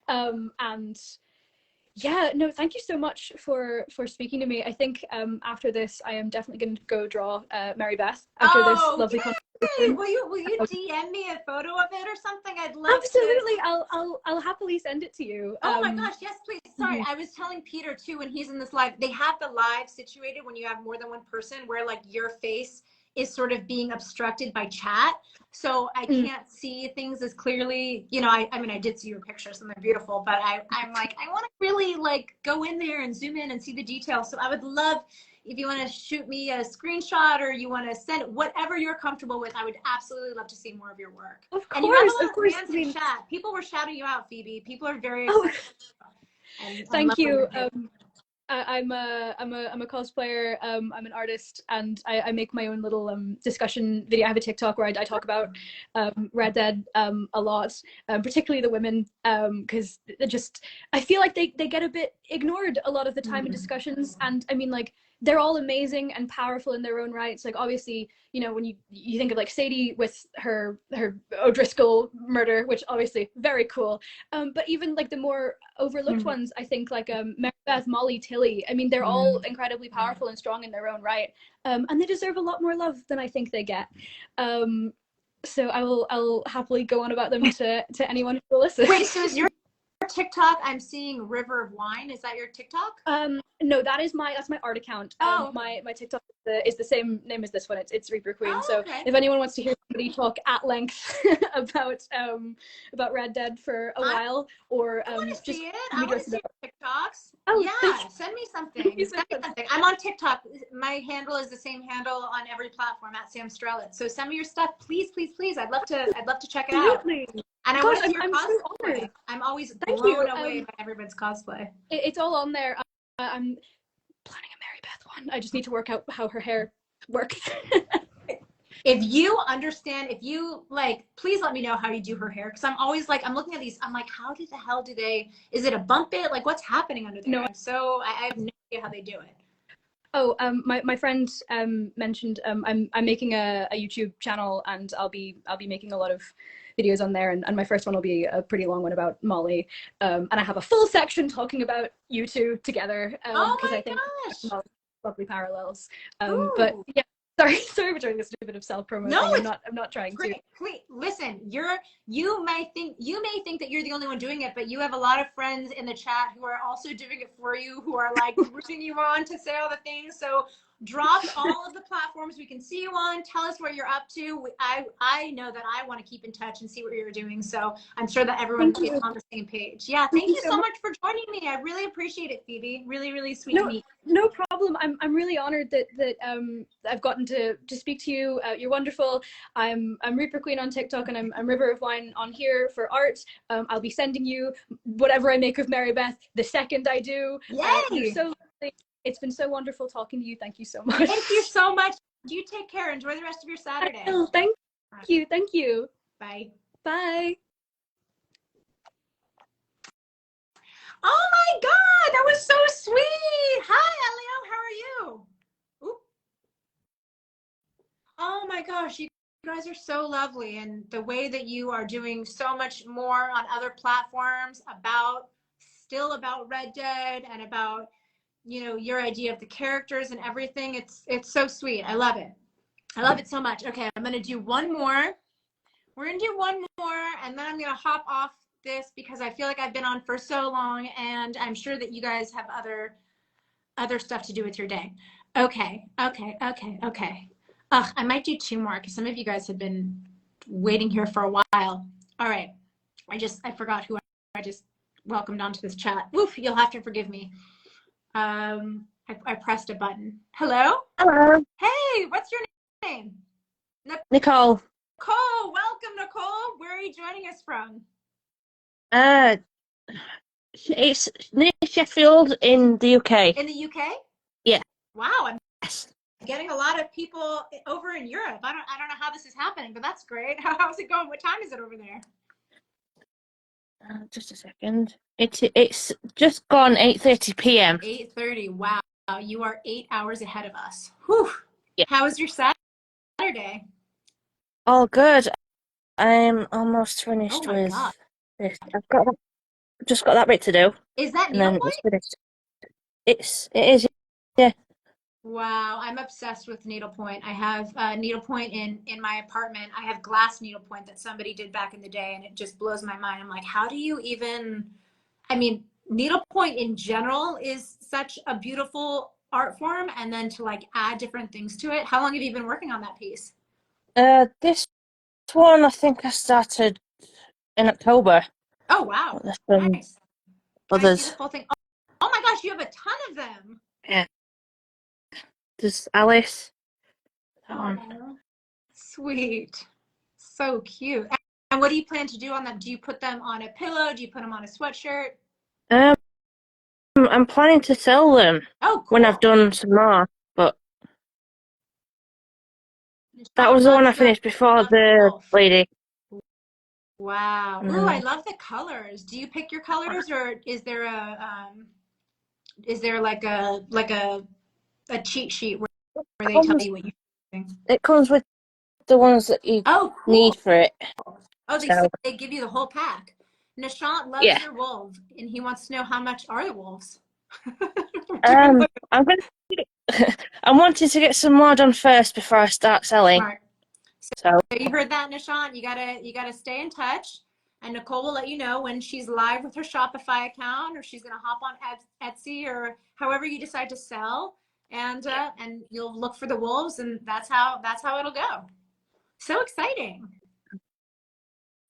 and yeah, no, thank you so much for speaking to me. I think after this, I am definitely going to go draw Mary-Beth after this lovely conversation. Will you DM me a photo of it or something? I'd love Absolutely. to. I'll happily send it to you. Oh my gosh, yes, please. Sorry, I was telling Peter too when he's in this live. They have the live situated when you have more than one person, where like your face is sort of being obstructed by chat, so I can't see things as clearly. You know, I mean, I did see your pictures and they're beautiful, but I'm like, I want to really like go in there and zoom in and see the details. So I would love, if you want to shoot me a screenshot, or you want to send whatever you're comfortable with. I would absolutely love to see more of your work. Of course, and you have a lot of fans in chat. People were shouting you out, Phoebe. People are very excited. Thank you. I'm a cosplayer. I'm an artist, and I make my own little discussion video. I have a TikTok where I talk about Red Dead a lot, particularly the women, because I feel like they get a bit ignored a lot of the time in discussions. And I mean, like, they're all amazing and powerful in their own rights. Like, obviously, you know, when you think of like Sadie with her O'Driscoll murder, which obviously very cool. But even like the more overlooked ones, I think like Mary-Beth, Molly, Tilly. I mean, they're all incredibly powerful and strong in their own right, and they deserve a lot more love than I think they get. So I'll happily go on about them to anyone who will listen. Wait, so is your TikTok, I'm seeing River of Wine. Is that your TikTok? No, that's my art account. Oh, my TikTok is the same name as this one. It's Reaper Queen. Oh, so okay. if anyone wants to hear somebody talk at length about Red Dead for a while, or I want to just see it. I want to see your TikToks. Oh, yeah, send me something. Send me something. I'm on TikTok. My handle is the same handle on every platform at Sam Strelitz. So send me your stuff, please, please, please. I'd love to check it out. And I want to see your cosplay. So I'm always blown away by everyone's cosplay. It's all on there. I'm planning a Mary-Beth one. I just need to work out how her hair works. If you understand, if you like, please let me know how you do her hair. Cause I'm always like, I'm looking at these, I'm like, how the hell do they, is it a bump it? Like what's happening under there? No. I have no idea how they do it. Oh, my friend mentioned I'm making a YouTube channel, and I'll be making a lot of videos on there, and my first one will be a pretty long one about Molly, and I have a full section talking about you two together, because I think lovely parallels. But yeah, sorry for doing this a bit of self promo. No, I'm not trying to. Please, listen, you may think that you're the only one doing it, but you have a lot of friends in the chat who are also doing it for you, who are like rooting you on to say all the things. So drop all of the platforms we can see you on. Tell us what you're up to. I know that I want to keep in touch and see what you're doing. So I'm sure that everyone is on the same page. Yeah, thank you so much for joining me. I really appreciate it, Phoebe. Really, really sweet to meet you. No problem. I'm really honored that I've gotten to speak to you. You're wonderful. I'm Reaper Queen on TikTok, and I'm River of Wine on here for art. I'll be sending you whatever I make of Mary-Beth the second I do. Yay! You're so lovely. It's been so wonderful talking to you. Thank you so much. Thank you so much. You take care. Enjoy the rest of your Saturday. Thank you. Thank you. Bye. Bye. Oh my God, that was so sweet. Hi, Elio. How are you? Oop. Oh my gosh, you guys are so lovely, and the way that you are doing so much more on other platforms still about Red Dead and about, you know, your idea of the characters and everything. It's so sweet. I love it. I love it so much. Okay, I'm gonna do one more. We're gonna do one more, and then I'm gonna hop off this because I feel like I've been on for so long, and I'm sure that you guys have other stuff to do with your day. Okay. I might do two more because some of you guys have been waiting here for a while. All right. I forgot who I just welcomed onto this chat. Woof, you'll have to forgive me. I pressed a button. Hello? Hello. Hey, what's your name? Nicole. Nicole, welcome, Nicole. Where are you joining us from? It's near Sheffield in the UK. In the UK? Yeah. Wow, I'm getting a lot of people over in Europe. I don't know how this is happening, but that's great. How's it going? What time is it over there? Just a second. It's just gone 8:30 p.m. 8:30. Wow, you are 8 hours ahead of us. Whew. Yeah. How was your Saturday? All good. I'm almost finished Oh my with God. this. Just got that bit to do. Is that and then needlepoint? it's finished. It is. Yeah. Wow, I'm obsessed with needlepoint. I have needlepoint in my apartment. I have glass needlepoint that somebody did back in the day, and it just blows my mind. I'm like, how do you even, I mean, needlepoint in general is such a beautiful art form, and then to like add different things to it. How long have you been working on that piece? This one I think I started in October. Oh wow, nice. Others. Can I see the full thing? Oh my gosh, you have a ton of them. Yeah. There's Alice. Sweet. So cute. And what do you plan to do on them? Do you put them on a pillow? Do you put them on a sweatshirt? I'm planning to sell them when I've done some more, but that was the one I finished before the lady. Wow. Ooh, I love the colors. Do you pick your colors, or is there like a cheat sheet where they tell you what you're doing? It comes with the ones that you need for it. Oh, they give you the whole pack. Nishant loves your wolf, and he wants to know how much are the wolves. I'm wanting to get some more done first before I start selling. Smart. So you heard that, Nishant? You gotta stay in touch. and Nicole will let you know when she's live with her Shopify account, or she's going to hop on Etsy, or however you decide to sell, and you'll look for the wolves, and that's how it'll go. So exciting.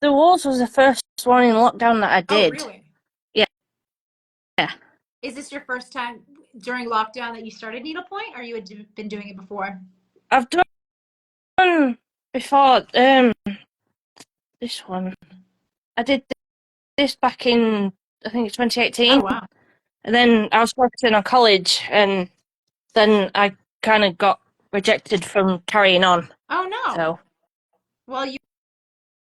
The wolves was the first one in lockdown that I did. Oh, really? Yeah. Is this your first time during lockdown that you started needlepoint, or you had been doing it before? I've done before. This one, I did this back in, I think it's 2018. Oh, wow. And then I was focusing on college, and then I kind of got rejected from carrying on. Oh, no. So, well, you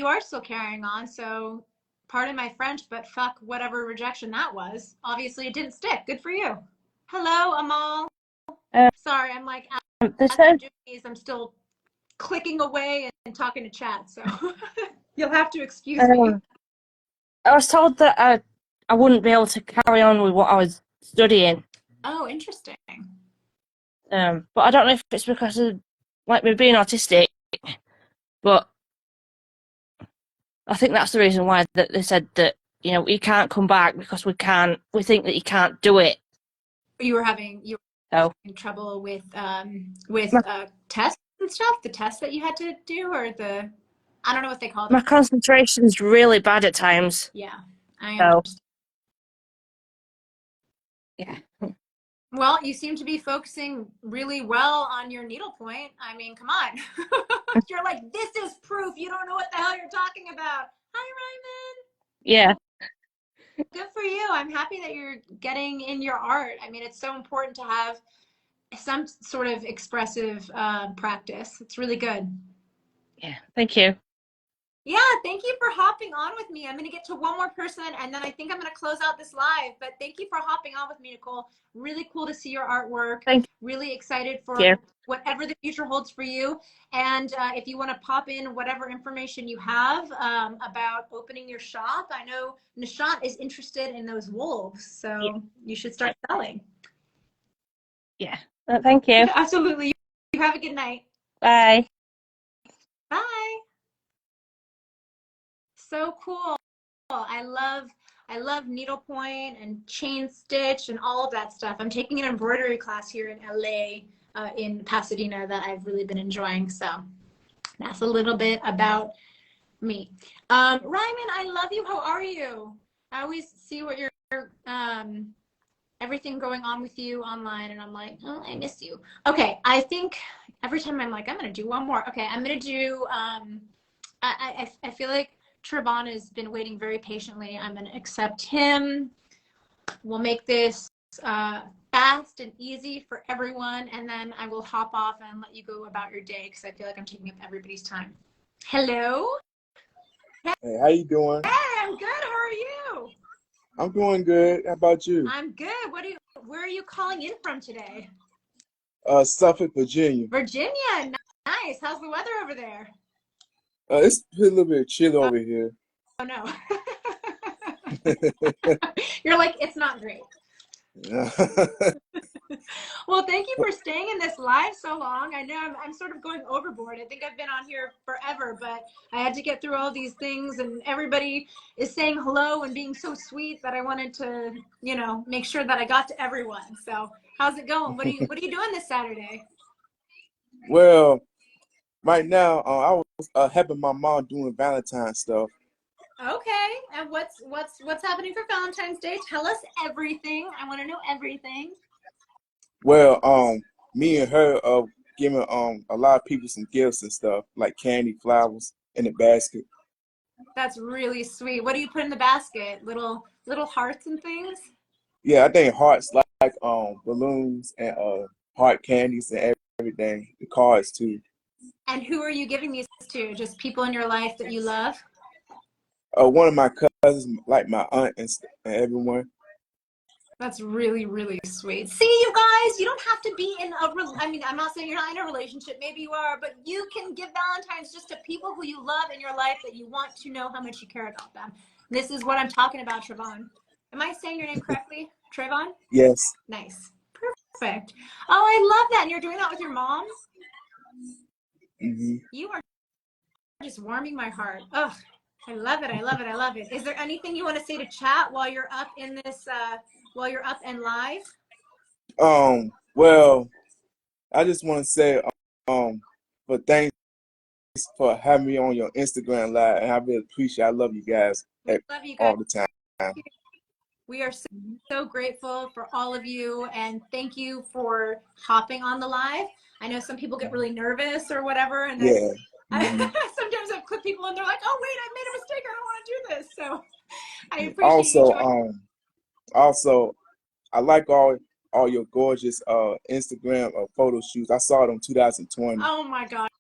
are still carrying on, so pardon my French, but fuck whatever rejection that was. Obviously, it didn't stick. Good for you. Hello, Amal. Sorry, I'm like, as I'm doing these, I'm still clicking away and talking to chat, so you'll have to excuse me. I was told that I wouldn't be able to carry on with what I was studying. Oh, interesting. But I don't know if it's because of like me being autistic, but I think that's the reason why that they said that, you know, you can't come back because we think that you can't do it. You were having trouble with tests and stuff, the tests that you had to do, or I don't know what they call them. My concentration's really bad at times. Yeah, I understand. Yeah. Well, you seem to be focusing really well on your needlepoint. I mean, come on. You're like, this is proof. You don't know what the hell you're talking about. Hi, Ryman. Yeah. Good for you. I'm happy that you're getting in your art. I mean, it's so important to have some sort of expressive practice. It's really good. Yeah. Thank you. Yeah, thank you for hopping on with me. I'm going to get to one more person, and then I think I'm going to close out this live. But thank you for hopping on with me, Nicole. Really cool to see your artwork. Thank you. Really excited for whatever the future holds for you. And if you want to pop in whatever information you have about opening your shop, I know Nishant is interested in those wolves, so you should start selling. Yeah. Thank you. Absolutely. You have a good night. Bye. Bye. So cool. I love needlepoint and chain stitch and all of that stuff. I'm taking an embroidery class here in LA, in Pasadena, that I've really been enjoying. So that's a little bit about me. Ryman, I love you. How are you? I always see what your everything going on with you online, and I'm like, oh, I miss you. Okay, I think every time I'm like, I'm gonna do one more. Okay, I'm gonna do I feel like Trevon has been waiting very patiently. I'm going to accept him. We'll make this fast and easy for everyone, and then I will hop off and let you go about your day because I feel like I'm taking up everybody's time. Hello? Hey, how you doing? Hey, I'm good. How are you? I'm doing good. How about you? I'm good. Where are you calling in from today? Suffolk, Virginia. Virginia. Nice. How's the weather over there? It's a little bit chilly over here. Oh, no. You're like, it's not great. Well, thank you for staying in this live so long. I know I'm sort of going overboard. I think I've been on here forever, but I had to get through all these things, and everybody is saying hello and being so sweet that I wanted to, you know, make sure that I got to everyone. So how's it going? What are you doing this Saturday? Well, right now, I was helping my mom doing Valentine stuff. Okay, and what's happening for Valentine's Day? Tell us everything. I want to know everything. Well, me and her giving a lot of people some gifts and stuff, like candy, flowers in the basket. That's really sweet. What do you put in the basket? Little hearts and things? Yeah, I think hearts like balloons and heart candies and everything. The cards too. And who are you giving these to? Just people in your life that you love? One of my cousins, like my aunt and everyone. That's really, really sweet. See, you guys, you don't have to be in I mean, I'm not saying you're not in a relationship. Maybe you are, but you can give Valentine's just to people who you love in your life that you want to know how much you care about them. This is what I'm talking about, Trevon. Am I saying your name correctly? Trevon? Yes. Nice. Perfect. Oh, I love that. And you're doing that with your mom? Mm-hmm. You are just warming my heart. Ugh. I love it. I love it. I love it. Is there anything you want to say to chat while you're up in this, while you're up and live? Well, I just want to say, but thanks for having me on your Instagram live, and I really appreciate. I love you guys, We love you guys. all the time. We are so grateful for all of you, and thank you for hopping on the live. I know some people get really nervous or whatever, and then sometimes I've clipped people and they're like, "Oh wait, I made a mistake. I don't want to do this." So I appreciate you joining. Also, I like all your gorgeous Instagram photo shoots. I saw them 2020. Oh my gosh,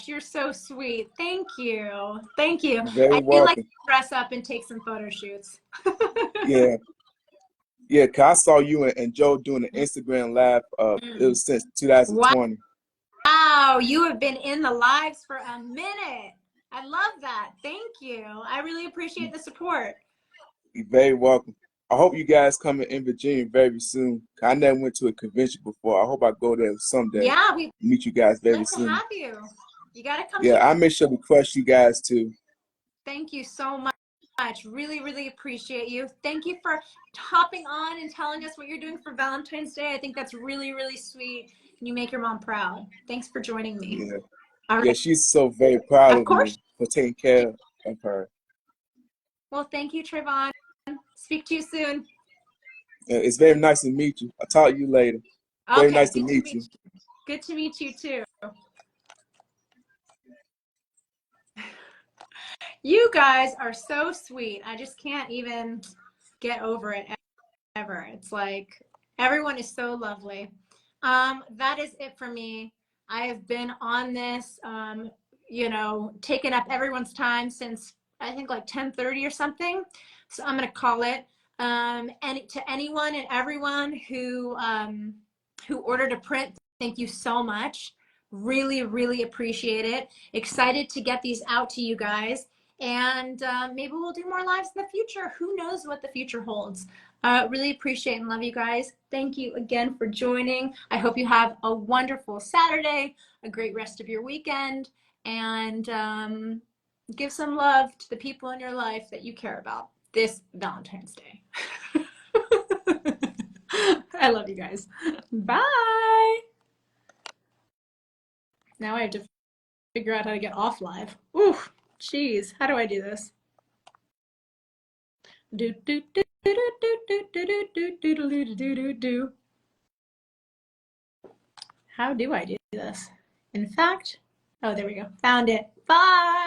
you're so sweet. Thank you. Thank you. Very I do welcome. like to dress up and take some photo shoots. Yeah, cause I saw you and Joe doing the Instagram live. It was since 2020. Wow, you have been in the lives for a minute. I love that. Thank you. I really appreciate the support. You're very welcome. I hope you guys come in Virginia very soon. I never went to a convention before. I hope I go there someday. Yeah, we meet you guys very love soon. to have you. You got to come. Yeah, I'll make sure we crush you guys too. Thank you so much. Really, really appreciate you. Thank you for hopping on and telling us what you're doing for Valentine's Day. I think that's really, really sweet. You make your mom proud. Thanks for joining me. Yeah, All right. yeah, she's so very proud of course. me for taking care of her. Well, thank you, Trevon. Speak to you soon. Yeah, it's very nice to meet you. I'll talk to you later. Very nice to meet you. Good to meet you too. You guys are so sweet. I just can't even get over it ever. It's like everyone is so lovely. That is it for me. I have been on this, you know, taking up everyone's time since I think like 10:30 or something. So I'm going to call it. And to anyone and everyone who ordered a print, thank you so much. Really, really appreciate it. Excited to get these out to you guys. And maybe we'll do more lives in the future. Who knows what the future holds? Really appreciate and love you guys. Thank you again for joining. I hope you have a wonderful Saturday, a great rest of your weekend, and give some love to the people in your life that you care about this Valentine's Day. I love you guys. Bye. Now I have to figure out how to get off live. Ooh, jeez. How do I do this? Do do do do do do do do do do do do do. How do I do this? In fact, oh, there we go. Found it. Bye.